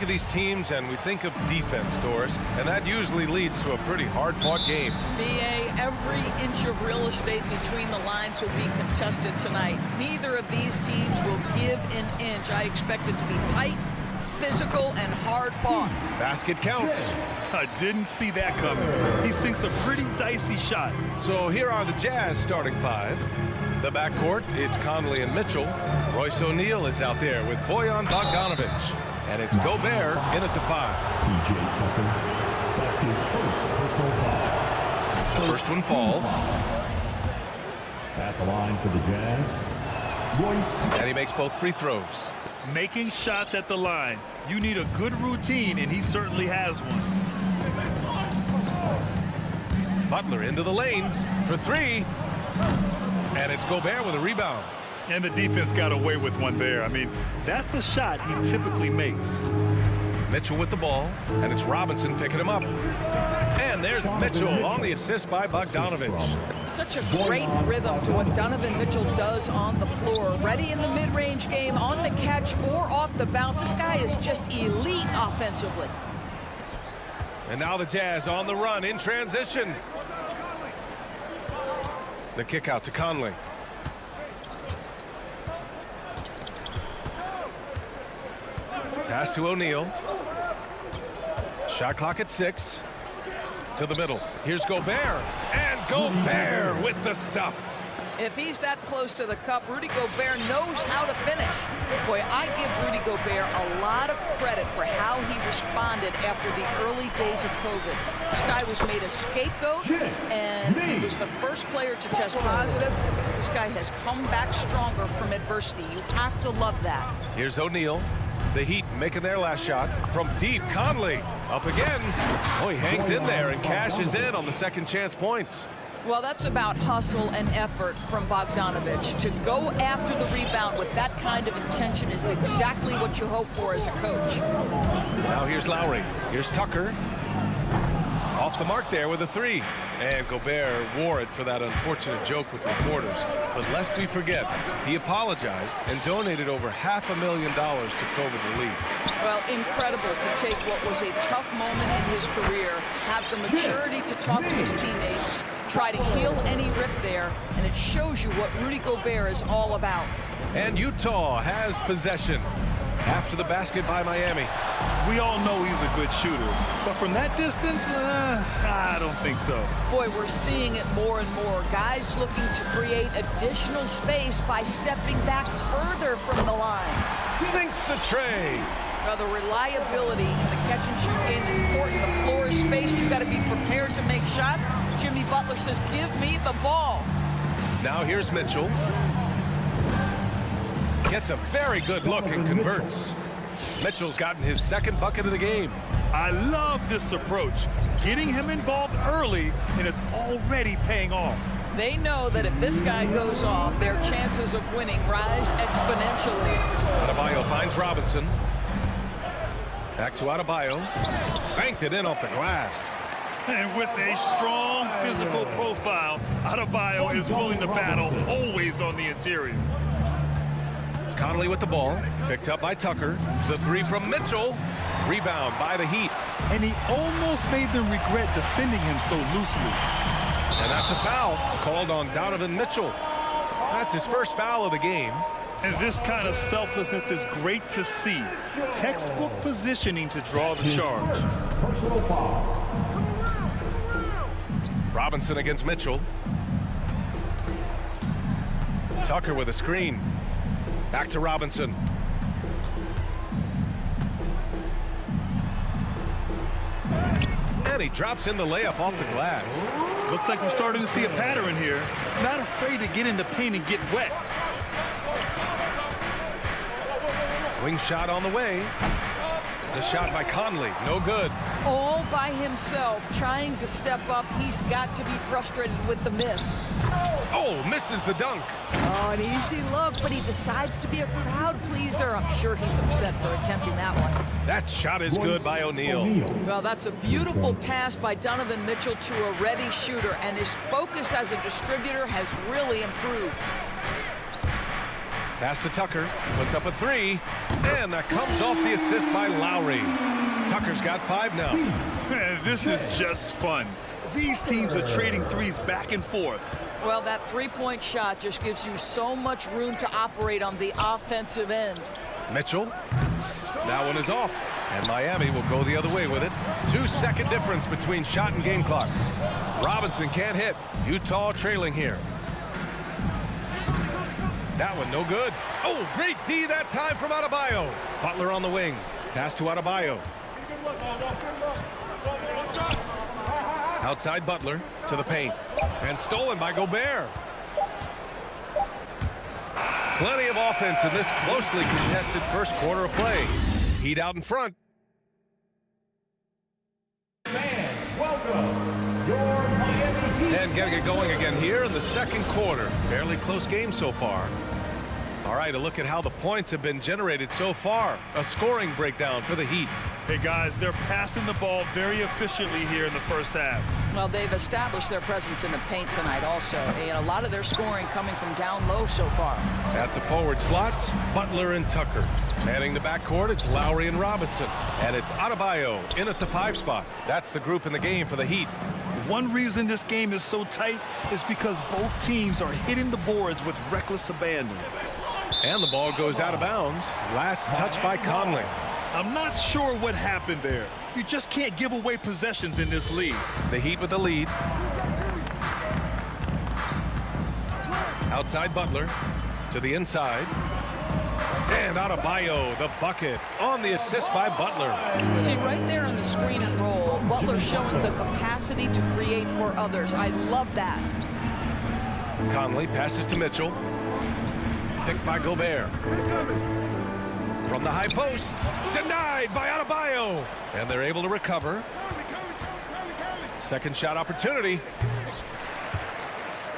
These teams and we think of defense, Doris, and that usually leads to a pretty hard-fought game.
BA, every inch of real estate between the lines will be contested tonight. Neither of these teams will give an inch. I expect it to be tight, physical, and hard-fought.
Basket counts.
I didn't see that coming. He sinks a pretty dicey shot.
So here are the Jazz starting five. The backcourt, it's Conley and Mitchell. Royce O'Neal is out there with Bojan Bogdanovic. And it's Gobert in at the 5.
PJ Tucker, that's his first personal foul.
The first one falls.
At the line for the Jazz, Royce.
And he makes both free throws.
Making shots at the line. You need a good routine, and he certainly has one.
Butler into the lane for 3. And it's Gobert with a rebound.
And the defense got away with one there. I mean, that's a shot he typically makes.
Mitchell with the ball, and it's Robinson picking him up. And there's Mitchell on the assist by Bogdanovic.
Such a great rhythm to what Donovan Mitchell does on the floor. Ready in the mid-range game, on the catch or off the bounce. This guy is just elite offensively.
And now the Jazz on the run in transition. The kick out to Conley. Pass to O'Neal. Shot clock at 6. To the middle. Here's Gobert. And Gobert with the stuff.
If he's that close to the cup, Rudy Gobert knows how to finish. Boy, I give Rudy Gobert a lot of credit for how he responded after the early days of COVID. This guy was made a scapegoat, and he was the first player to test positive. This guy has come back stronger from adversity. You have to love that.
Here's O'Neal. The Heat making their last shot from deep. Conley up again. Oh, he hangs in there and cashes in on the second chance points.
Well, that's about hustle and effort from Bogdanovic. To go after the rebound with that kind of intention is exactly what you hope for as a coach.
Now here's Lowry. Here's Tucker. Off the mark there with a 3. And Gobert wore it for that unfortunate joke with reporters. But lest we forget, he apologized and donated over $500,000 to COVID relief.
Well, incredible to take what was a tough moment in his career, have the maturity to talk to his teammates, try to heal any rift there, and it shows you what Rudy Gobert is all about.
And Utah has possession after the basket by Miami.
We all know he's a good shooter, but from that distance, I don't think so.
Boy, we're seeing it more and more. Guys looking to create additional space by stepping back further from the line.
Sinks the tray.
Now, the reliability in the catch and shoot game is important. The floor is spaced. You've got to be prepared to make shots. Jimmy Butler says, give me the ball.
Now here's Mitchell. Gets a very good look and converts. Mitchell's gotten his second bucket of the game.
I love this approach. Getting him involved early, and it's already paying off.
They know that if this guy goes off, their chances of winning rise exponentially.
Adebayo finds Robinson. Back to Adebayo. Banked it in off the glass.
And with a strong physical profile, Adebayo is willing to battle, always on the interior.
Conley with the ball, picked up by Tucker. The 3 from Mitchell, rebound by the Heat.
And he almost made them regret defending him so loosely.
And that's a foul called on Donovan Mitchell. That's his first foul of the game.
And this kind of selflessness is great to see. Textbook positioning to draw the charge.
Personal foul.
Robinson against Mitchell. Tucker with a screen. Back to Robinson. And he drops in the layup off the glass.
Looks like we're starting to see a pattern here. Not afraid to get in the paint and get wet.
Wing shot on the way. The shot by Conley, no good.
All by himself, trying to step up. He's got to be frustrated with the miss.
Oh, misses the dunk.
Oh, an easy look, but he decides to be a crowd pleaser. I'm sure he's upset for attempting that one.
That shot is good by O'Neal.
Well, that's a beautiful pass by Donovan Mitchell to a ready shooter, and his focus as a distributor has really improved.
Pass to Tucker, puts up a three, and that comes off the assist by Lowry. Tucker's got 5 now.
Man, this is just fun. These teams are trading threes back and forth.
Well, that three-point shot just gives you so much room to operate on the offensive end.
Mitchell, that one is off, and Miami will go the other way with it. 2-second difference between shot and game clock. Robinson can't hit. Utah trailing here. That one no good. Oh, great D that time from Adebayo. Butler on the wing. Pass to Adebayo. Outside Butler to the paint. And stolen by Gobert. Plenty of offense in this closely contested first quarter of play. Heat out in front. And getting it going again here in the second quarter. Fairly close game so far. All right, a look at how the points have been generated so far. A scoring breakdown for the Heat.
Hey, guys, they're passing the ball very efficiently here in the first half.
Well, they've established their presence in the paint tonight also. And a lot of their scoring coming from down low so far.
At the forward slots, Butler and Tucker. Manning the backcourt, it's Lowry and Robinson. And it's Adebayo in at the 5 spot. That's the group in the game for the Heat.
One reason this game is so tight is because both teams are hitting the boards with reckless abandon.
And the ball goes out of bounds. Last touch by Conley.
I'm not sure what happened there. You just can't give away possessions in this league.
The Heat with the lead. Outside Butler to the inside. And Adebayo, the bucket on the assist by Butler.
See, right there on the screen and roll, Butler showing the capacity to create for others. I love that.
Conley passes to Mitchell. Picked by Gobert. From the high post. Denied by Adebayo. And they're able to recover. Second shot opportunity.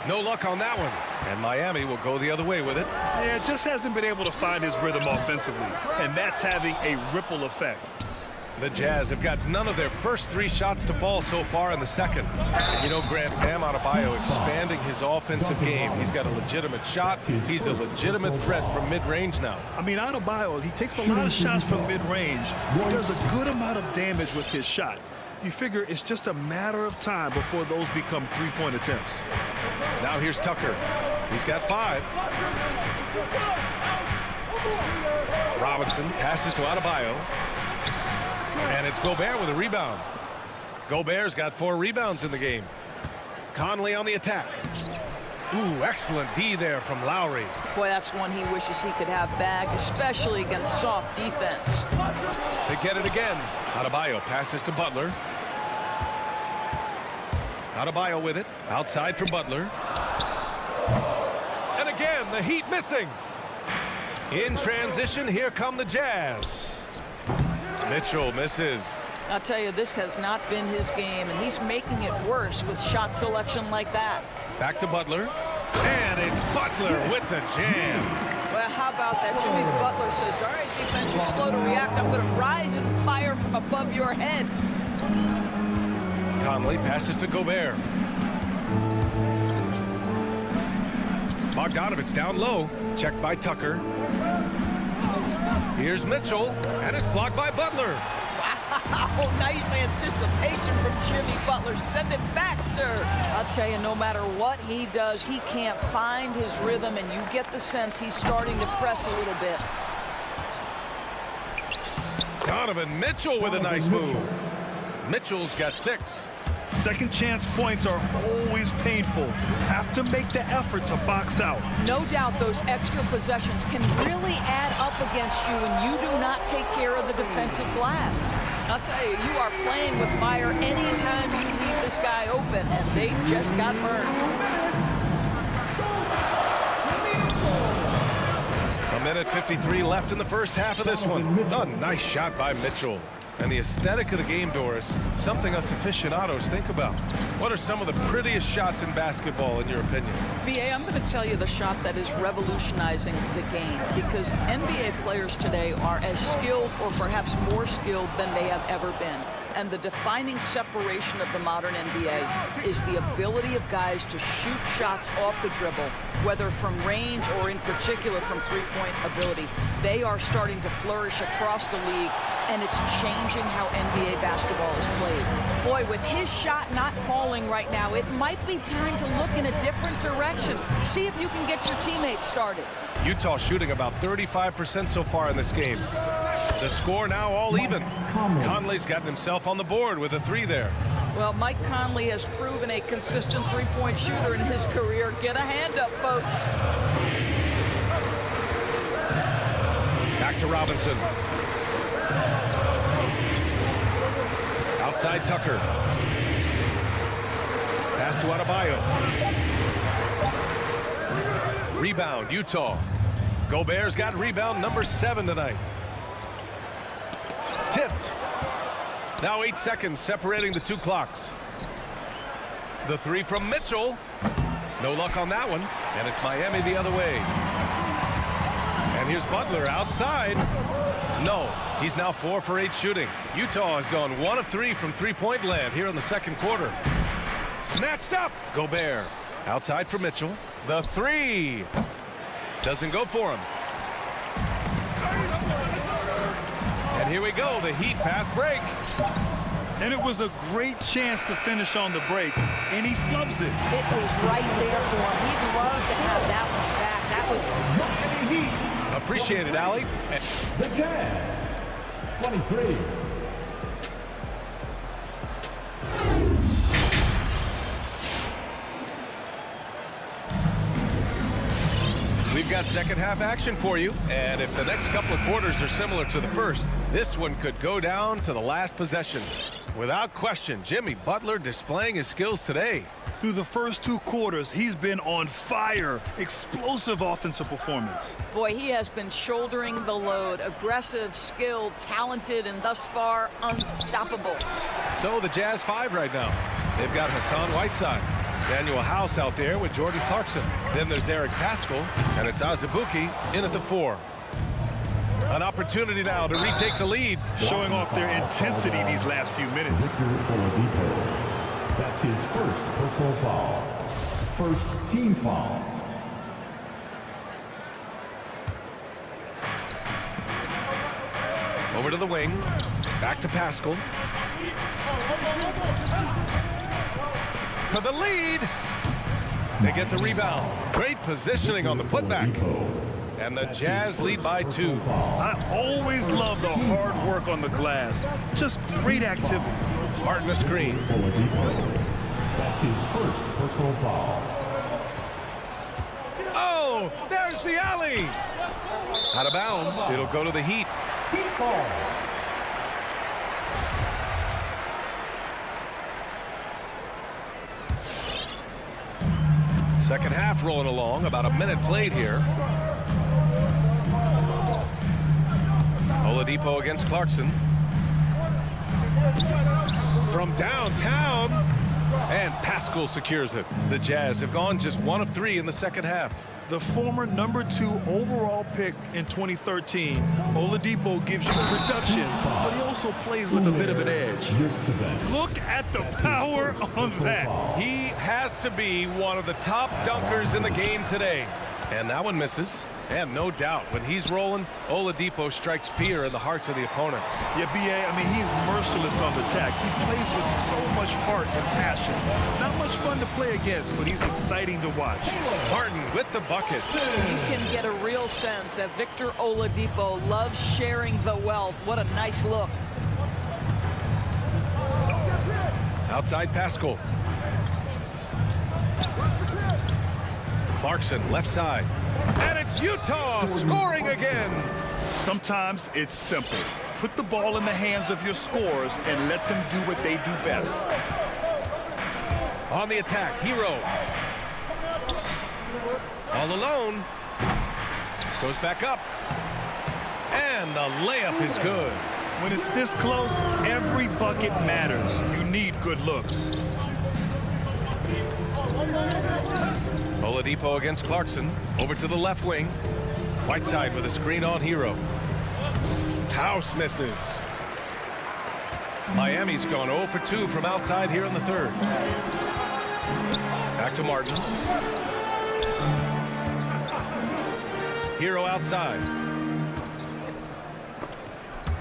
No luck on that one. And Miami will go the other way with it.
Yeah, just hasn't been able to find his rhythm offensively. And that's having a ripple effect.
The Jazz have got none of their first 3 shots to fall so far in the second. And you know, Grant, Bam Adebayo expanding his offensive game. He's got a legitimate shot. He's a legitimate threat from mid-range now.
I mean, Adebayo, he takes a lot of shots from mid-range. He does a good amount of damage with his shot. You figure it's just a matter of time before those become 3-point attempts.
Now here's Tucker. He's got 5. Robinson passes to Adebayo. And it's Gobert with a rebound. Gobert's got 4 rebounds in the game. Conley on the attack. Ooh, excellent D there from Lowry.
Boy, that's one he wishes he could have back, especially against soft defense.
They get it again. Adebayo passes to Butler. Adebayo with it. Outside from Butler. And again, the Heat missing. In transition, here come the Jazz. Mitchell misses.
I'll tell you, this has not been his game, and he's making it worse with shot selection like that.
Back to Butler. And it's Butler with the jam.
Well, how about that? Jimmy Butler says, all right, defense, you're slow to react. I'm going to rise and fire from above your head.
Conley passes to Gobert. Bogdanovich down low. Checked by Tucker. Here's Mitchell, and it's blocked by Butler.
Oh, nice anticipation from Jimmy Butler. Send it back, sir. I'll tell you, no matter what he does, he can't find his rhythm, and you get the sense he's starting to press a little bit.
Donovan Mitchell with a nice move. Mitchell's got 6.
Second chance points are always painful. Have to make the effort to box out.
No doubt those extra possessions can really add up against you when you do not take care of the defensive glass. I'll tell you, you are playing with fire anytime you leave this guy open, and they just got burned.
A minute 53 left in the first half of this one. Oh, nice shot by Mitchell. And the aesthetic of the game, Doris, something us aficionados think about. What are some of the prettiest shots in basketball, in your opinion?
BA, I'm going to tell you the shot that is revolutionizing the game, because NBA players today are as skilled or perhaps more skilled than they have ever been. And the defining separation of the modern NBA is the ability of guys to shoot shots off the dribble, whether from range or in particular from three-point ability. They are starting to flourish across the league, and it's changing how NBA basketball is played. Boy, with his shot not falling right now, it might be time to look in a different direction. See if you can get your teammates started.
Utah shooting about 35% so far in this game. The score now all even. Conley's gotten himself on the board with a 3 there.
Well, Mike Conley has proven a consistent three-point shooter in his career. Get a hand up, folks.
Back to Robinson. Outside Tucker. Pass to Adebayo. Rebound, Utah. Gobert's got rebound number 7 tonight. Tipped. Now 8 seconds separating the 2 clocks. The 3 from Mitchell. No luck on that one. And it's Miami the other way. And here's Butler outside. No, he's now 4 for 8 shooting. Utah has gone 1 of 3 from three-point land here in the second quarter. Snatched up. Gobert outside for Mitchell. The 3 doesn't go for him. And here we go, the Heat fast break.
And it was a great chance to finish on the break, and he flubs it.
It was right there for him. He'd love to have that one back. That was
appreciated, Allie.
The Jazz, 23.
We've got second half action for you, and if the next couple of quarters are similar to the first, this one could go down to the last possession. Without question, Jimmy Butler displaying his skills today.
Through the first 2 quarters, he's been on fire. Explosive offensive performance.
Boy, he has been shouldering the load. Aggressive, skilled, talented, and thus far, unstoppable.
So the Jazz 5 right now. They've got Hassan Whiteside. Daniel House out there with Jordan Clarkson. Then there's Eric Paschall, and it's Azubuike in at the 4. An opportunity now to retake the lead.
Showing off their intensity these last few minutes.
Oladipo. That's his first personal foul. First team foul.
Over to the wing. Back to Paschall. For the lead. They get the rebound. Great positioning on the putback. And the Jazz lead by 2.
I always love the hard work on the glass. Just great activity.
Martin a screen.
That's his first personal foul.
Oh, there's the alley. Out of bounds. It'll go to the Heat.
Heat ball.
Second half rolling along. About a minute played here. Oladipo against Clarkson. From downtown. And Paschall secures it. The Jazz have gone just 1 of 3 in the second half.
The former number 2 overall pick in 2013, Oladipo gives you production, but he also plays with a bit of an edge. Look at the power on that.
He has to be one of the top dunkers in the game today. And that one misses. And no doubt, when he's rolling, Oladipo strikes fear in the hearts of the opponents.
Yeah, B.A., I mean, he's merciless on the attack. He plays with so much heart and passion. Not much fun to play against, but he's exciting to watch.
Martin with the bucket.
You can get a real sense that Victor Oladipo loves sharing the wealth. What a nice look.
Outside Pascal. Clarkson, left side. And it's Utah scoring again.
Sometimes it's simple. Put the ball in the hands of your scorers and let them do what they do best.
On the attack, Hero. All alone. Goes back up. And the layup is good.
When it's this close, every bucket matters. You need good looks.
Oladipo against Clarkson. Over to the left wing. Whiteside with a screen on Hero. House misses. Miami's gone 0 for 2 from outside here in the third. Back to Martin. Hero outside.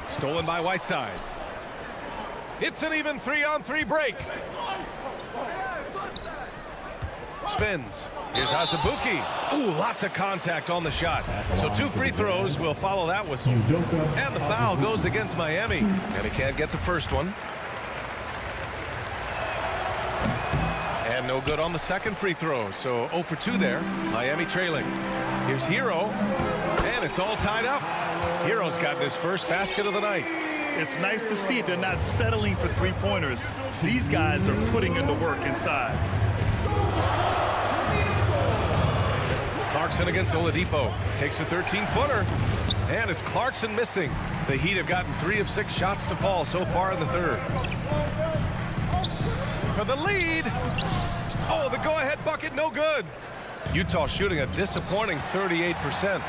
Stolen by Whiteside. It's an even 3-on-3 break. Spins. Here's Azubuike. Ooh, lots of contact on the shot. So 2 free throws will follow that whistle. And the foul goes against Miami. And he can't get the first one. And no good on the second free throw. So 0 for 2 there. Miami trailing. Here's Hero. And it's all tied up. Hero's got his first basket of the night.
It's nice to see they're not settling for three-pointers. These guys are putting in the work inside.
Clarkson against Oladipo. Takes a 13-footer. And it's Clarkson missing. The Heat have gotten 3 of 6 shots to fall so far in the third. For the lead. Oh, the go-ahead bucket, no good. Utah shooting a disappointing 38%.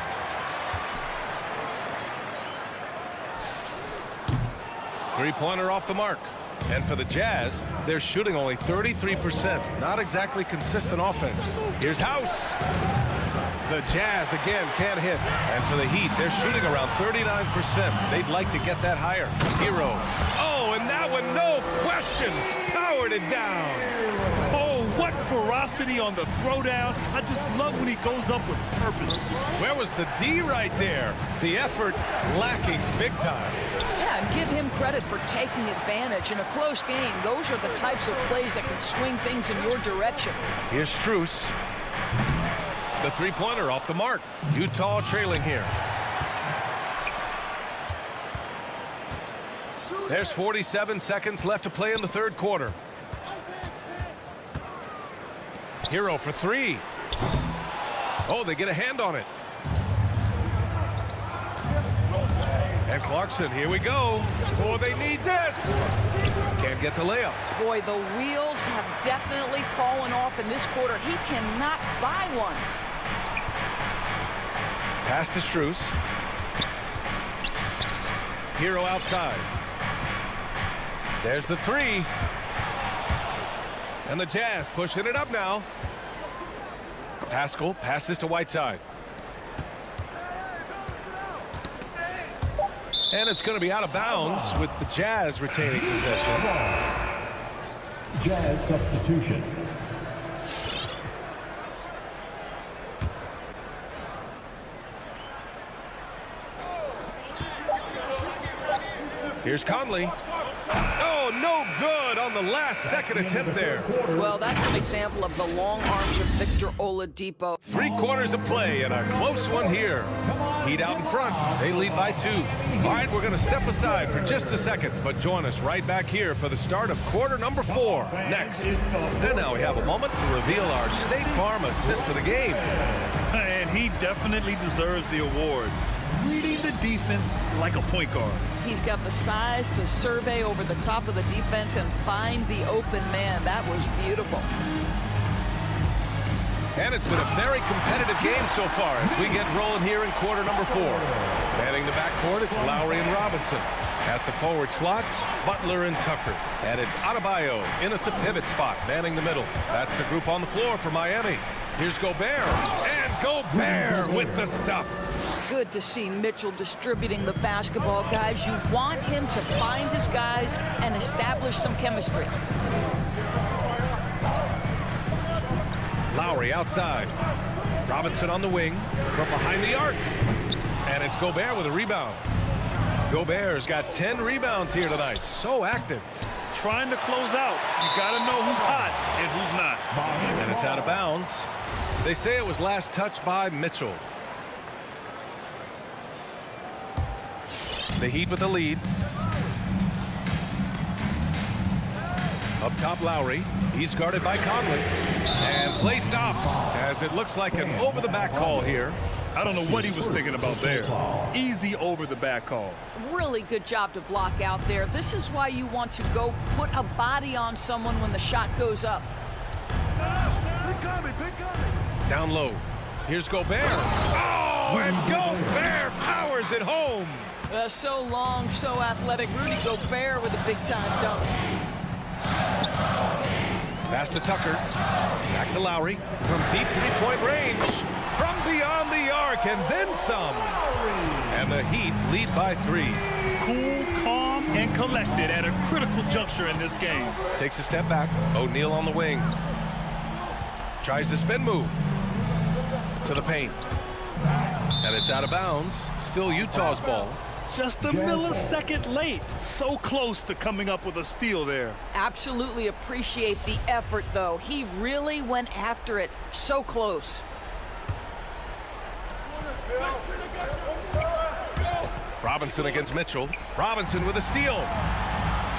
Three-pointer off the mark. And for the Jazz, they're shooting only 33%. Not exactly consistent offense. Here's House. The Jazz again can't hit. And for the Heat, they're shooting around 39%. They'd like to get that higher. Hero. Oh, and that one, no question, powered it down.
Oh, what ferocity on the throwdown. I just love when he goes up with purpose.
Where was the D right there? The effort lacking big time.
Yeah, and give him credit for taking advantage. In a close game, those are the types of plays that can swing things in your direction.
Here's Strus. The three-pointer off the mark. Utah trailing here. There's 47 seconds left to play in the third quarter. Hero for 3. Oh, they get a hand on it. And Clarkson, here we go. Oh, they need this. Can't get the layup.
Boy, the wheels have definitely fallen off in this quarter. He cannot buy one.
Pass to Strus. Hero outside. There's the 3. And the Jazz pushing it up now. Pascal passes to Whiteside. And it's going to be out of bounds with the Jazz retaining possession.
Jazz substitution.
Here's Conley. Oh, no good on the last second attempt there.
Well, that's an example of the long arms of Victor Oladipo.
3 quarters of play and a close one here. Heat out in front. They lead by 2. All right, we're going to step aside for just a second, but join us right back here for the start of quarter number 4 next. And now we have a moment to reveal our State Farm assist of the game.
And he definitely deserves the award. Reading the defense like a point guard.
He's got the size to survey over the top of the defense and find the open man. That was beautiful.
And it's been a very competitive game so far as we get rolling here in quarter number 4. Manning the backcourt, it's Lowry and Robinson. At the forward slots, Butler and Tucker. And it's Adebayo in at the pivot spot, manning the middle. That's the group on the floor for Miami. Here's Gobert. And Gobert with the stuff.
Good to see Mitchell distributing the basketball, guys. You want him to find his guys and establish some chemistry.
Lowry outside. Robinson on the wing from behind the arc. And it's Gobert with a rebound. Gobert's got 10 rebounds here tonight. So active.
Trying to close out. You got to know who's hot and who's not.
And it's out of bounds. They say it was last touched by Mitchell. The Heat with the lead. Up top, Lowry. He's guarded by Conley. And play stops as it looks like an over-the-back call here.
I don't know what he was thinking about there. Easy over-the-back call.
Really good job to block out there. This is why you want to go put a body on someone when the shot goes up.
Down low. Here's Gobert. Oh, and Gobert powers it home.
So long, so athletic. Rudy Gobert with a big-time dunk.
Pass to Tucker. Back to Lowry. From deep three-point range. From beyond the arc, and then some. And the Heat lead by 3.
Cool, calm, and collected at a critical juncture in this game.
Takes a step back. O'Neal on the wing. Tries the spin move. To the paint. And it's out of bounds. Still Utah's ball.
Just a millisecond late. So close to coming up with a steal there.
Absolutely appreciate the effort, though. He really went after it. So close.
Robinson against Mitchell. Robinson with a steal.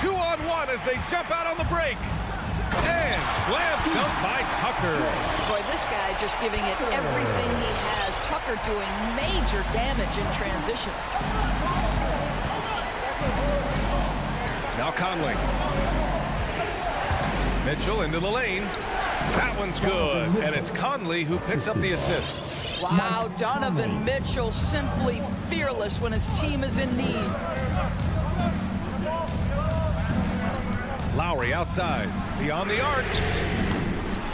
2-on-1 as they jump out on the break. And slam dunk by Tucker.
Boy, this guy just giving it everything he has. Tucker doing major damage in transition.
Now Conley. Mitchell into the lane. That one's good. And it's Conley who picks up the assist.
Wow, Donovan Mitchell simply fearless when his team is in need.
Lowry outside. Beyond the arc.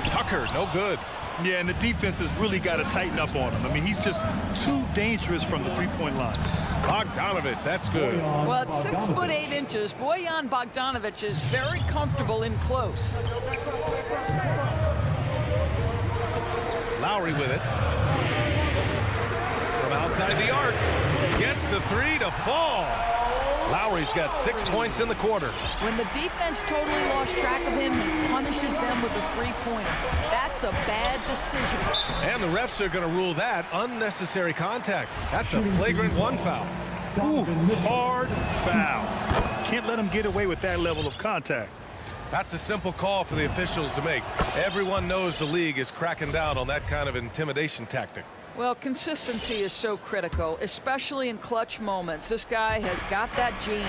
Tucker, no good.
Yeah, and the defense has really got to tighten up on him. I mean, he's just too dangerous from the three-point line.
Bogdanovich, that's good.
Well, at 6'8". Bojan Bogdanovich is very comfortable in close.
Lowry with it. From outside the arc. Gets the 3 to fall. Lowry's got 6 points in the quarter.
When the defense totally lost track of him, he punishes them with a three-pointer. That's a bad decision.
And the refs are going to rule that unnecessary contact. That's a flagrant 1 foul.
Ooh, hard foul. Can't let him get away with that level of contact.
That's a simple call for the officials to make. Everyone knows the league is cracking down on that kind of intimidation tactic.
Well, consistency is so critical, especially in clutch moments. This guy has got that gene.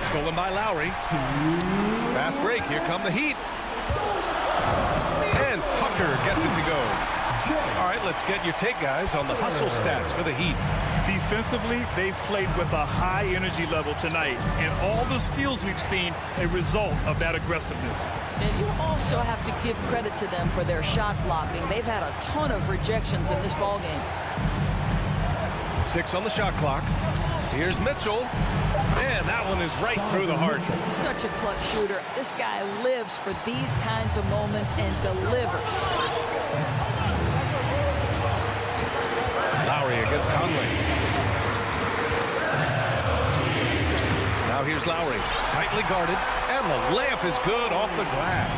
Stolen by Lowry. Fast break. Here come the Heat. And Tucker gets it to go. All right, let's get your take, guys, on the hustle stats for the Heat.
Defensively, they've played with a high energy level tonight, and all the steals we've seen a result of that aggressiveness.
And you also have to give credit to them for their shot blocking. They've had a ton of rejections in this ballgame.
6 on the shot clock. Here's Mitchell. And that one is right through the heart.
Such a clutch shooter. This guy lives for these kinds of moments and delivers.
Lowry against Conley. Now here's Lowry, tightly guarded, and the layup is good off the glass.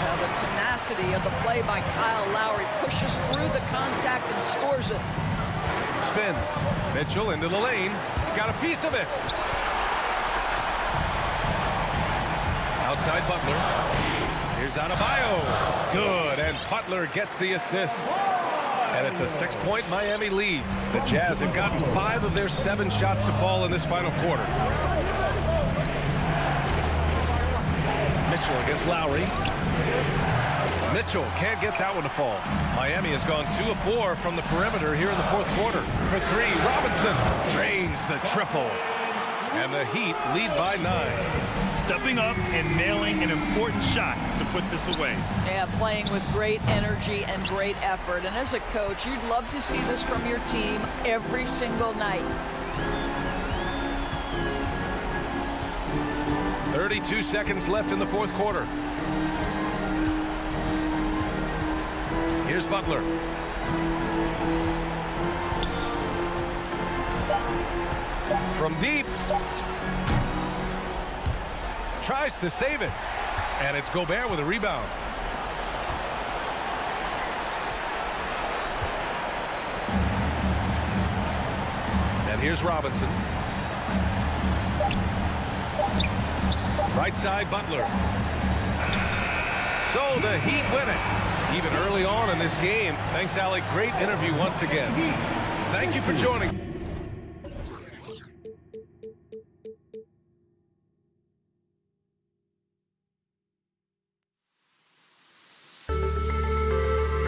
Now the tenacity of the play by Kyle Lowry pushes through the contact and scores it.
Spins. Mitchell into the lane. Got a piece of it. Outside Butler. Here's Adebayo. Good, and Butler gets the assist. And it's a 6-point Miami lead. The Jazz have gotten 5 of their 7 shots to fall in this final quarter. Mitchell against Lowry. Mitchell can't get that one to fall. Miami has gone 2 of 4 from the perimeter here in the 4th quarter. For 3, Robinson drains the triple. And the Heat lead by 9.
Stepping up and nailing an important shot to put this away.
Yeah, playing with great energy and great effort. And as a coach, you'd love to see this from your team every single night.
32 seconds left in the fourth quarter. Here's Butler. From deep. Tries to save it. And it's Gobert with a rebound. And here's Robinson. Right side, Butler. So the Heat win it. Even early on in this game. Thanks, Alec. Great interview once again. Thank you for joining.